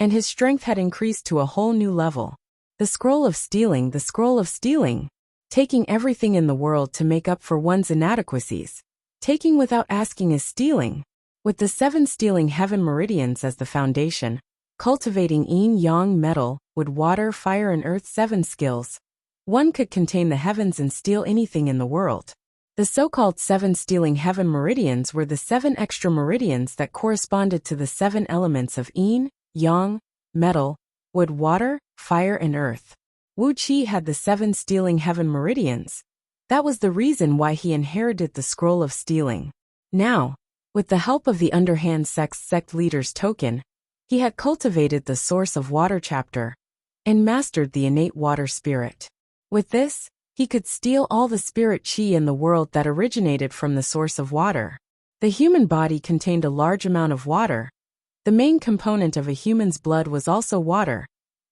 and his strength had increased to a whole new level. The scroll of stealing, the scroll of stealing. Taking everything in the world to make up for one's inadequacies. Taking without asking is stealing. With the 7 stealing heaven meridians as the foundation, cultivating yin-yang metal, wood, water, fire and earth 7 skills, one could contain the heavens and steal anything in the world. The so-called 7 stealing heaven meridians were the 7 extra meridians that corresponded to the 7 elements of yin, yang, metal, wood, water, fire, and earth. Wuxia had the 7 stealing heaven meridians. That was the reason why he inherited the scroll of stealing. Now, with the help of the underhand sect leader's token, he had cultivated the source of water chapter and mastered the innate water spirit. With this, he could steal all the spirit chi in the world that originated from the source of water. The human body contained a large amount of water. The main component of a human's blood was also water,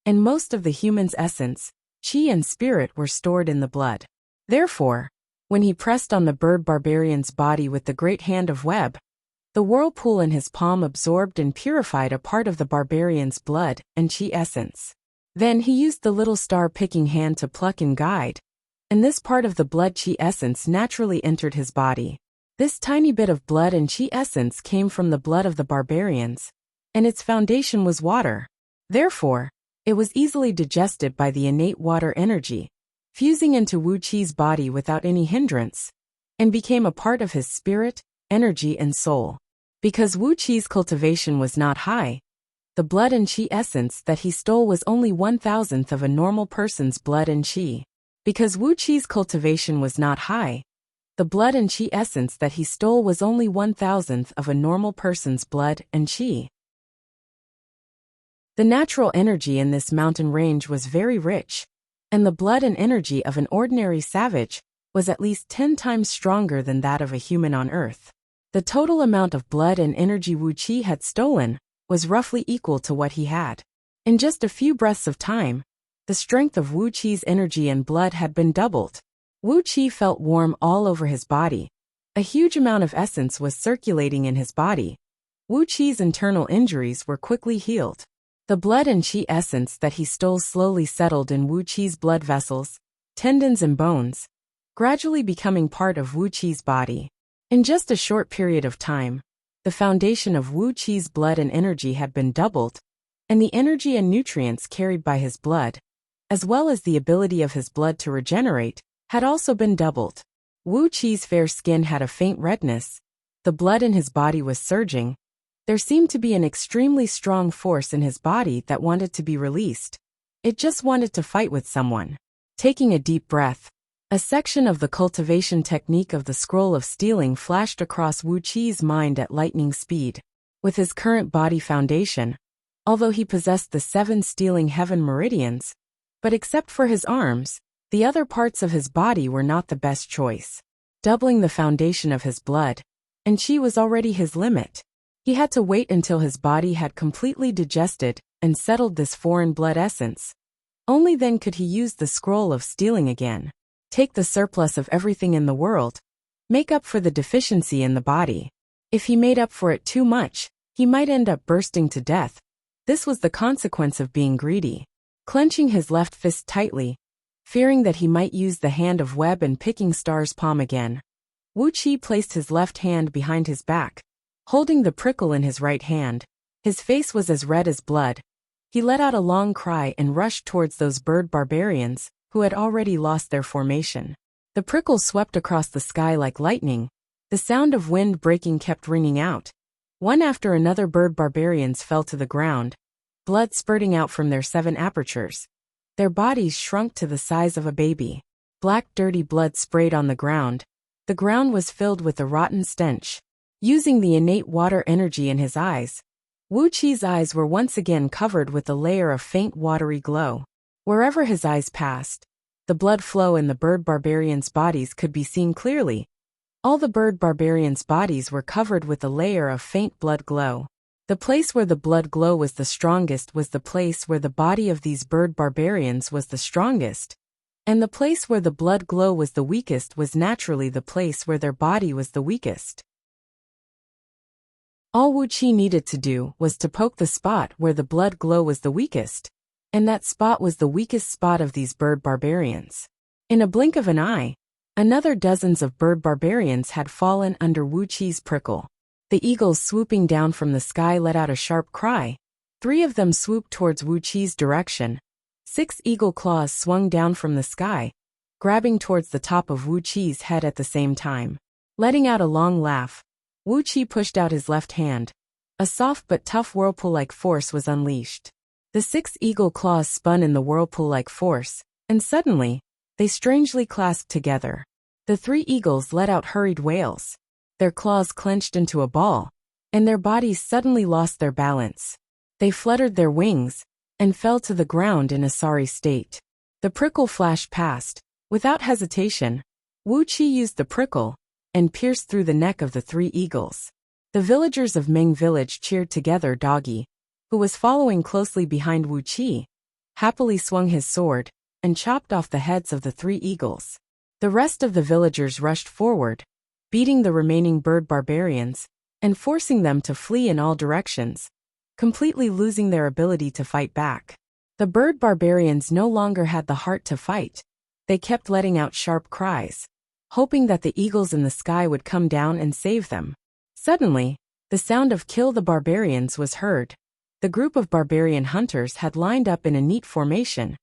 and most of the human's essence, chi and spirit were stored in the blood. Therefore, when he pressed on the bird barbarian's body with the great hand of web, the whirlpool in his palm absorbed and purified a part of the barbarian's blood and chi essence. Then he used the little star-picking hand to pluck and guide, and this part of the blood chi essence naturally entered his body. This tiny bit of blood and chi essence came from the blood of the barbarians, and its foundation was water. Therefore, it was easily digested by the innate water energy, fusing into Wuqi's body without any hindrance, and became a part of his spirit, energy, and soul. Because Wuqi's cultivation was not high, the blood and chi essence that he stole was only 1,000th of a normal person's blood and chi. Because Wuqi's cultivation was not high, the blood and chi essence that he stole was only 1,000th of a normal person's blood and chi. The natural energy in this mountain range was very rich, and the blood and energy of an ordinary savage was at least 10 times stronger than that of a human on Earth. The total amount of blood and energy Wuqi had stolen was roughly equal to what he had. In just a few breaths of time, the strength of Wuqi's energy and blood had been doubled. Wuqi felt warm all over his body. A huge amount of essence was circulating in his body. Wuqi's internal injuries were quickly healed. The blood and chi essence that he stole slowly settled in Wuqi's blood vessels, tendons and bones, gradually becoming part of Wuqi's body. In just a short period of time, the foundation of Wuqi's blood and energy had been doubled, and the energy and nutrients carried by his blood, as well as the ability of his blood to regenerate, had also been doubled. Wuqi's fair skin had a faint redness. The blood in his body was surging. There seemed to be an extremely strong force in his body that wanted to be released. It just wanted to fight with someone. Taking a deep breath, a section of the cultivation technique of the scroll of stealing flashed across Wuqi's mind at lightning speed. With his current body foundation, although he possessed the 7 stealing heaven meridians, but except for his arms, the other parts of his body were not the best choice. Doubling the foundation of his blood and chi was already his limit. He had to wait until his body had completely digested and settled this foreign blood essence. Only then could he use the scroll of stealing again. Take the surplus of everything in the world, make up for the deficiency in the body. If he made up for it too much, he might end up bursting to death. This was the consequence of being greedy. Clenching his left fist tightly, fearing that he might use the hand of web and picking star's palm again, Wuqi placed his left hand behind his back, holding the prickle in his right hand. His face was as red as blood. He let out a long cry and rushed towards those bird barbarians, who had already lost their formation. The prickle swept across the sky like lightning. The sound of wind breaking kept ringing out. One after another bird barbarians fell to the ground, blood spurting out from their 7 apertures. Their bodies shrunk to the size of a baby. Black dirty blood sprayed on the ground. The ground was filled with a rotten stench. Using the innate water energy in his eyes, Wuqi's eyes were once again covered with a layer of faint watery glow. Wherever his eyes passed, the blood flow in the bird barbarians' bodies could be seen clearly. All the bird barbarians' bodies were covered with a layer of faint blood glow. The place where the blood glow was the strongest was the place where the body of these bird barbarians was the strongest, and the place where the blood glow was the weakest was naturally the place where their body was the weakest. All Wuqi needed to do was to poke the spot where the blood glow was the weakest, and that spot was the weakest spot of these bird barbarians. In a blink of an eye, another dozens of bird barbarians had fallen under Wuqi's prickle. The eagles swooping down from the sky let out a sharp cry. 3 of them swooped towards Wuqi's direction. 6 eagle claws swung down from the sky. grabbing towards the top of Wuqi's head at the same time. Letting out a long laugh, Wuqi pushed out his left hand. A soft but tough whirlpool-like force was unleashed. The 6 eagle claws spun in the whirlpool-like force, and suddenly, they strangely clasped together. The 3 eagles let out hurried wails. Their claws clenched into a ball, and their bodies suddenly lost their balance. They fluttered their wings, and fell to the ground in a sorry state. The prickle flashed past. Without hesitation, Wuqi used the prickle, and pierced through the neck of the 3 eagles. The villagers of Meng village cheered together. Doggy, who was following closely behind Wuqi, happily swung his sword, and chopped off the heads of the 3 eagles. The rest of the villagers rushed forward, beating the remaining bird barbarians, and forcing them to flee in all directions, completely losing their ability to fight back. The bird barbarians no longer had the heart to fight. They kept letting out sharp cries, hoping that the eagles in the sky would come down and save them. Suddenly, the sound of "Kill the Barbarians" was heard. The group of barbarian hunters had lined up in a neat formation,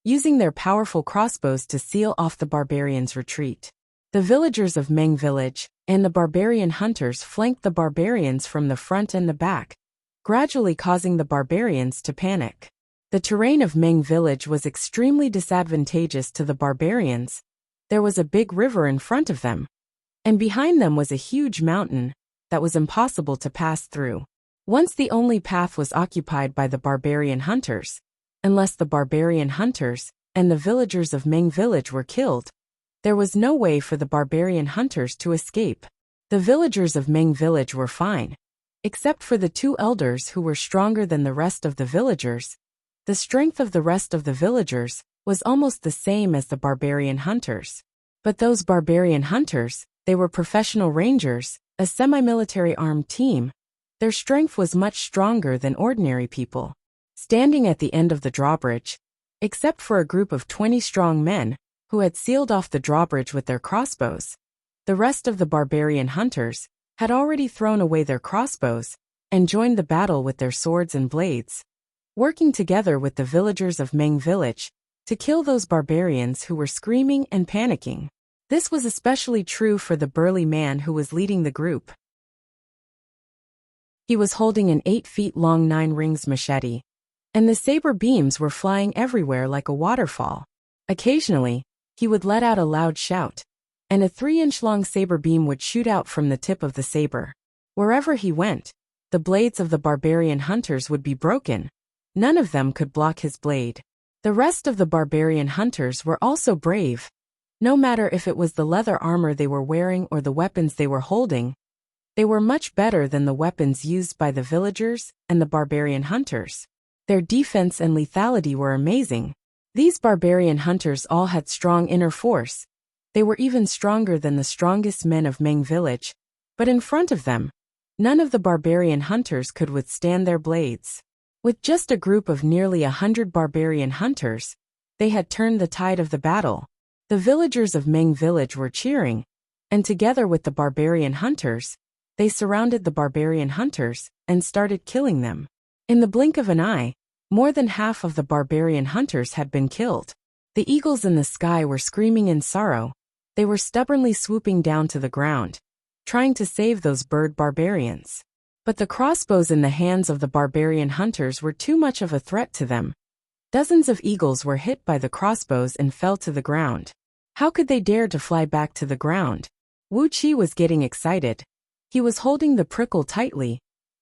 using their powerful crossbows to seal off the barbarians' retreat. The villagers of Meng village and the barbarian hunters flanked the barbarians from the front and the back, gradually causing the barbarians to panic. The terrain of Meng village was extremely disadvantageous to the barbarians. There was a big river in front of them, and behind them was a huge mountain that was impossible to pass through. Once the only path was occupied by the barbarian hunters, unless the barbarian hunters and the villagers of Meng village were killed, there was no way for the barbarian hunters to escape. The villagers of Meng village were fine, except for the 2 elders who were stronger than the rest of the villagers. The strength of the rest of the villagers was almost the same as the barbarian hunters. But those barbarian hunters, they were professional rangers, a semi-military armed team. Their strength was much stronger than ordinary people. Standing at the end of the drawbridge, except for a group of 20 strong men who had sealed off the drawbridge with their crossbows, the rest of the barbarian hunters had already thrown away their crossbows and joined the battle with their swords and blades, working together with the villagers of Meng village to kill those barbarians who were screaming and panicking. This was especially true for the burly man who was leading the group. He was holding an 8 feet long 9 rings machete, and the saber beams were flying everywhere like a waterfall. Occasionally, he would let out a loud shout, and a 3-inch long saber beam would shoot out from the tip of the saber. Wherever he went, the blades of the barbarian hunters would be broken. None of them could block his blade. The rest of the barbarian hunters were also brave. No matter if it was the leather armor they were wearing or the weapons they were holding, they were much better than the weapons used by the villagers and the barbarian hunters. Their defense and lethality were amazing. These barbarian hunters all had strong inner force. They were even stronger than the strongest men of Meng village, but in front of them, none of the barbarian hunters could withstand their blades. With just a group of nearly 100 barbarian hunters, they had turned the tide of the battle. The villagers of Meng village were cheering, and together with the barbarian hunters, they surrounded the barbarian hunters and started killing them. In the blink of an eye, more than half of the barbarian hunters had been killed. The eagles in the sky were screaming in sorrow. They were stubbornly swooping down to the ground, trying to save those bird barbarians. But the crossbows in the hands of the barbarian hunters were too much of a threat to them. Dozens of eagles were hit by the crossbows and fell to the ground. How could they dare to fly back to the ground? Wuqi was getting excited. He was holding the prickle tightly.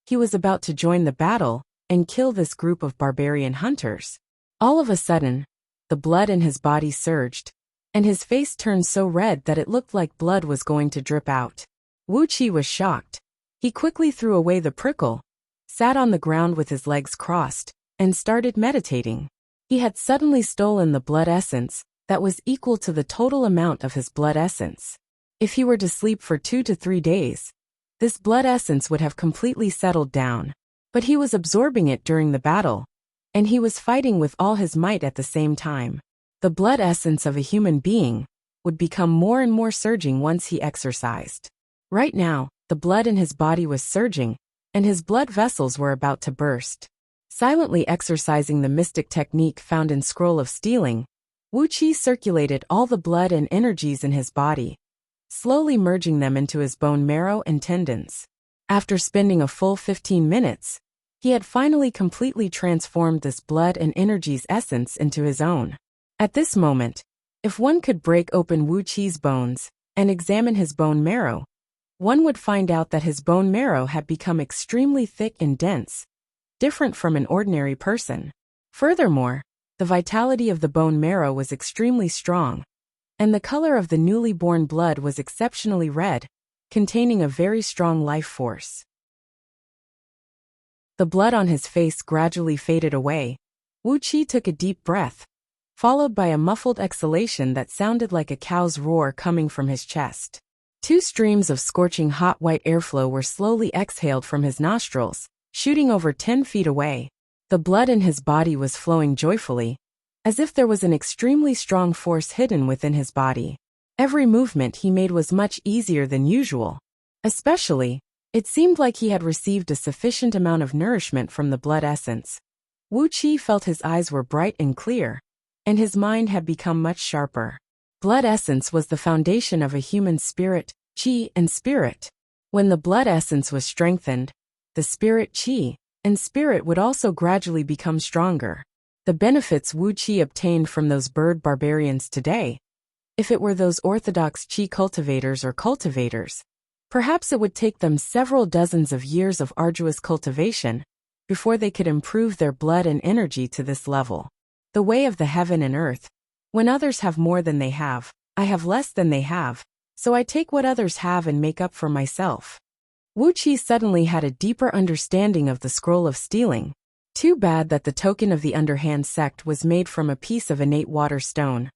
He was about to join the battle and kill this group of barbarian hunters. All of a sudden, the blood in his body surged, and his face turned so red that it looked like blood was going to drip out. Wuqi was shocked. He quickly threw away the prickle, sat on the ground with his legs crossed, and started meditating. He had suddenly stolen the blood essence that was equal to the total amount of his blood essence. If he were to sleep for 2 to 3 days, this blood essence would have completely settled down. But he was absorbing it during the battle, and he was fighting with all his might at the same time. The blood essence of a human being would become more and more surging once he exercised. Right now, the blood in his body was surging, and his blood vessels were about to burst. Silently exercising the mystic technique found in Scroll of Stealing, Wuqi circulated all the blood and energies in his body, slowly merging them into his bone marrow and tendons. After spending a full 15 minutes, he had finally completely transformed this blood and energies essence into his own. At this moment, if one could break open Wuqi's bones and examine his bone marrow, one would find out that his bone marrow had become extremely thick and dense, different from an ordinary person. Furthermore, the vitality of the bone marrow was extremely strong, and the color of the newly born blood was exceptionally red, containing a very strong life force. The blood on his face gradually faded away. Wuqi took a deep breath, followed by a muffled exhalation that sounded like a cow's roar coming from his chest. 2 streams of scorching hot white airflow were slowly exhaled from his nostrils, shooting over 10 feet away. The blood in his body was flowing joyfully, as if there was an extremely strong force hidden within his body. Every movement he made was much easier than usual. Especially, it seemed like he had received a sufficient amount of nourishment from the blood essence. Wuqi felt his eyes were bright and clear, and his mind had become much sharper. Blood essence was the foundation of a human spirit, qi and spirit. When the blood essence was strengthened, the spirit qi and spirit would also gradually become stronger. The benefits Wuqi obtained from those bird barbarians today, if it were those orthodox qi cultivators or cultivators, perhaps it would take them several dozens of years of arduous cultivation before they could improve their blood and energy to this level. The way of the heaven and earth. When others have more than they have, I have less than they have, so I take what others have and make up for myself. Wuqi suddenly had a deeper understanding of the scroll of stealing. Too bad that the token of the underhand sect was made from a piece of innate water stone.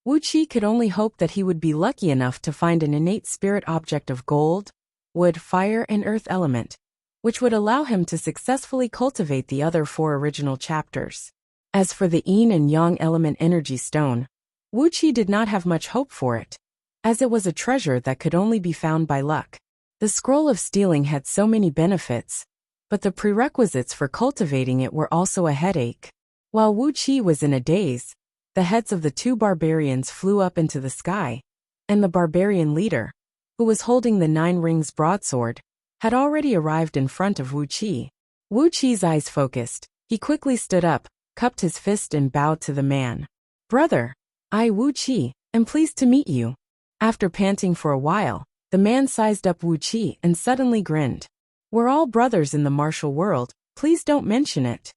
Wuqi could only hope that he would be lucky enough to find an innate spirit object of gold, wood, fire, and earth element, which would allow him to successfully cultivate the other 4 original chapters. As for the yin and yang element energy stone, Wuqi did not have much hope for it, as it was a treasure that could only be found by luck. The scroll of stealing had so many benefits, but the prerequisites for cultivating it were also a headache. While Wuqi was in a daze, the heads of the 2 barbarians flew up into the sky, and the barbarian leader, who was holding the 9 rings broadsword, had already arrived in front of Wuqi. Wuqi's eyes focused. He quickly stood up, cupped his fist and bowed to the man. "Brother, I, Wuqi, am pleased to meet you." After panting for a while, the man sized up Wuqi and suddenly grinned. "We're all brothers in the martial world, please don't mention it."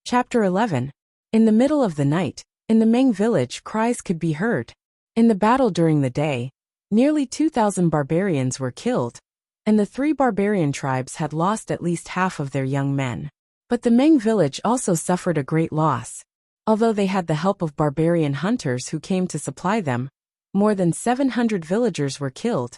Chapter 11. In the middle of the night, in the Meng village, cries could be heard. In the battle during the day, nearly 2,000 barbarians were killed, and the 3 barbarian tribes had lost at least half of their young men. But the Meng village also suffered a great loss. Although they had the help of barbarian hunters who came to supply them, more than 700 villagers were killed,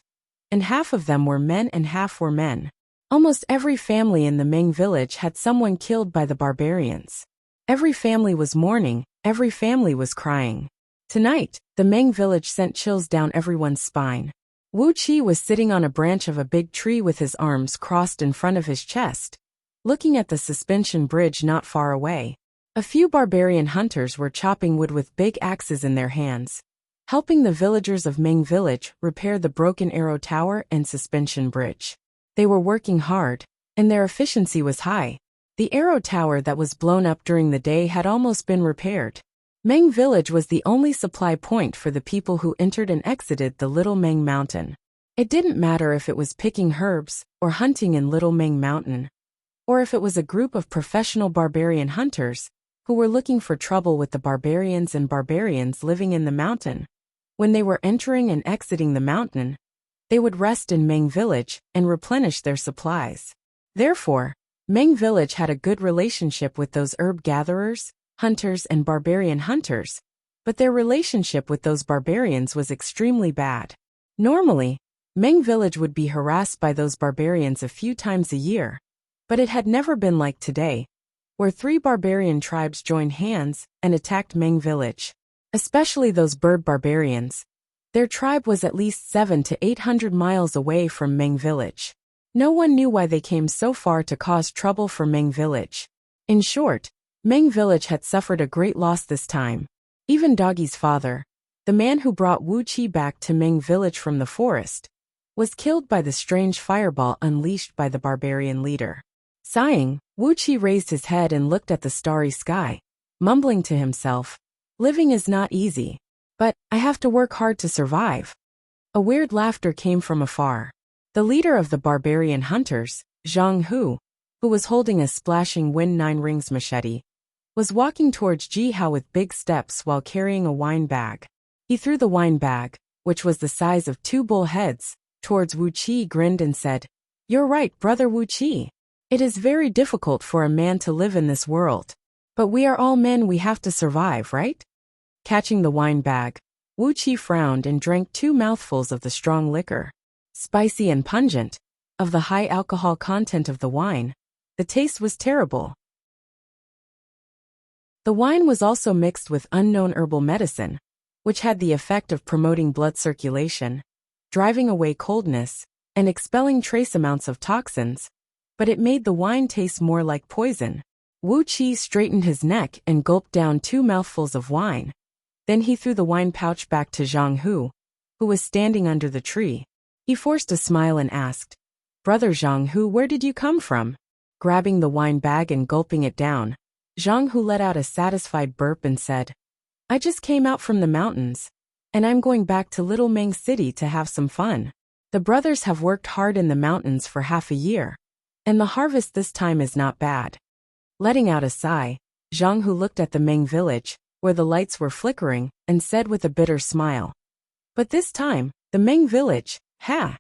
and half of them were men and half were men. Almost every family in the Meng village had someone killed by the barbarians. Every family was mourning, every family was crying. Tonight, the Meng village sent chills down everyone's spine. Wuqi was sitting on a branch of a big tree with his arms crossed in front of his chest, looking at the suspension bridge not far away. A few barbarian hunters were chopping wood with big axes in their hands, helping the villagers of Meng village repair the broken arrow tower and suspension bridge. They were working hard, and their efficiency was high. The arrow tower that was blown up during the day had almost been repaired. Meng village was the only supply point for the people who entered and exited the Little Meng Mountain. It didn't matter if it was picking herbs or hunting in Little Meng Mountain, or if it was a group of professional barbarian hunters who were looking for trouble with the barbarians and barbarians living in the mountain. When they were entering and exiting the mountain, they would rest in Meng village and replenish their supplies. Therefore, Meng village had a good relationship with those herb gatherers, hunters and barbarian hunters, but their relationship with those barbarians was extremely bad. Normally, Meng village would be harassed by those barbarians a few times a year, but it had never been like today, where 3 barbarian tribes joined hands and attacked Meng village. Especially those bird barbarians. Their tribe was at least 700 to 800 miles away from Meng village. No one knew why they came so far to cause trouble for Meng village. In short, Meng village had suffered a great loss this time. Even Doggy's father, the man who brought Wuqi back to Meng village from the forest, was killed by the strange fireball unleashed by the barbarian leader. Sighing, Wuqi raised his head and looked at the starry sky, mumbling to himself, "Living is not easy, but I have to work hard to survive." A weird laughter came from afar. The leader of the barbarian hunters, Zhang Hu, who was holding a splashing wind 9 rings machete, was walking towards Ji Hao with big steps while carrying a wine bag. He threw the wine bag, which was the size of 2 bull heads, towards Wu Qi, grinned and said, "You're right, brother Wu Qi. It is very difficult for a man to live in this world. But we are all men, we have to survive, right?" Catching the wine bag, Wu Qi frowned and drank 2 mouthfuls of the strong liquor. Spicy and pungent, of the high alcohol content of the wine, the taste was terrible. The wine was also mixed with unknown herbal medicine, which had the effect of promoting blood circulation, driving away coldness, and expelling trace amounts of toxins, but it made the wine taste more like poison. Wu Qi straightened his neck and gulped down 2 mouthfuls of wine. Then he threw the wine pouch back to Zhang Hu, who was standing under the tree. He forced a smile and asked, "Brother Zhang Hu, where did you come from?" Grabbing the wine bag and gulping it down, Zhang Hu let out a satisfied burp and said, "I just came out from the mountains, and I'm going back to Little Meng City to have some fun. The brothers have worked hard in the mountains for half a year, and the harvest this time is not bad." Letting out a sigh, Zhang Hu looked at the Meng village, where the lights were flickering, and said with a bitter smile, "But this time, the Meng village, ha!"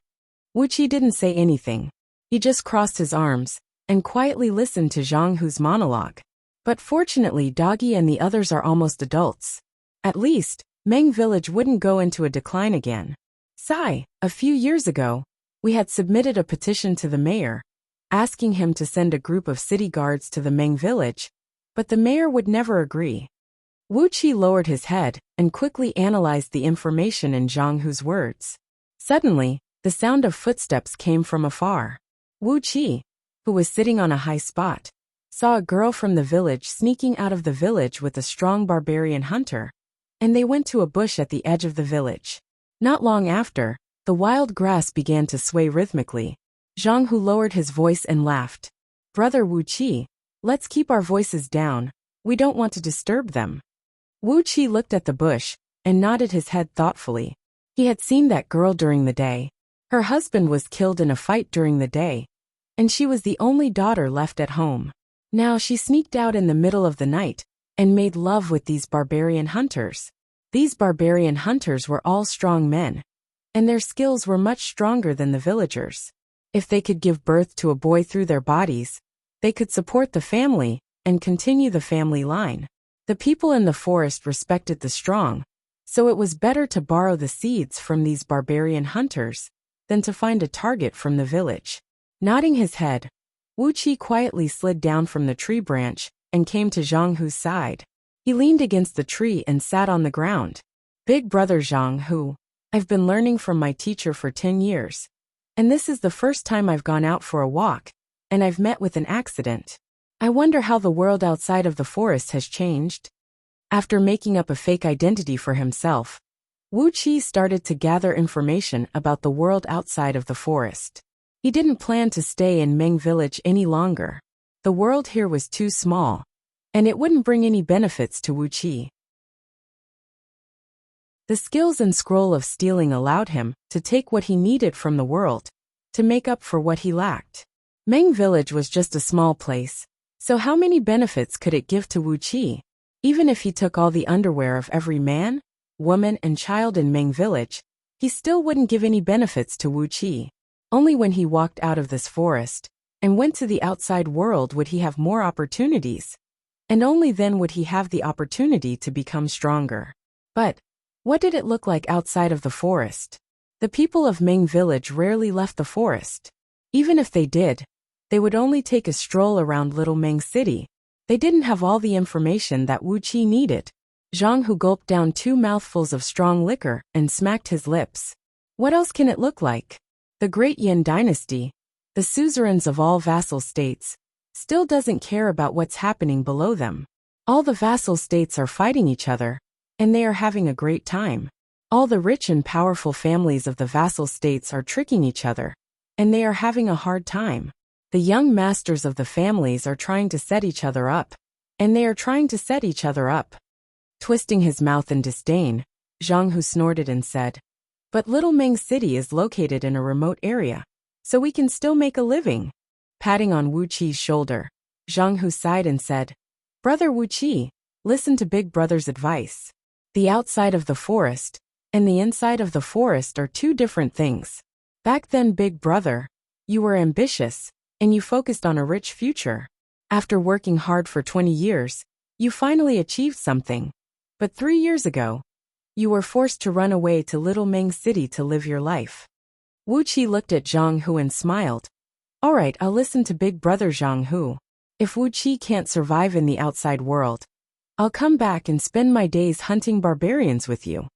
Wuqi didn't say anything. He just crossed his arms, and quietly listened to Zhang Hu's monologue. But fortunately Doggy and the others are almost adults. At least, Meng village wouldn't go into a decline again. Sigh, a few years ago, we had submitted a petition to the mayor, asking him to send a group of city guards to the Meng village, but the mayor would never agree. Wu Qi lowered his head and quickly analyzed the information in Zhang Hu's words. Suddenly, the sound of footsteps came from afar. Wu Qi, who was sitting on a high spot, saw a girl from the village sneaking out of the village with a strong barbarian hunter, and they went to a bush at the edge of the village. Not long after, the wild grass began to sway rhythmically. Zhang Hu lowered his voice and laughed. "Brother Wu Qi, let's keep our voices down, we don't want to disturb them." Wu Qi looked at the bush and nodded his head thoughtfully. He had seen that girl during the day. Her husband was killed in a fight during the day, and she was the only daughter left at home. Now she sneaked out in the middle of the night and made love with these barbarian hunters. These barbarian hunters were all strong men, and their skills were much stronger than the villagers. If they could give birth to a boy through their bodies, they could support the family and continue the family line. The people in the forest respected the strong, so it was better to borrow the seeds from these barbarian hunters than to find a target from the village. Nodding his head, Wu Qi quietly slid down from the tree branch and came to Zhang Hu's side. He leaned against the tree and sat on the ground. "Big brother Zhang Hu, I've been learning from my teacher for 10 years, and this is the first time I've gone out for a walk, and I've met with an accident. I wonder how the world outside of the forest has changed." After making up a fake identity for himself, Wu Qi started to gather information about the world outside of the forest. He didn't plan to stay in Meng village any longer. The world here was too small, and it wouldn't bring any benefits to Wu Qi. The skills and scroll of stealing allowed him to take what he needed from the world to make up for what he lacked. Meng village was just a small place, so how many benefits could it give to Wu Qi? Even if he took all the underwear of every man, woman, and child in Meng village, he still wouldn't give any benefits to Wu Qi. Only when he walked out of this forest and went to the outside world would he have more opportunities, and only then would he have the opportunity to become stronger. But what did it look like outside of the forest? The people of Meng village rarely left the forest. Even if they did, they would only take a stroll around Little Meng City. They didn't have all the information that Wu Qi needed. Zhang Hu gulped down 2 mouthfuls of strong liquor and smacked his lips. What else can it look like? The Great Yin dynasty, the suzerains of all vassal states, still doesn't care about what's happening below them. All the vassal states are fighting each other, and they are having a great time. All the rich and powerful families of the vassal states are tricking each other, and they are having a hard time. The young masters of the families are trying to set each other up, and they are trying to set each other up. Twisting his mouth in disdain, Zhang Hu snorted and said, "But Little Meng City is located in a remote area, so we can still make a living." Patting on Wu Qi's shoulder, Zhang Hu sighed and said, "Brother Wu Qi, listen to Big Brother's advice. The outside of the forest and the inside of the forest are two different things. Back then, Big Brother, you were ambitious, and you focused on a rich future. After working hard for 20 years, you finally achieved something. But 3 years ago, you were forced to run away to Little Meng City to live your life." Wu Qi looked at Zhang Hu and smiled. "All right, I'll listen to Big Brother Zhang Hu. If Wu Qi can't survive in the outside world, I'll come back and spend my days hunting barbarians with you."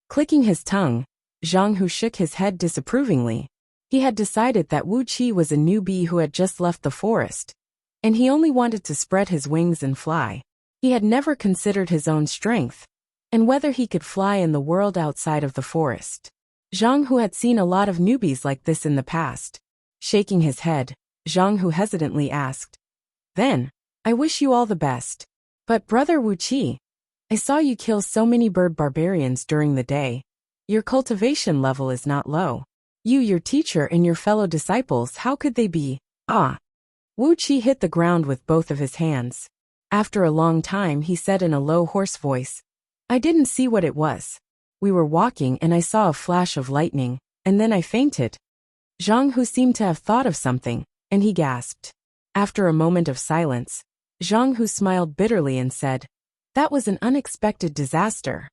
Clicking his tongue, Zhang Hu shook his head disapprovingly. He had decided that Wu Qi was a newbie who had just left the forest, and he only wanted to spread his wings and fly. He had never considered his own strength, and whether he could fly in the world outside of the forest. Zhang Hu had seen a lot of newbies like this in the past. Shaking his head, Zhang Hu hesitantly asked, "Then, I wish you all the best. But Brother Wu Qi, I saw you kill so many bird barbarians during the day. Your cultivation level is not low. You, your teacher, and your fellow disciples, how could they be?" Wu Qi hit the ground with both of his hands. After a long time he said in a low hoarse voice, "I didn't see what it was. We were walking and I saw a flash of lightning, and then I fainted." Zhang Hu seemed to have thought of something, and he gasped. After a moment of silence, Zhang Hu smiled bitterly and said, "That was an unexpected disaster.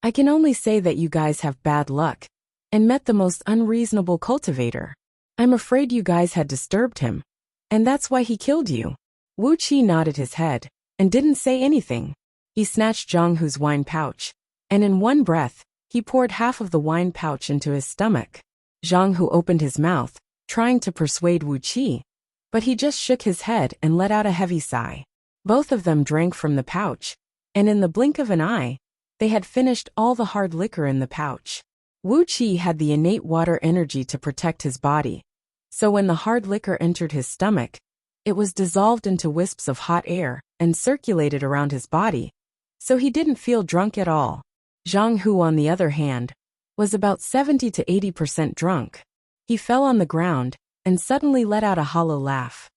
I can only say that you guys have bad luck, and met the most unreasonable cultivator. I'm afraid you guys had disturbed him, and that's why he killed you." Wu Qi nodded his head, and didn't say anything. He snatched Zhang Hu's wine pouch, and in one breath, he poured half of the wine pouch into his stomach. Zhang Hu opened his mouth, trying to persuade Wu Qi, but he just shook his head and let out a heavy sigh. Both of them drank from the pouch, and in the blink of an eye, they had finished all the hard liquor in the pouch. Wu Qi had the innate water energy to protect his body, so when the hard liquor entered his stomach, it was dissolved into wisps of hot air and circulated around his body, so he didn't feel drunk at all. Zhang Hu, on the other hand, was about 70 to 80% drunk. He fell on the ground and suddenly let out a hollow laugh.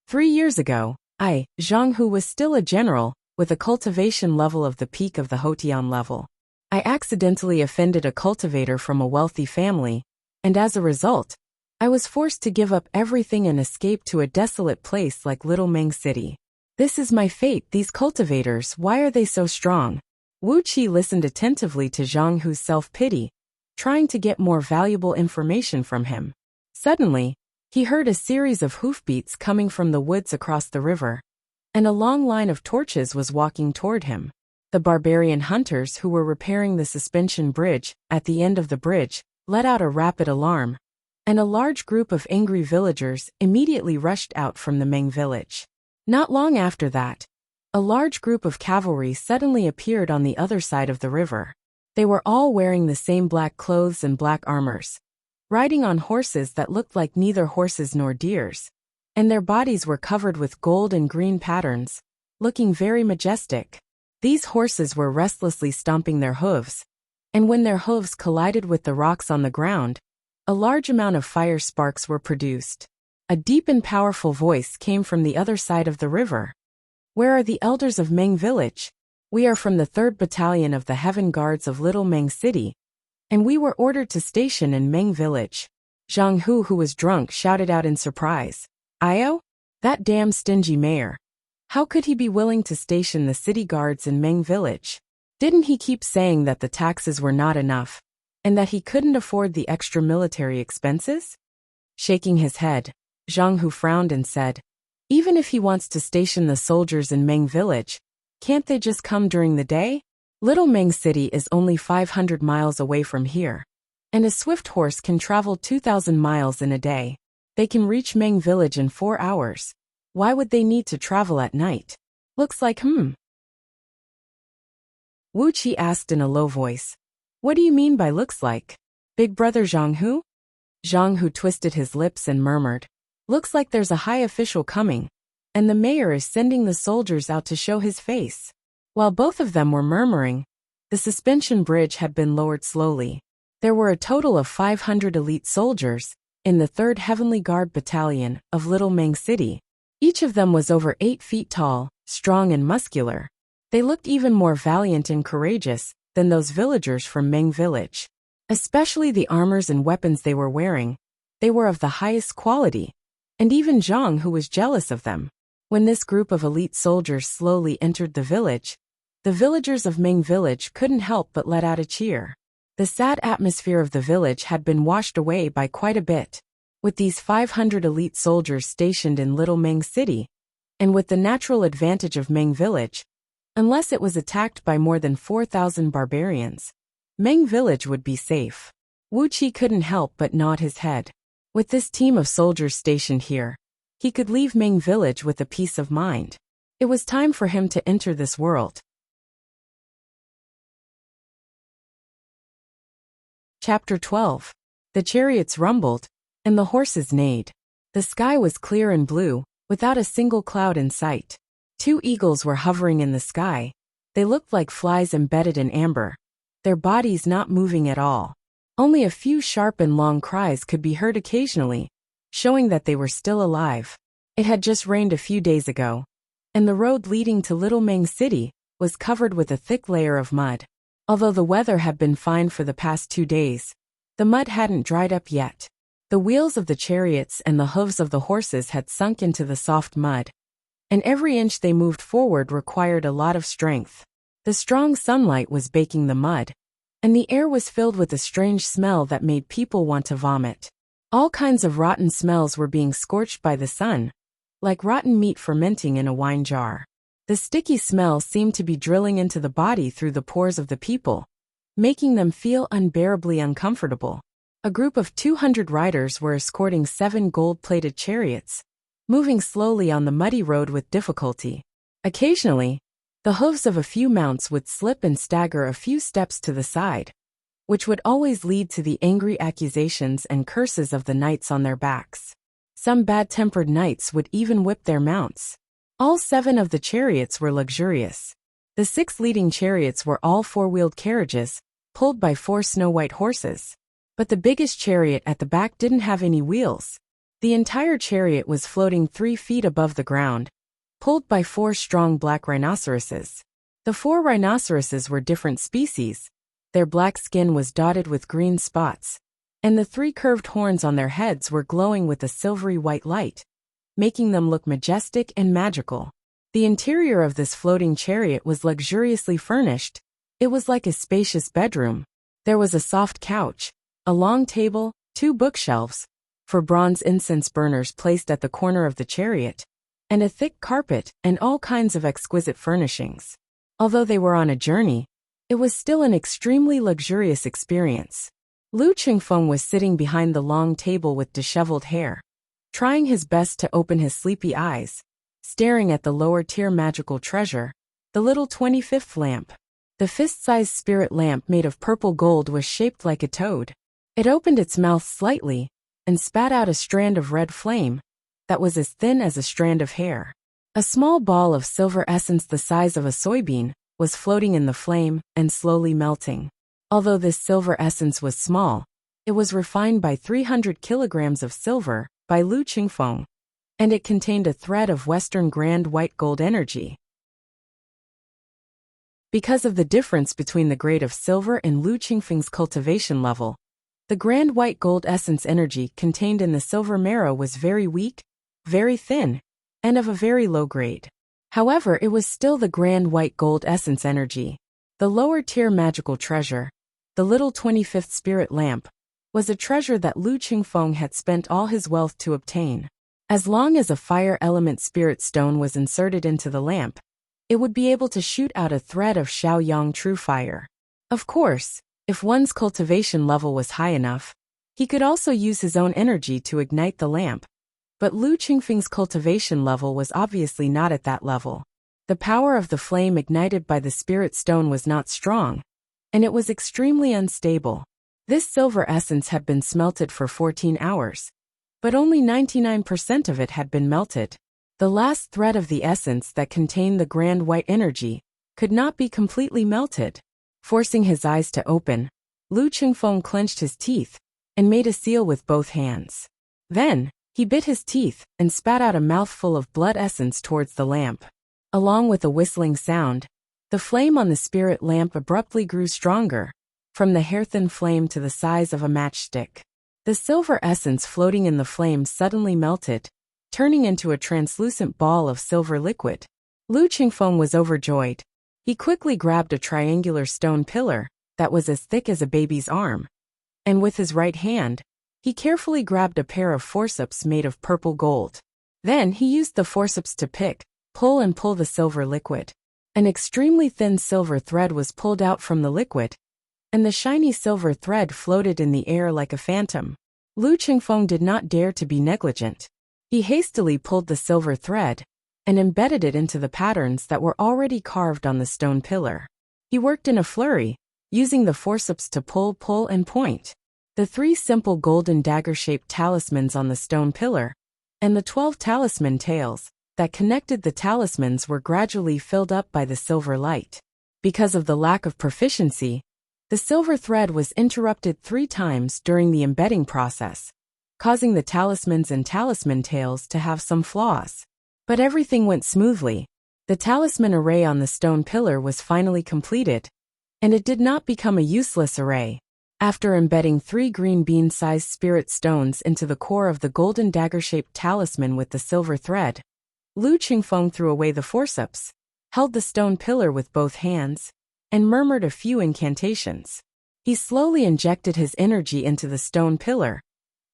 3 years ago, Zhang Hu, was still a general with a cultivation level of the peak of the Hotian level. I accidentally offended a cultivator from a wealthy family, and as a result, I was forced to give up everything and escape to a desolate place like Little Meng City. This is my fate. These cultivators, why are they so strong?" Wu Qi listened attentively to Zhang Hu's self-pity, trying to get more valuable information from him. Suddenly, he heard a series of hoofbeats coming from the woods across the river, and a long line of torches was walking toward him. The barbarian hunters who were repairing the suspension bridge at the end of the bridge let out a rapid alarm, and a large group of angry villagers immediately rushed out from the Meng village. Not long after that, a large group of cavalry suddenly appeared on the other side of the river. They were all wearing the same black clothes and black armors, riding on horses that looked like neither horses nor deers, and their bodies were covered with gold and green patterns, looking very majestic. These horses were restlessly stomping their hooves, and when their hooves collided with the rocks on the ground, a large amount of fire sparks were produced. A deep and powerful voice came from the other side of the river. "Where are the elders of Meng village? We are from the 3rd Battalion of the Heaven Guards of Little Meng City, and we were ordered to station in Meng village." Zhang Hu, who was drunk, shouted out in surprise, "Io? That damn stingy mayor. How could he be willing to station the city guards in Meng village? Didn't he keep saying that the taxes were not enough, and that he couldn't afford the extra military expenses?" Shaking his head, Zhang Hu frowned and said, "Even if he wants to station the soldiers in Meng village, can't they just come during the day? Little Meng City is only 500 miles away from here, and a swift horse can travel 2,000 miles in a day. They can reach Meng village in 4 hours. Why would they need to travel at night? Looks like Wuxia asked in a low voice. What do you mean by looks like? Big brother Zhang Hu? Zhang Hu twisted his lips and murmured. Looks like there's a high official coming, and the mayor is sending the soldiers out to show his face. While both of them were murmuring, the suspension bridge had been lowered slowly. There were a total of 500 elite soldiers in the 3rd Heavenly Guard Battalion of Little Meng City. Each of them was over 8 feet tall, strong and muscular. They looked even more valiant and courageous than those villagers from Meng Village. Especially the armors and weapons they were wearing. They were of the highest quality, and even Zhang Hu was jealous of them. When this group of elite soldiers slowly entered the village, the villagers of Meng Village couldn't help but let out a cheer. The sad atmosphere of the village had been washed away by quite a bit. With these 500 elite soldiers stationed in Little Meng City, and with the natural advantage of Meng Village, unless it was attacked by more than 4,000 barbarians, Meng Village would be safe. Wuxia couldn't help but nod his head. With this team of soldiers stationed here, he could leave Meng Village with a peace of mind. It was time for him to enter this world. Chapter 12. The chariots rumbled, and the horses neighed. The sky was clear and blue, without a single cloud in sight. 2 eagles were hovering in the sky. They looked like flies embedded in amber, their bodies not moving at all. Only a few sharp and long cries could be heard occasionally, showing that they were still alive. It had just rained a few days ago, and the road leading to Little Meng City was covered with a thick layer of mud. Although the weather had been fine for the past 2 days, the mud hadn't dried up yet. The wheels of the chariots and the hooves of the horses had sunk into the soft mud, and every inch they moved forward required a lot of strength. The strong sunlight was baking the mud, and the air was filled with a strange smell that made people want to vomit. All kinds of rotten smells were being scorched by the sun, like rotten meat fermenting in a wine jar. The sticky smell seemed to be drilling into the body through the pores of the people, making them feel unbearably uncomfortable. A group of 200 riders were escorting 7 gold-plated chariots, moving slowly on the muddy road with difficulty. Occasionally, the hooves of a few mounts would slip and stagger a few steps to the side, which would always lead to the angry accusations and curses of the knights on their backs. Some bad-tempered knights would even whip their mounts. All 7 of the chariots were luxurious. The 6 leading chariots were all 4-wheeled carriages, pulled by 4 snow-white horses. But the biggest chariot at the back didn't have any wheels. The entire chariot was floating 3 feet above the ground, pulled by 4 strong black rhinoceroses. The 4 rhinoceroses were different species. Their black skin was dotted with green spots, and the 3 curved horns on their heads were glowing with a silvery white light, making them look majestic and magical. The interior of this floating chariot was luxuriously furnished. It was like a spacious bedroom. There was a soft couch, a long table, 2 bookshelves for bronze incense burners placed at the corner of the chariot, and a thick carpet and all kinds of exquisite furnishings. Although they were on a journey, it was still an extremely luxurious experience. Lu Qingfeng was sitting behind the long table with disheveled hair, trying his best to open his sleepy eyes, staring at the lower-tier magical treasure, the little 25th lamp. The fist-sized spirit lamp made of purple gold was shaped like a toad. It opened its mouth slightly and spat out a strand of red flame that was as thin as a strand of hair. A small ball of silver essence the size of a soybean was floating in the flame and slowly melting. Although this silver essence was small, it was refined by 300 kilograms of silver by Lu Qingfeng, and it contained a thread of Western Grand White Gold energy. Because of the difference between the grade of silver and Lu Qingfeng's cultivation level, the Grand White Gold essence energy contained in the silver marrow was very weak, very thin, and of a very low grade. However, it was still the Grand White Gold essence energy. The lower-tier magical treasure, the little 25th spirit lamp, was a treasure that Lu Qingfeng had spent all his wealth to obtain. As long as a fire element spirit stone was inserted into the lamp, it would be able to shoot out a thread of Shaoyang true fire. Of course, if one's cultivation level was high enough, He could also use his own energy to ignite the lamp, but Lu Qingfeng's cultivation level was obviously not at that level. The power of the flame ignited by the spirit stone was not strong, and it was extremely unstable. This silver essence had been smelted for 14 hours, but only 99% of it had been melted. The last thread of the essence that contained the grand white energy could not be completely melted. Forcing his eyes to open, Lu Qingfeng clenched his teeth and made a seal with both hands. Then, he bit his teeth and spat out a mouthful of blood essence towards the lamp. Along with a whistling sound, the flame on the spirit lamp abruptly grew stronger, from the hair-thin flame to the size of a matchstick. The silver essence floating in the flame suddenly melted, turning into a translucent ball of silver liquid. Lu Qingfeng was overjoyed. He quickly grabbed a triangular stone pillar that was as thick as a baby's arm, and with his right hand, he carefully grabbed a pair of forceps made of purple gold. Then he used the forceps to pick, pull the silver liquid. An extremely thin silver thread was pulled out from the liquid, and the shiny silver thread floated in the air like a phantom. Lu Qingfeng did not dare to be negligent. He hastily pulled the silver thread and embedded it into the patterns that were already carved on the stone pillar. He worked in a flurry, using the forceps to pull, and point. The 3 simple golden dagger-shaped talismans on the stone pillar, and the 12 talisman tails that connected the talismans were gradually filled up by the silver light. Because of the lack of proficiency, the silver thread was interrupted 3 times during the embedding process, causing the talismans and talisman tails to have some flaws. But everything went smoothly. The talisman array on the stone pillar was finally completed, and it did not become a useless array. After embedding 3 green bean-sized spirit stones into the core of the golden dagger-shaped talisman with the silver thread, Lu Qingfeng threw away the forceps, held the stone pillar with both hands, and murmured a few incantations. He slowly injected his energy into the stone pillar,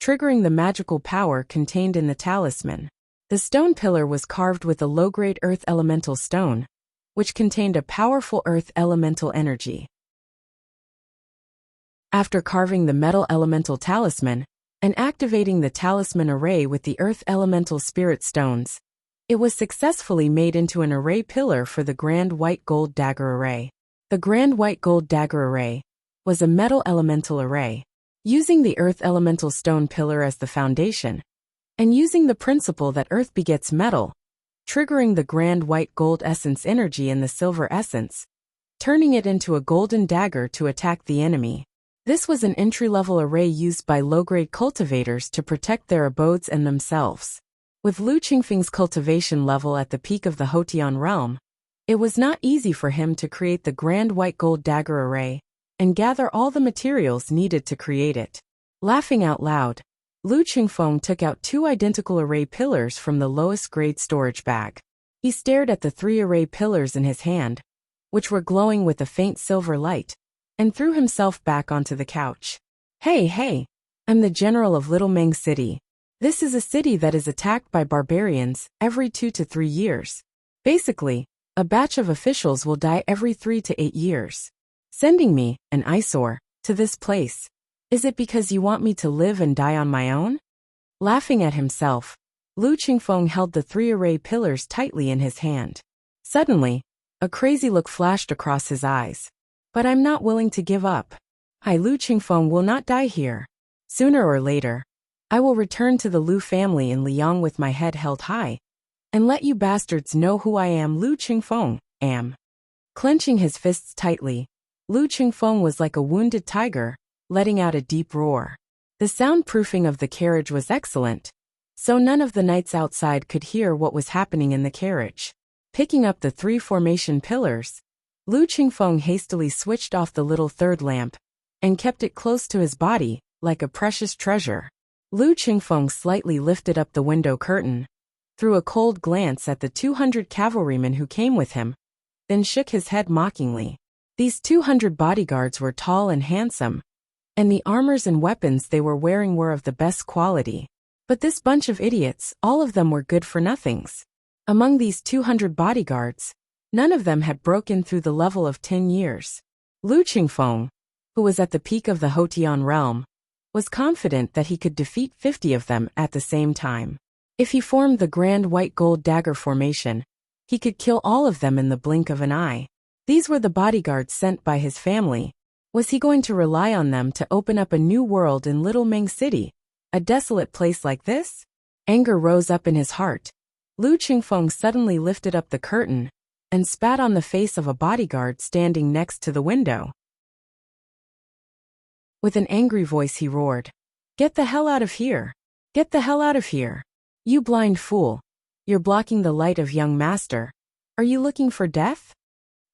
triggering the magical power contained in the talisman. The stone pillar was carved with a low-grade earth elemental stone, which contained a powerful earth elemental energy. After carving the metal elemental talisman and activating the talisman array with the earth elemental spirit stones, it was successfully made into an array pillar for the grand white gold dagger array. The grand white gold dagger array was a metal elemental array. Using the earth elemental stone pillar as the foundation, and using the principle that earth begets metal, triggering the grand white gold essence energy in the silver essence, turning it into a golden dagger to attack the enemy. This was an entry-level array used by low-grade cultivators to protect their abodes and themselves. With Lu Qingfeng's cultivation level at the peak of the Hotian realm, it was not easy for him to create the grand white gold dagger array and gather all the materials needed to create it. Laughing out loud, Lu Qingfeng took out 2 identical array pillars from the lowest grade storage bag. He stared at the 3 array pillars in his hand, which were glowing with a faint silver light, and threw himself back onto the couch. Hey, I'm the general of Little Meng City. This is a city that is attacked by barbarians every 2 to 3 years. Basically, a batch of officials will die every 3 to 8 years. Sending me, an eyesore, to this place. Is it because you want me to live and die on my own? Laughing at himself, Lu Qingfeng held the 3 array pillars tightly in his hand. Suddenly, a crazy look flashed across his eyes. But I'm not willing to give up. Lu Qingfeng will not die here. Sooner or later, I will return to the Lu family in Liang with my head held high, and let you bastards know who I am. Lu Qingfeng am. Clenching his fists tightly, Lu Qingfeng was like a wounded tiger, letting out a deep roar. The soundproofing of the carriage was excellent, so none of the knights outside could hear what was happening in the carriage. Picking up the 3 formation pillars, Lu Qingfeng hastily switched off the little third lamp and kept it close to his body, like a precious treasure. Lu Qingfeng slightly lifted up the window curtain, threw a cold glance at the 200 cavalrymen who came with him, then shook his head mockingly. These 200 bodyguards were tall and handsome, and the armors and weapons they were wearing were of the best quality. But this bunch of idiots, all of them were good-for-nothings. Among these 200 bodyguards, none of them had broken through the level of 10 years. Lu Qingfeng, who was at the peak of the Hotian realm, was confident that he could defeat 50 of them at the same time. If he formed the grand white gold dagger formation, he could kill all of them in the blink of an eye. These were the bodyguards sent by his family. Was he going to rely on them to open up a new world in Little Ming City, a desolate place like this? Anger rose up in his heart. Lu Qingfeng suddenly lifted up the curtain and spat on the face of a bodyguard standing next to the window. With an angry voice he roared, "Get the hell out of here! Get the hell out of here! You blind fool! You're blocking the light of young master. Are you looking for death?"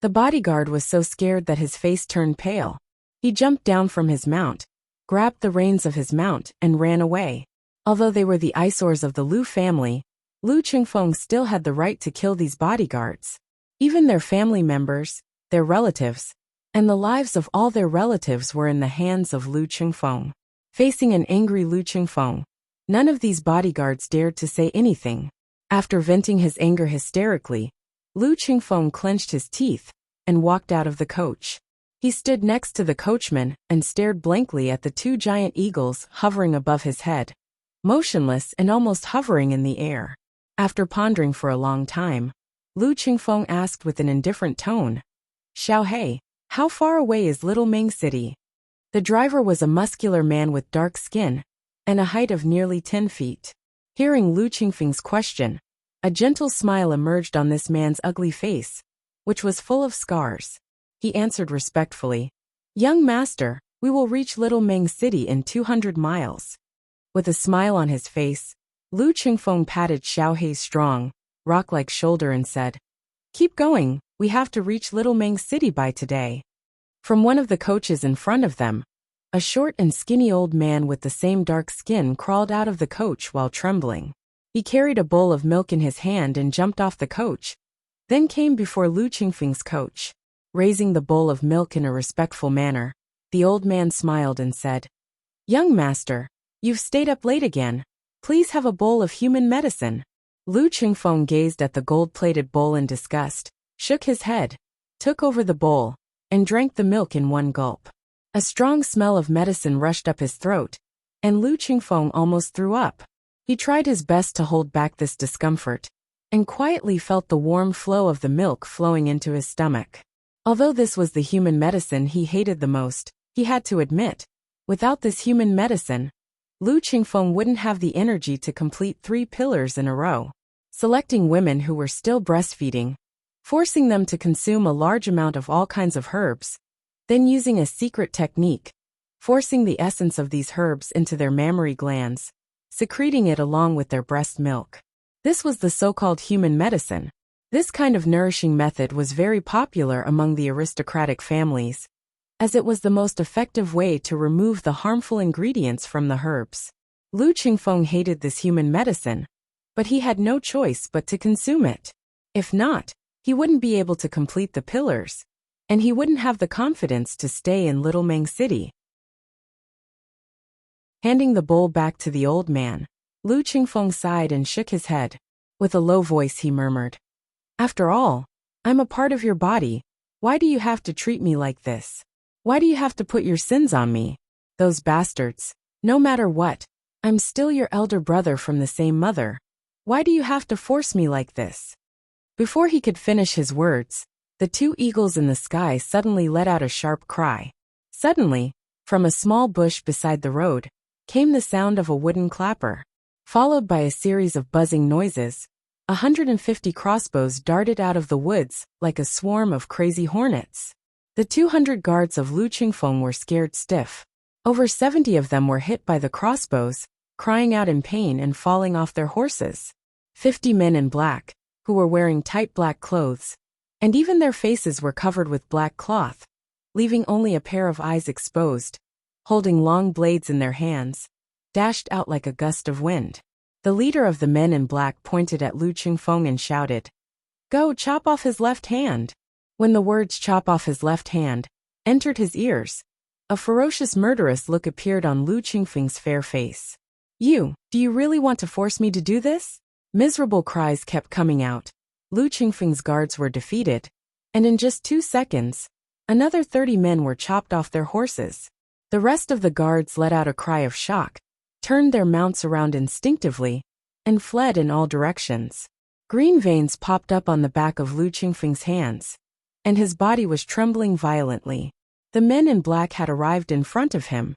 The bodyguard was so scared that his face turned pale. He jumped down from his mount, grabbed the reins of his mount, and ran away. Although they were the eyesores of the Lu family, Lu Qingfeng still had the right to kill these bodyguards. Even their family members, their relatives, and the lives of all their relatives were in the hands of Lu Qingfeng. Facing an angry Lu Qingfeng, none of these bodyguards dared to say anything. After venting his anger hysterically, Lu Qingfeng clenched his teeth and walked out of the coach. He stood next to the coachman and stared blankly at the two giant eagles hovering above his head, motionless and almost hovering in the air. After pondering for a long time, Lu Qingfeng asked with an indifferent tone, "Xiao He, how far away is Little Ming City?" The driver was a muscular man with dark skin and a height of nearly 10 feet. Hearing Lu Qingfeng's question, a gentle smile emerged on this man's ugly face, which was full of scars. He answered respectfully, "Young master, we will reach Little Ming City in 200 miles. With a smile on his face, Lu Qingfeng patted Xiao Hei's strong, rock-like shoulder and said, "Keep going, we have to reach Little Ming City by today." From one of the coaches in front of them, a short and skinny old man with the same dark skin crawled out of the coach while trembling. He carried a bowl of milk in his hand and jumped off the coach, then came before Lu Qingfeng's coach. Raising the bowl of milk in a respectful manner, the old man smiled and said, "Young master, you've stayed up late again. Please have a bowl of human medicine." Lu Qingfeng gazed at the gold-plated bowl in disgust, shook his head, took over the bowl, and drank the milk in one gulp. A strong smell of medicine rushed up his throat, and Lu Qingfeng almost threw up. He tried his best to hold back this discomfort, and quietly felt the warm flow of the milk flowing into his stomach. Although this was the human medicine he hated the most, he had to admit, without this human medicine, Lu Qingfeng wouldn't have the energy to complete 3 pillars in a row. Selecting women who were still breastfeeding, forcing them to consume a large amount of all kinds of herbs, then using a secret technique, forcing the essence of these herbs into their mammary glands, secreting it along with their breast milk. This was the so-called human medicine. This kind of nourishing method was very popular among the aristocratic families, as it was the most effective way to remove the harmful ingredients from the herbs. Lu Qingfeng hated this human medicine, but he had no choice but to consume it. If not, he wouldn't be able to complete the pillars, and he wouldn't have the confidence to stay in Little Ming City. Handing the bowl back to the old man, Lu Qingfeng sighed and shook his head. With a low voice he murmured, "After all, I'm a part of your body. Why do you have to treat me like this? Why do you have to put your sins on me? Those bastards. No matter what, I'm still your elder brother from the same mother. Why do you have to force me like this?" Before he could finish his words, the 2 eagles in the sky suddenly let out a sharp cry. Suddenly, from a small bush beside the road, came the sound of a wooden clapper. Followed by a series of buzzing noises, 150 crossbows darted out of the woods like a swarm of crazy hornets. The 200 guards of Lu Qingfeng were scared stiff. Over 70 of them were hit by the crossbows, crying out in pain and falling off their horses. 50 men in black, who were wearing tight black clothes, and even their faces were covered with black cloth, leaving only a pair of eyes exposed, holding long blades in their hands, dashed out like a gust of wind. The leader of the men in black pointed at Lu Qingfeng and shouted, "Go chop off his left hand." When the words "chop off his left hand" entered his ears, a ferocious murderous look appeared on Lu Qingfeng's fair face. Do you really want to force me to do this?" Miserable cries kept coming out. Lu Qingfeng's guards were defeated, and in just 2 seconds, another 30 men were chopped off their horses. The rest of the guards let out a cry of shock, turned their mounts around instinctively, and fled in all directions. Green veins popped up on the back of Lu Qingfeng's hands, and his body was trembling violently. The men in black had arrived in front of him.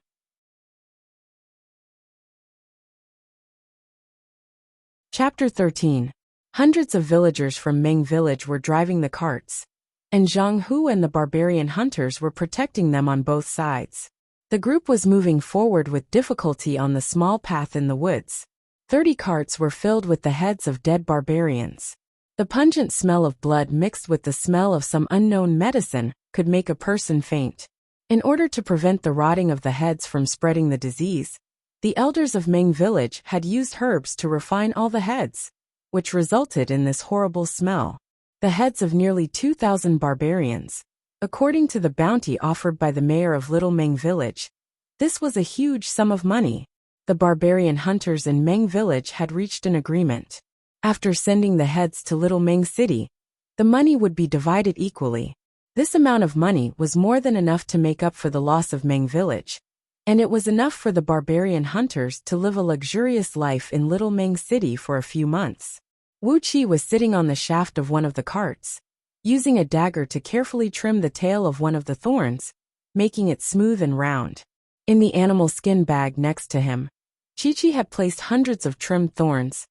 Chapter 13. Hundreds of villagers from Meng village were driving the carts, and Zhang Hu and the barbarian hunters were protecting them on both sides. The group was moving forward with difficulty on the small path in the woods. 30 carts were filled with the heads of dead barbarians. The pungent smell of blood mixed with the smell of some unknown medicine could make a person faint. In order to prevent the rotting of the heads from spreading the disease, the elders of Meng village had used herbs to refine all the heads, which resulted in this horrible smell. The heads of nearly 2,000 barbarians, according to the bounty offered by the mayor of Little Meng village. This was a huge sum of money. The barbarian hunters in Meng village had reached an agreement. After sending the heads to Little Meng city, the money would be divided equally. This amount of money was more than enough to make up for the loss of Meng village, and it was enough for the barbarian hunters to live a luxurious life in Little Meng city for a few months. Wuxia was sitting on the shaft of one of the carts, using a dagger to carefully trim the tail of one of the thorns, making it smooth and round. In the animal skin bag next to him, Chi-Chi had placed hundreds of trimmed thorns.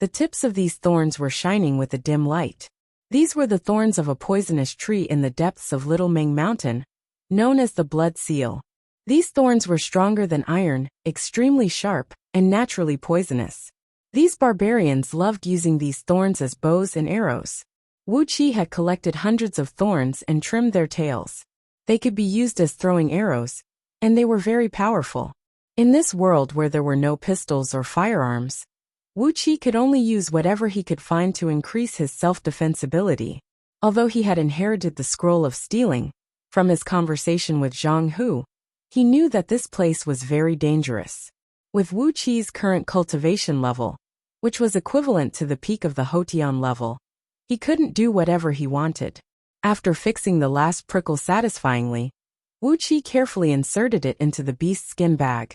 The tips of these thorns were shining with a dim light. These were the thorns of a poisonous tree in the depths of Little Meng Mountain, known as the blood seal. These thorns were stronger than iron, extremely sharp, and naturally poisonous. These barbarians loved using these thorns as bows and arrows. Wuxia had collected hundreds of thorns and trimmed their tails. They could be used as throwing arrows, and they were very powerful. In this world where there were no pistols or firearms, Wuxia could only use whatever he could find to increase his self-defense ability. Although he had inherited the scroll of stealing from his conversation with Zhang Hu, he knew that this place was very dangerous. With Wuqia's current cultivation level, which was equivalent to the peak of the Hotian level, he couldn't do whatever he wanted. After fixing the last prickle satisfyingly, Wuxia carefully inserted it into the beast's skin bag,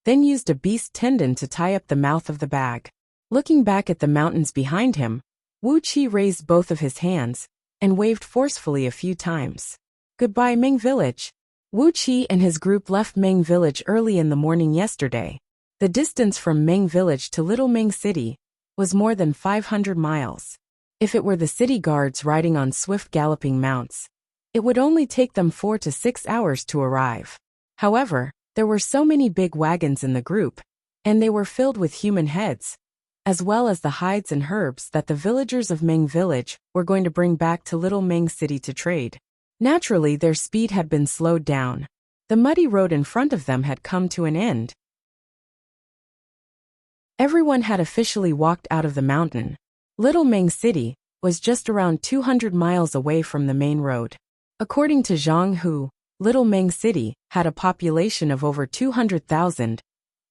then used a beast tendon to tie up the mouth of the bag. Looking back at the mountains behind him, Wuxia raised both of his hands and waved forcefully a few times. Goodbye, Meng village. Wuxia and his group left Meng village early in the morning yesterday. The distance from Meng village to Little Meng city was more than 500 miles. If it were the city guards riding on swift galloping mounts, it would only take them 4 to 6 hours to arrive. However, there were so many big wagons in the group, and they were filled with human heads, as well as the hides and herbs that the villagers of Meng village were going to bring back to Little Meng city to trade. Naturally, their speed had been slowed down. The muddy road in front of them had come to an end. Everyone had officially walked out of the mountain. Little Meng city was just around 200 miles away from the main road. According to Zhang Hu, Little Meng city had a population of over 200,000,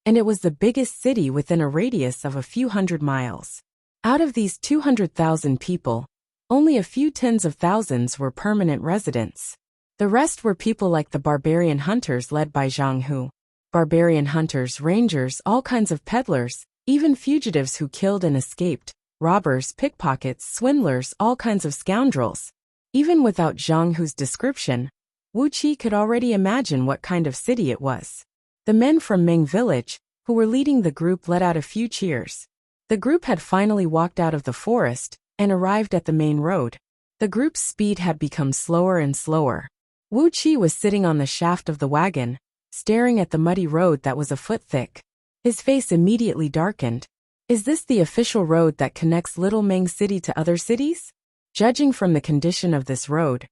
and it was the biggest city within a radius of a few hundred miles. Out of these 200,000 people, only a few tens of thousands were permanent residents. The rest were people like the barbarian hunters led by Zhang Hu. Barbarian hunters, rangers, all kinds of peddlers, even fugitives who killed and escaped, robbers, pickpockets, swindlers, all kinds of scoundrels. Even without Zhang Hu's description, Wuxia could already imagine what kind of city it was. The men from Meng village, who were leading the group, let out a few cheers. The group had finally walked out of the forest and arrived at the main road. The group's speed had become slower and slower. Wuxia was sitting on the shaft of the wagon, staring at the muddy road that was a foot thick. His face immediately darkened. Is this the official road that connects Little Meng city to other cities? Judging from the condition of this road,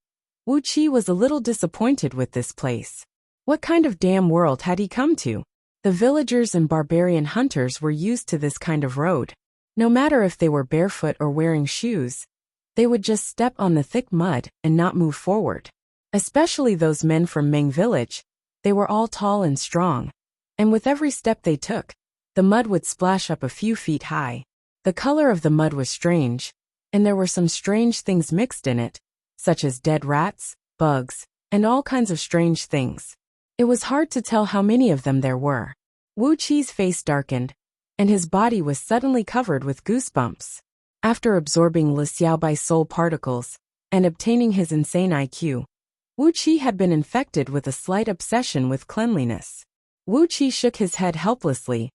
Wuxia was a little disappointed with this place. What kind of damn world had he come to? The villagers and barbarian hunters were used to this kind of road. No matter if they were barefoot or wearing shoes, they would just step on the thick mud and not move forward. Especially those men from Meng village, they were all tall and strong, and with every step they took, the mud would splash up a few feet high. The color of the mud was strange, and there were some strange things mixed in it, such as dead rats, bugs, and all kinds of strange things. It was hard to tell how many of them there were. Wuxi's face darkened, and his body was suddenly covered with goosebumps. After absorbing Li Xiaobai's soul particles and obtaining his insane IQ, Wuxi had been infected with a slight obsession with cleanliness. Wuxi shook his head helplessly,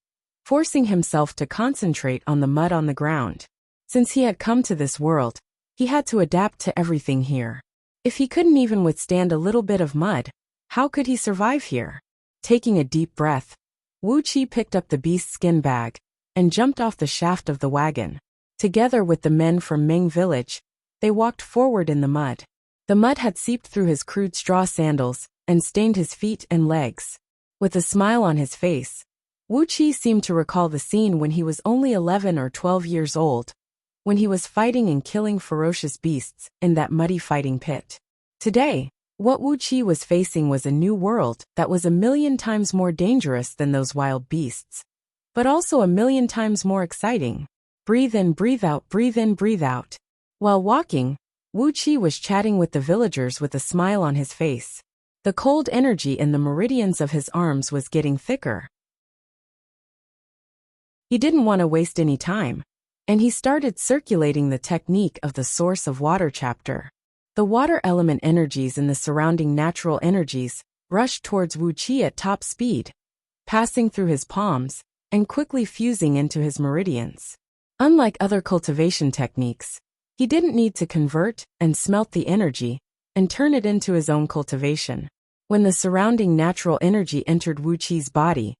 forcing himself to concentrate on the mud on the ground. Since he had come to this world, he had to adapt to everything here. If he couldn't even withstand a little bit of mud, how could he survive here? Taking a deep breath, Wuxi picked up the beast's skin bag and jumped off the shaft of the wagon. Together with the men from Ming village, they walked forward in the mud. The mud had seeped through his crude straw sandals and stained his feet and legs. With a smile on his face, Wuxi seemed to recall the scene when he was only 11 or 12 years old, when he was fighting and killing ferocious beasts in that muddy fighting pit. Today, what Wuxi was facing was a new world that was 1,000,000 times more dangerous than those wild beasts, but also 1,000,000 times more exciting. Breathe in, breathe out, breathe in, breathe out. While walking, Wuxi was chatting with the villagers with a smile on his face. The cold energy in the meridians of his arms was getting thicker. He didn't want to waste any time, and he started circulating the technique of the source of water chapter. The water element energies and the surrounding natural energies rushed towards Wuxi at top speed, passing through his palms and quickly fusing into his meridians. Unlike other cultivation techniques, he didn't need to convert and smelt the energy and turn it into his own cultivation. When the surrounding natural energy entered Wuxi's body,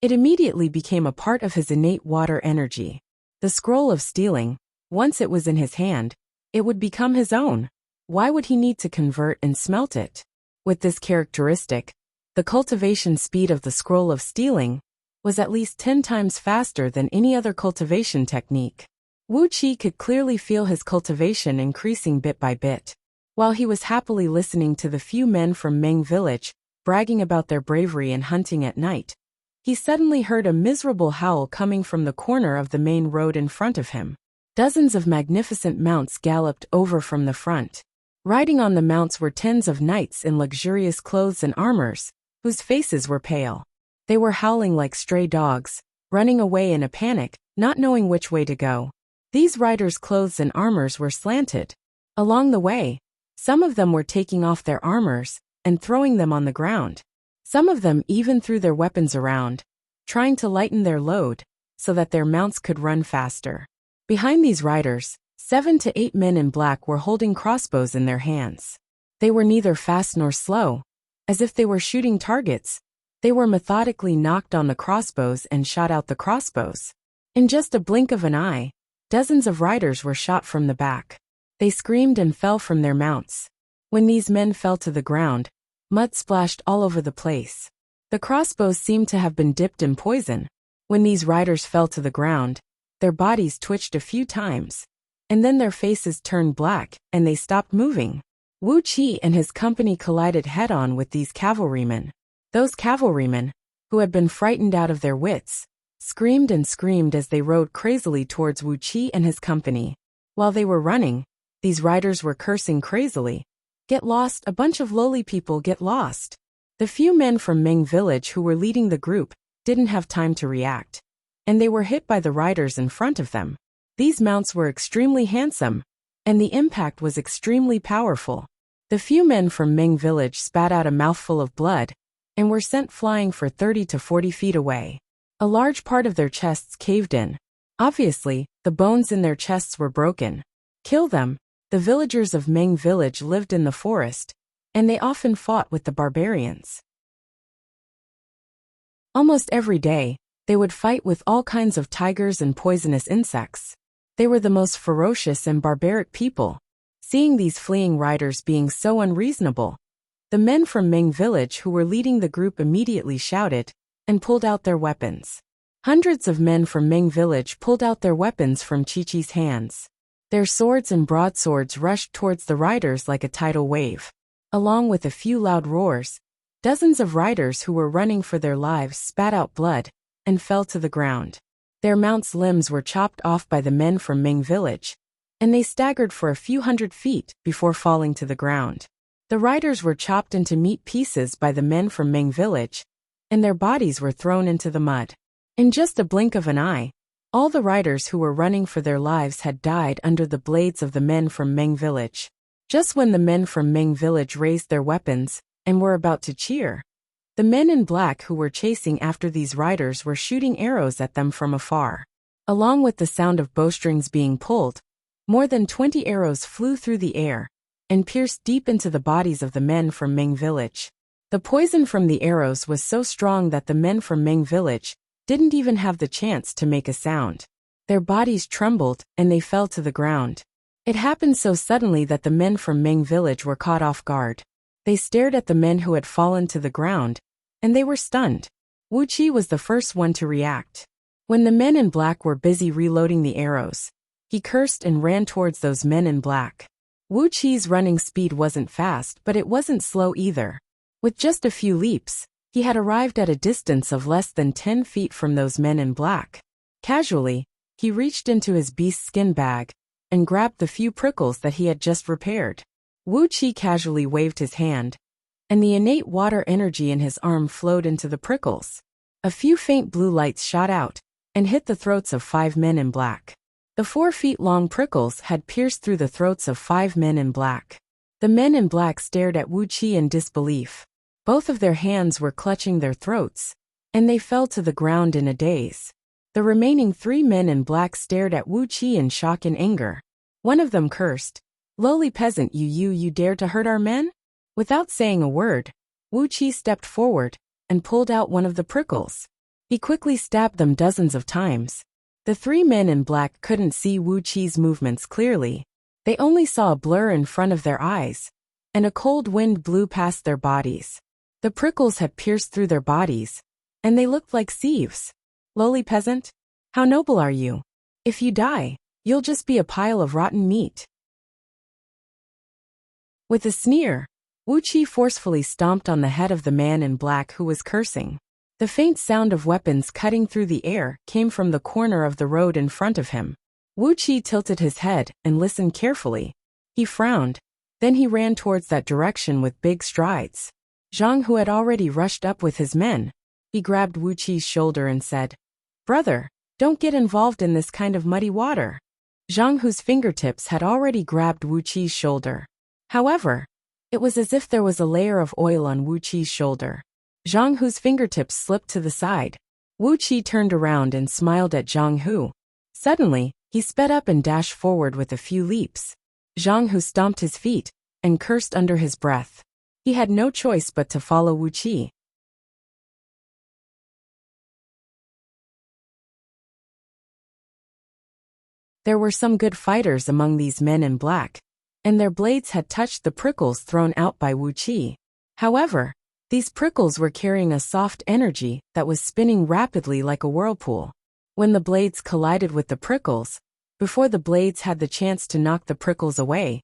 it immediately became a part of his innate water energy. The scroll of stealing, once it was in his hand, it would become his own. Why would he need to convert and smelt it? With this characteristic, the cultivation speed of the scroll of stealing was at least 10 times faster than any other cultivation technique. Wuxi could clearly feel his cultivation increasing bit by bit. While he was happily listening to the few men from Meng village bragging about their bravery in hunting at night, he suddenly heard a miserable howl coming from the corner of the main road in front of him. Dozens of magnificent mounts galloped over from the front. Riding on the mounts were tens of knights in luxurious clothes and armors, whose faces were pale. They were howling like stray dogs, running away in a panic, not knowing which way to go. These riders' clothes and armors were slanted. Along the way, some of them were taking off their armors and throwing them on the ground. Some of them even threw their weapons around, trying to lighten their load so that their mounts could run faster. Behind these riders, 7 to 8 men in black were holding crossbows in their hands. They were neither fast nor slow. As if they were shooting targets, they were methodically knocked on the crossbows and shot out the crossbows. In just a blink of an eye, dozens of riders were shot from the back. They screamed and fell from their mounts. When these men fell to the ground, mud splashed all over the place. The crossbows seemed to have been dipped in poison. When these riders fell to the ground, their bodies twitched a few times, and then their faces turned black, and they stopped moving. Wuxi and his company collided head-on with these cavalrymen. Those cavalrymen, who had been frightened out of their wits, screamed and screamed as they rode crazily towards Wuxi and his company. While they were running, these riders were cursing crazily. "Get lost, a bunch of lowly people, get lost." The few men from Ming village who were leading the group didn't have time to react, and they were hit by the riders in front of them. These mounts were extremely handsome, and the impact was extremely powerful. The few men from Ming village spat out a mouthful of blood and were sent flying for 30 to 40 feet away. A large part of their chests caved in. Obviously, the bones in their chests were broken. Kill them. The villagers of Ming village lived in the forest, and they often fought with the barbarians. Almost every day, they would fight with all kinds of tigers and poisonous insects. They were the most ferocious and barbaric people. Seeing these fleeing riders being so unreasonable, the men from Ming village who were leading the group immediately shouted and pulled out their weapons. Hundreds of men from Ming village pulled out their weapons from Chi-Chi's hands. Their swords and broadswords rushed towards the riders like a tidal wave. Along with a few loud roars, dozens of riders who were running for their lives spat out blood and fell to the ground. Their mounts' limbs were chopped off by the men from Ming village, and they staggered for a few hundred feet before falling to the ground. The riders were chopped into meat pieces by the men from Meng village, and their bodies were thrown into the mud. In just a blink of an eye, all the riders who were running for their lives had died under the blades of the men from Meng village. Just when the men from Meng village raised their weapons and were about to cheer, the men in black who were chasing after these riders were shooting arrows at them from afar. Along with the sound of bowstrings being pulled, more than 20 arrows flew through the air and pierced deep into the bodies of the men from Meng village. The poison from the arrows was so strong that the men from Meng village didn't even have the chance to make a sound. Their bodies trembled and they fell to the ground. It happened so suddenly that the men from Meng village were caught off guard. They stared at the men who had fallen to the ground, and they were stunned. Wuxia was the first one to react. When the men in black were busy reloading the arrows, he cursed and ran towards those men in black. Wuxia's running speed wasn't fast, but it wasn't slow either. With just a few leaps, he had arrived at a distance of less than 10 feet from those men in black. Casually, he reached into his beast skin bag and grabbed the few prickles that he had just repaired. Wuxia casually waved his hand, and the innate water energy in his arm flowed into the prickles. A few faint blue lights shot out and hit the throats of 5 men in black. The 4-feet-long prickles had pierced through the throats of 5 men in black. The men in black stared at Wuxia in disbelief. Both of their hands were clutching their throats, and they fell to the ground in a daze. The remaining 3 men in black stared at Wuxia in shock and anger. One of them cursed, "Lowly peasant, you dare to hurt our men?" Without saying a word, Wuxia stepped forward and pulled out one of the prickles. He quickly stabbed them dozens of times. The 3 men in black couldn't see Wuxia's movements clearly. They only saw a blur in front of their eyes, and a cold wind blew past their bodies. The prickles had pierced through their bodies, and they looked like sieves. "Lowly peasant, how noble are you? If you die, you'll just be a pile of rotten meat." With a sneer, Wuxia forcefully stomped on the head of the man in black who was cursing. The faint sound of weapons cutting through the air came from the corner of the road in front of him. Wuxia tilted his head and listened carefully. He frowned, then he ran towards that direction with big strides. Zhang, who had already rushed up with his men, he grabbed Wuxia's shoulder and said, "Brother, don't get involved in this kind of muddy water." Zhang, whose fingertips had already grabbed Wuxia's shoulder. However, it was as if there was a layer of oil on Wuxia's shoulder. Zhang Hu's fingertips slipped to the side. Wuxia turned around and smiled at Zhang Hu. Suddenly, he sped up and dashed forward with a few leaps. Zhang Hu stomped his feet and cursed under his breath. He had no choice but to follow Wuxia. There were some good fighters among these men in black, and their blades had touched the prickles thrown out by Wuxia. However, these prickles were carrying a soft energy that was spinning rapidly like a whirlpool. When the blades collided with the prickles, before the blades had the chance to knock the prickles away,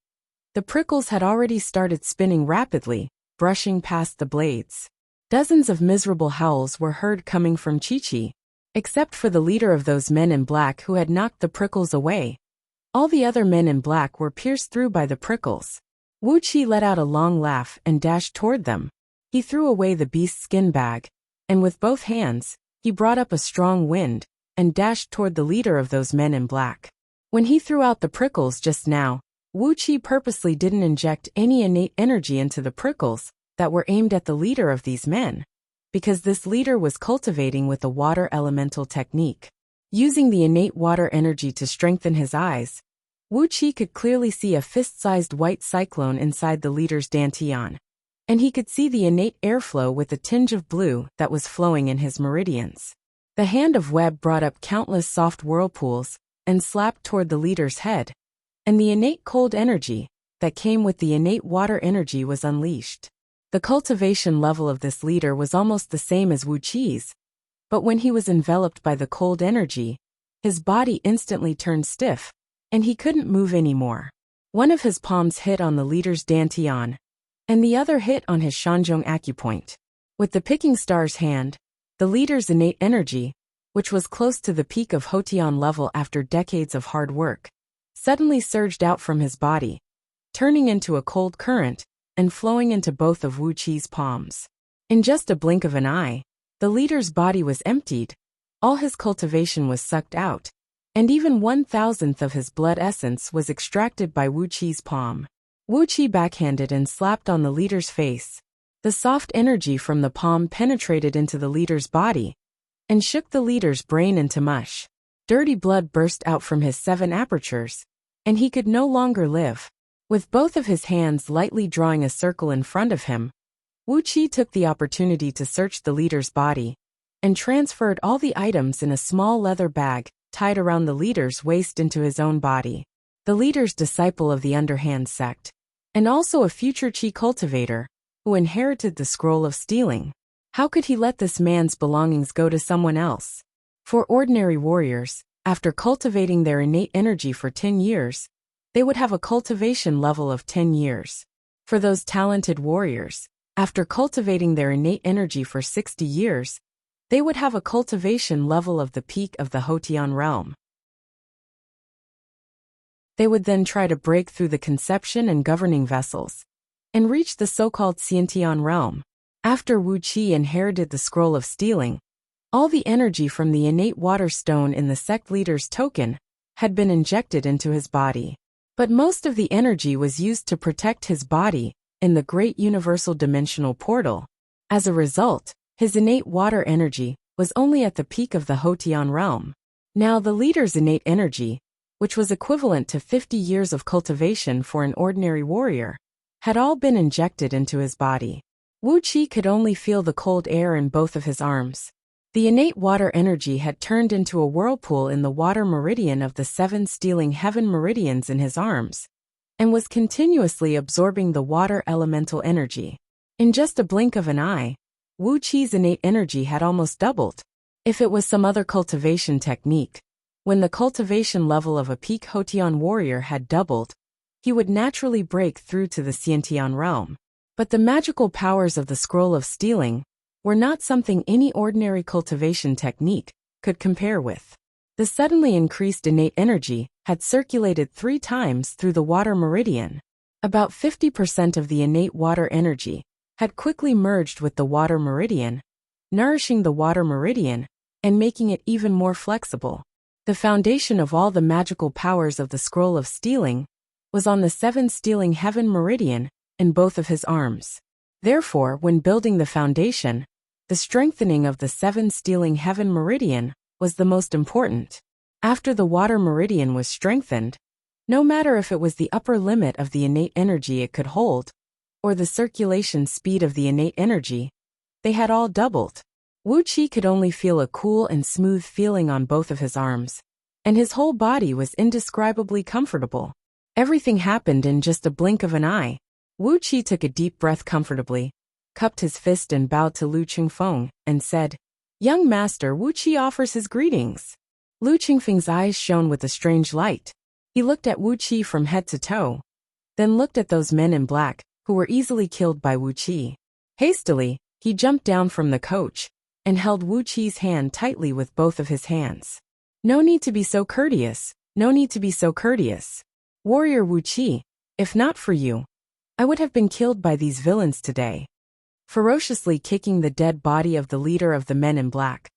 the prickles had already started spinning rapidly, brushing past the blades. Dozens of miserable howls were heard coming from Chi-Chi. Except for the leader of those men in black who had knocked the prickles away, all the other men in black were pierced through by the prickles. Wuxia let out a long laugh and dashed toward them. He threw away the beast's skin bag, and with both hands, he brought up a strong wind and dashed toward the leader of those men in black. When he threw out the prickles just now, Wuxia purposely didn't inject any innate energy into the prickles that were aimed at the leader of these men, because this leader was cultivating with the water elemental technique. Using the innate water energy to strengthen his eyes, Wuxia could clearly see a fist-sized white cyclone inside the leader's dantian, and he could see the innate airflow with a tinge of blue that was flowing in his meridians. The hand of Web brought up countless soft whirlpools and slapped toward the leader's head, and the innate cold energy that came with the innate water energy was unleashed. The cultivation level of this leader was almost the same as Wuxia's, but when he was enveloped by the cold energy, his body instantly turned stiff, and he couldn't move anymore. One of his palms hit on the leader's dantian, and the other hit on his Shanzhong acupoint. With the picking star's hand, the leader's innate energy, which was close to the peak of Hotian level after decades of hard work, suddenly surged out from his body, turning into a cold current and flowing into both of Wuqi's palms. In just a blink of an eye, the leader's body was emptied, all his cultivation was sucked out, and even 1,000th of his blood essence was extracted by Wuqi's palm. Wuqi backhanded and slapped on the leader's face. The soft energy from the palm penetrated into the leader's body and shook the leader's brain into mush. Dirty blood burst out from his 7 apertures, and he could no longer live. With both of his hands lightly drawing a circle in front of him, Wuqi took the opportunity to search the leader's body and transferred all the items in a small leather bag tied around the leader's waist into his own body. The leader's disciple of the underhand sect, and also a future qi cultivator, who inherited the scroll of stealing. How could he let this man's belongings go to someone else? For ordinary warriors, after cultivating their innate energy for 10 years, they would have a cultivation level of 10 years. For those talented warriors, after cultivating their innate energy for 60 years, they would have a cultivation level of the peak of the Hotian realm. They would then try to break through the conception and governing vessels and reach the so-called Xiantian realm. After Wuqi inherited the scroll of stealing, all the energy from the innate water stone in the sect leader's token had been injected into his body. But most of the energy was used to protect his body in the great universal dimensional portal. As a result, his innate water energy was only at the peak of the Hotian realm. Now the leader's innate energy, which was equivalent to 50 years of cultivation for an ordinary warrior, had all been injected into his body. Wuqi could only feel the cold air in both of his arms. The innate water energy had turned into a whirlpool in the water meridian of the 7 stealing heaven meridians in his arms, and was continuously absorbing the water elemental energy. In just a blink of an eye, Wuqi's innate energy had almost doubled. If it was some other cultivation technique, when the cultivation level of a peak Hotian warrior had doubled, he would naturally break through to the Xiantian realm. But the magical powers of the scroll of stealing were not something any ordinary cultivation technique could compare with. The suddenly increased innate energy had circulated 3 times through the water meridian. About 50% of the innate water energy had quickly merged with the water meridian, nourishing the water meridian and making it even more flexible. The foundation of all the magical powers of the scroll of stealing was on the 7 stealing heaven meridian in both of his arms. Therefore, when building the foundation, the strengthening of the 7 stealing heaven meridian was the most important. After the water meridian was strengthened, no matter if it was the upper limit of the innate energy it could hold, or the circulation speed of the innate energy, they had all doubled. Wuqi could only feel a cool and smooth feeling on both of his arms, and his whole body was indescribably comfortable. Everything happened in just a blink of an eye. Wuqi took a deep breath comfortably, cupped his fist and bowed to Lu Qingfeng, and said, "Young master, Wuqi offers his greetings." Lu Qingfeng's eyes shone with a strange light. He looked at Wuqi from head to toe, then looked at those men in black, who were easily killed by Wuqi. Hastily, he jumped down from the coach and held Wuqi's hand tightly with both of his hands. "No need to be so courteous, no need to be so courteous. Warrior Wuqi, if not for you, I would have been killed by these villains today." Ferociously kicking the dead body of the leader of the men in black,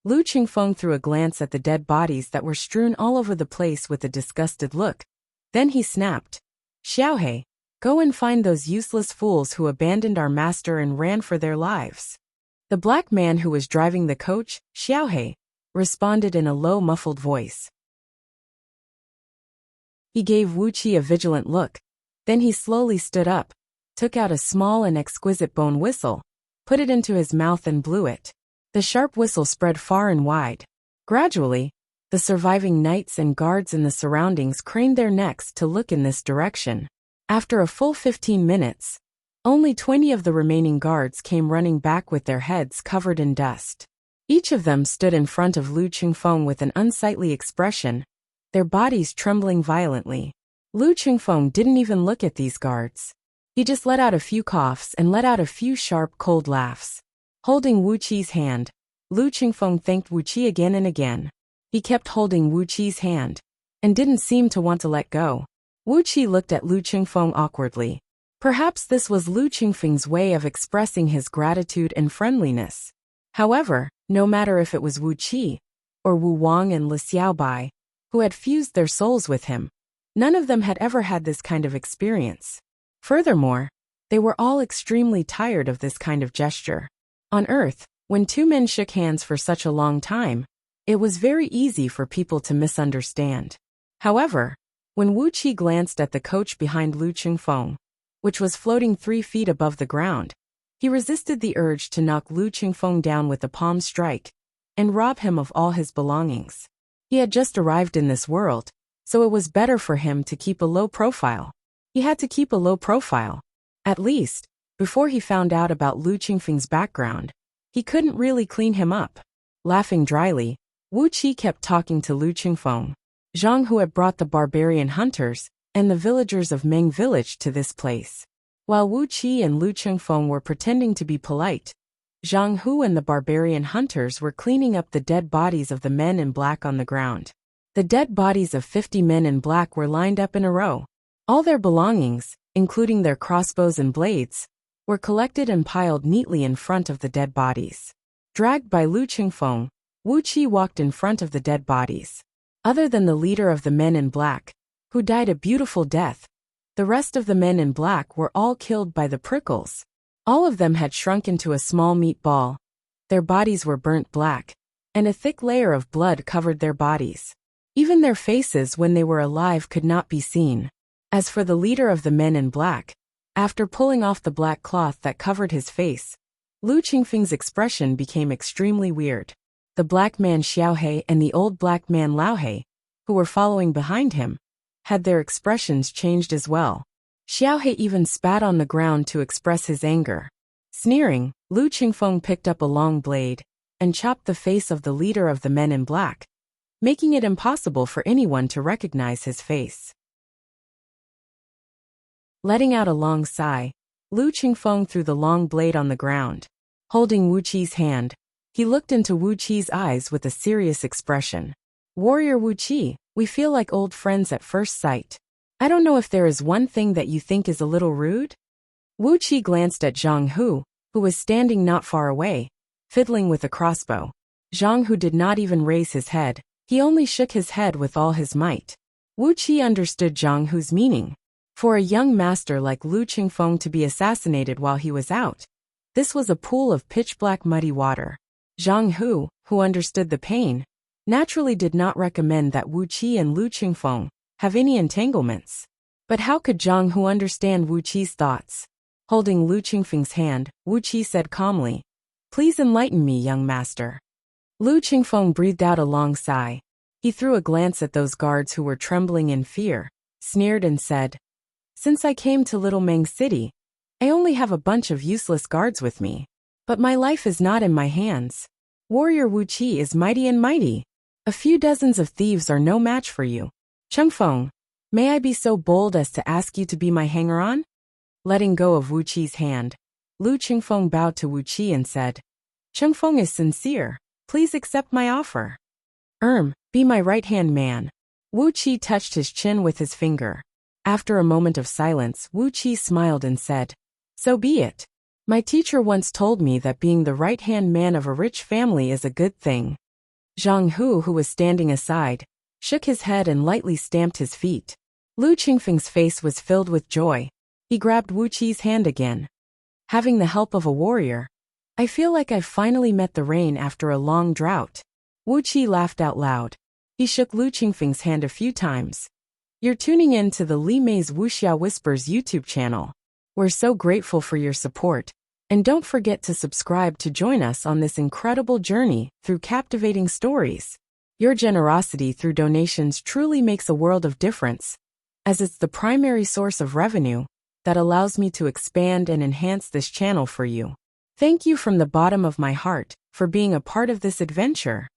Lu Qingfeng threw a glance at the dead bodies that were strewn all over the place with a disgusted look. Then he snapped, "Xiaohe, go and find those useless fools who abandoned our master and ran for their lives." The black man who was driving the coach, Xiaohe, responded in a low muffled voice. He gave Wuqi a vigilant look. Then he slowly stood up, took out a small and exquisite bone whistle, put it into his mouth and blew it. The sharp whistle spread far and wide. Gradually, the surviving knights and guards in the surroundings craned their necks to look in this direction. After a full 15 minutes, only 20 of the remaining guards came running back with their heads covered in dust. Each of them stood in front of Lu Qingfeng with an unsightly expression, their bodies trembling violently. Lu Qingfeng didn't even look at these guards. He just let out a few coughs and let out a few sharp, cold laughs. Holding Wuqi's hand, Lu Qingfeng thanked Wuqi again and again. He kept holding Wuqi's hand and didn't seem to want to let go. Wuqi looked at Lu Qingfeng awkwardly. Perhaps this was Lu Qingfeng's way of expressing his gratitude and friendliness. However, no matter if it was Wu Qi or Wu Wang and Li Xiaobai, who had fused their souls with him, none of them had ever had this kind of experience. Furthermore, they were all extremely tired of this kind of gesture. On Earth, when two men shook hands for such a long time, it was very easy for people to misunderstand. However, when Wu Qi glanced at the coach behind Lu Qingfeng, which was floating 3 feet above the ground, he resisted the urge to knock Lu Qingfeng down with a palm strike and rob him of all his belongings. He had just arrived in this world, so it was better for him to keep a low profile. He had to keep a low profile. At least, before he found out about Lu Qingfeng's background, he couldn't really clean him up. Laughing dryly, Wu Qi kept talking to Lu Qingfeng, Zhang who had brought the barbarian hunters and the villagers of Meng village to this place. While Wu Qi and Lu Qingfeng were pretending to be polite, Zhang Hu and the barbarian hunters were cleaning up the dead bodies of the men in black on the ground. The dead bodies of 50 men in black were lined up in a row. All their belongings, including their crossbows and blades, were collected and piled neatly in front of the dead bodies. Dragged by Lu Qingfeng, Wu Qi walked in front of the dead bodies. Other than the leader of the men in black, who died a beautiful death, the rest of the men in black were all killed by the prickles. All of them had shrunk into a small meatball. Their bodies were burnt black, and a thick layer of blood covered their bodies. Even their faces when they were alive could not be seen. As for the leader of the men in black, after pulling off the black cloth that covered his face, Lu Qingfeng's expression became extremely weird. The black man Xiaohe and the old black man Laohe, who were following behind him, had their expressions changed as well. Xiaohe even spat on the ground to express his anger. Sneering, Lu Qingfeng picked up a long blade and chopped the face of the leader of the men in black, making it impossible for anyone to recognize his face. Letting out a long sigh, Lu Qingfeng threw the long blade on the ground. Holding Wu Qi's hand, he looked into Wu Qi's eyes with a serious expression. "Warrior Wu Qi, we feel like old friends at first sight. I don't know if there is one thing that you think is a little rude?" Wu Qi glanced at Zhang Hu, who was standing not far away, fiddling with a crossbow. Zhang Hu did not even raise his head, he only shook his head with all his might. Wu Qi understood Zhang Hu's meaning. For a young master like Lu Qingfeng to be assassinated while he was out, this was a pool of pitch-black muddy water. Zhang Hu, who understood the pain, naturally did not recommend that Wu Qi and Lu Qingfeng have any entanglements. But how could Zhang Hu understand Wu Qi's thoughts? Holding Lu Qingfeng's hand, Wu Qi said calmly, "Please enlighten me, young master." Lu Qingfeng breathed out a long sigh. He threw a glance at those guards who were trembling in fear, sneered and said, "Since I came to Little Meng City, I only have a bunch of useless guards with me. But my life is not in my hands. Warrior Wu Qi is mighty and mighty. A few dozens of thieves are no match for you. Qingfeng, may I be so bold as to ask you to be my hanger-on?" Letting go of Wu Qi's hand, Lu Qingfeng bowed to Wu Qi and said, "Qingfeng is sincere. Please accept my offer." Be my right-hand man." Wu Qi touched his chin with his finger. After a moment of silence, Wu Qi smiled and said, "So be it. My teacher once told me that being the right-hand man of a rich family is a good thing." Zhang Hu, who was standing aside, shook his head and lightly stamped his feet. Lu Qingfeng's face was filled with joy. He grabbed Wu Qi's hand again. "Having the help of a warrior, I feel like I've finally met the rain after a long drought." Wu Qi laughed out loud. He shook Lu Qingfeng's hand a few times. "You're tuning in to the Li Mei's Wuxia Whispers YouTube channel. We're so grateful for your support, and don't forget to subscribe to join us on this incredible journey through captivating stories. Your generosity through donations truly makes a world of difference, as it's the primary source of revenue that allows me to expand and enhance this channel for you. Thank you from the bottom of my heart for being a part of this adventure.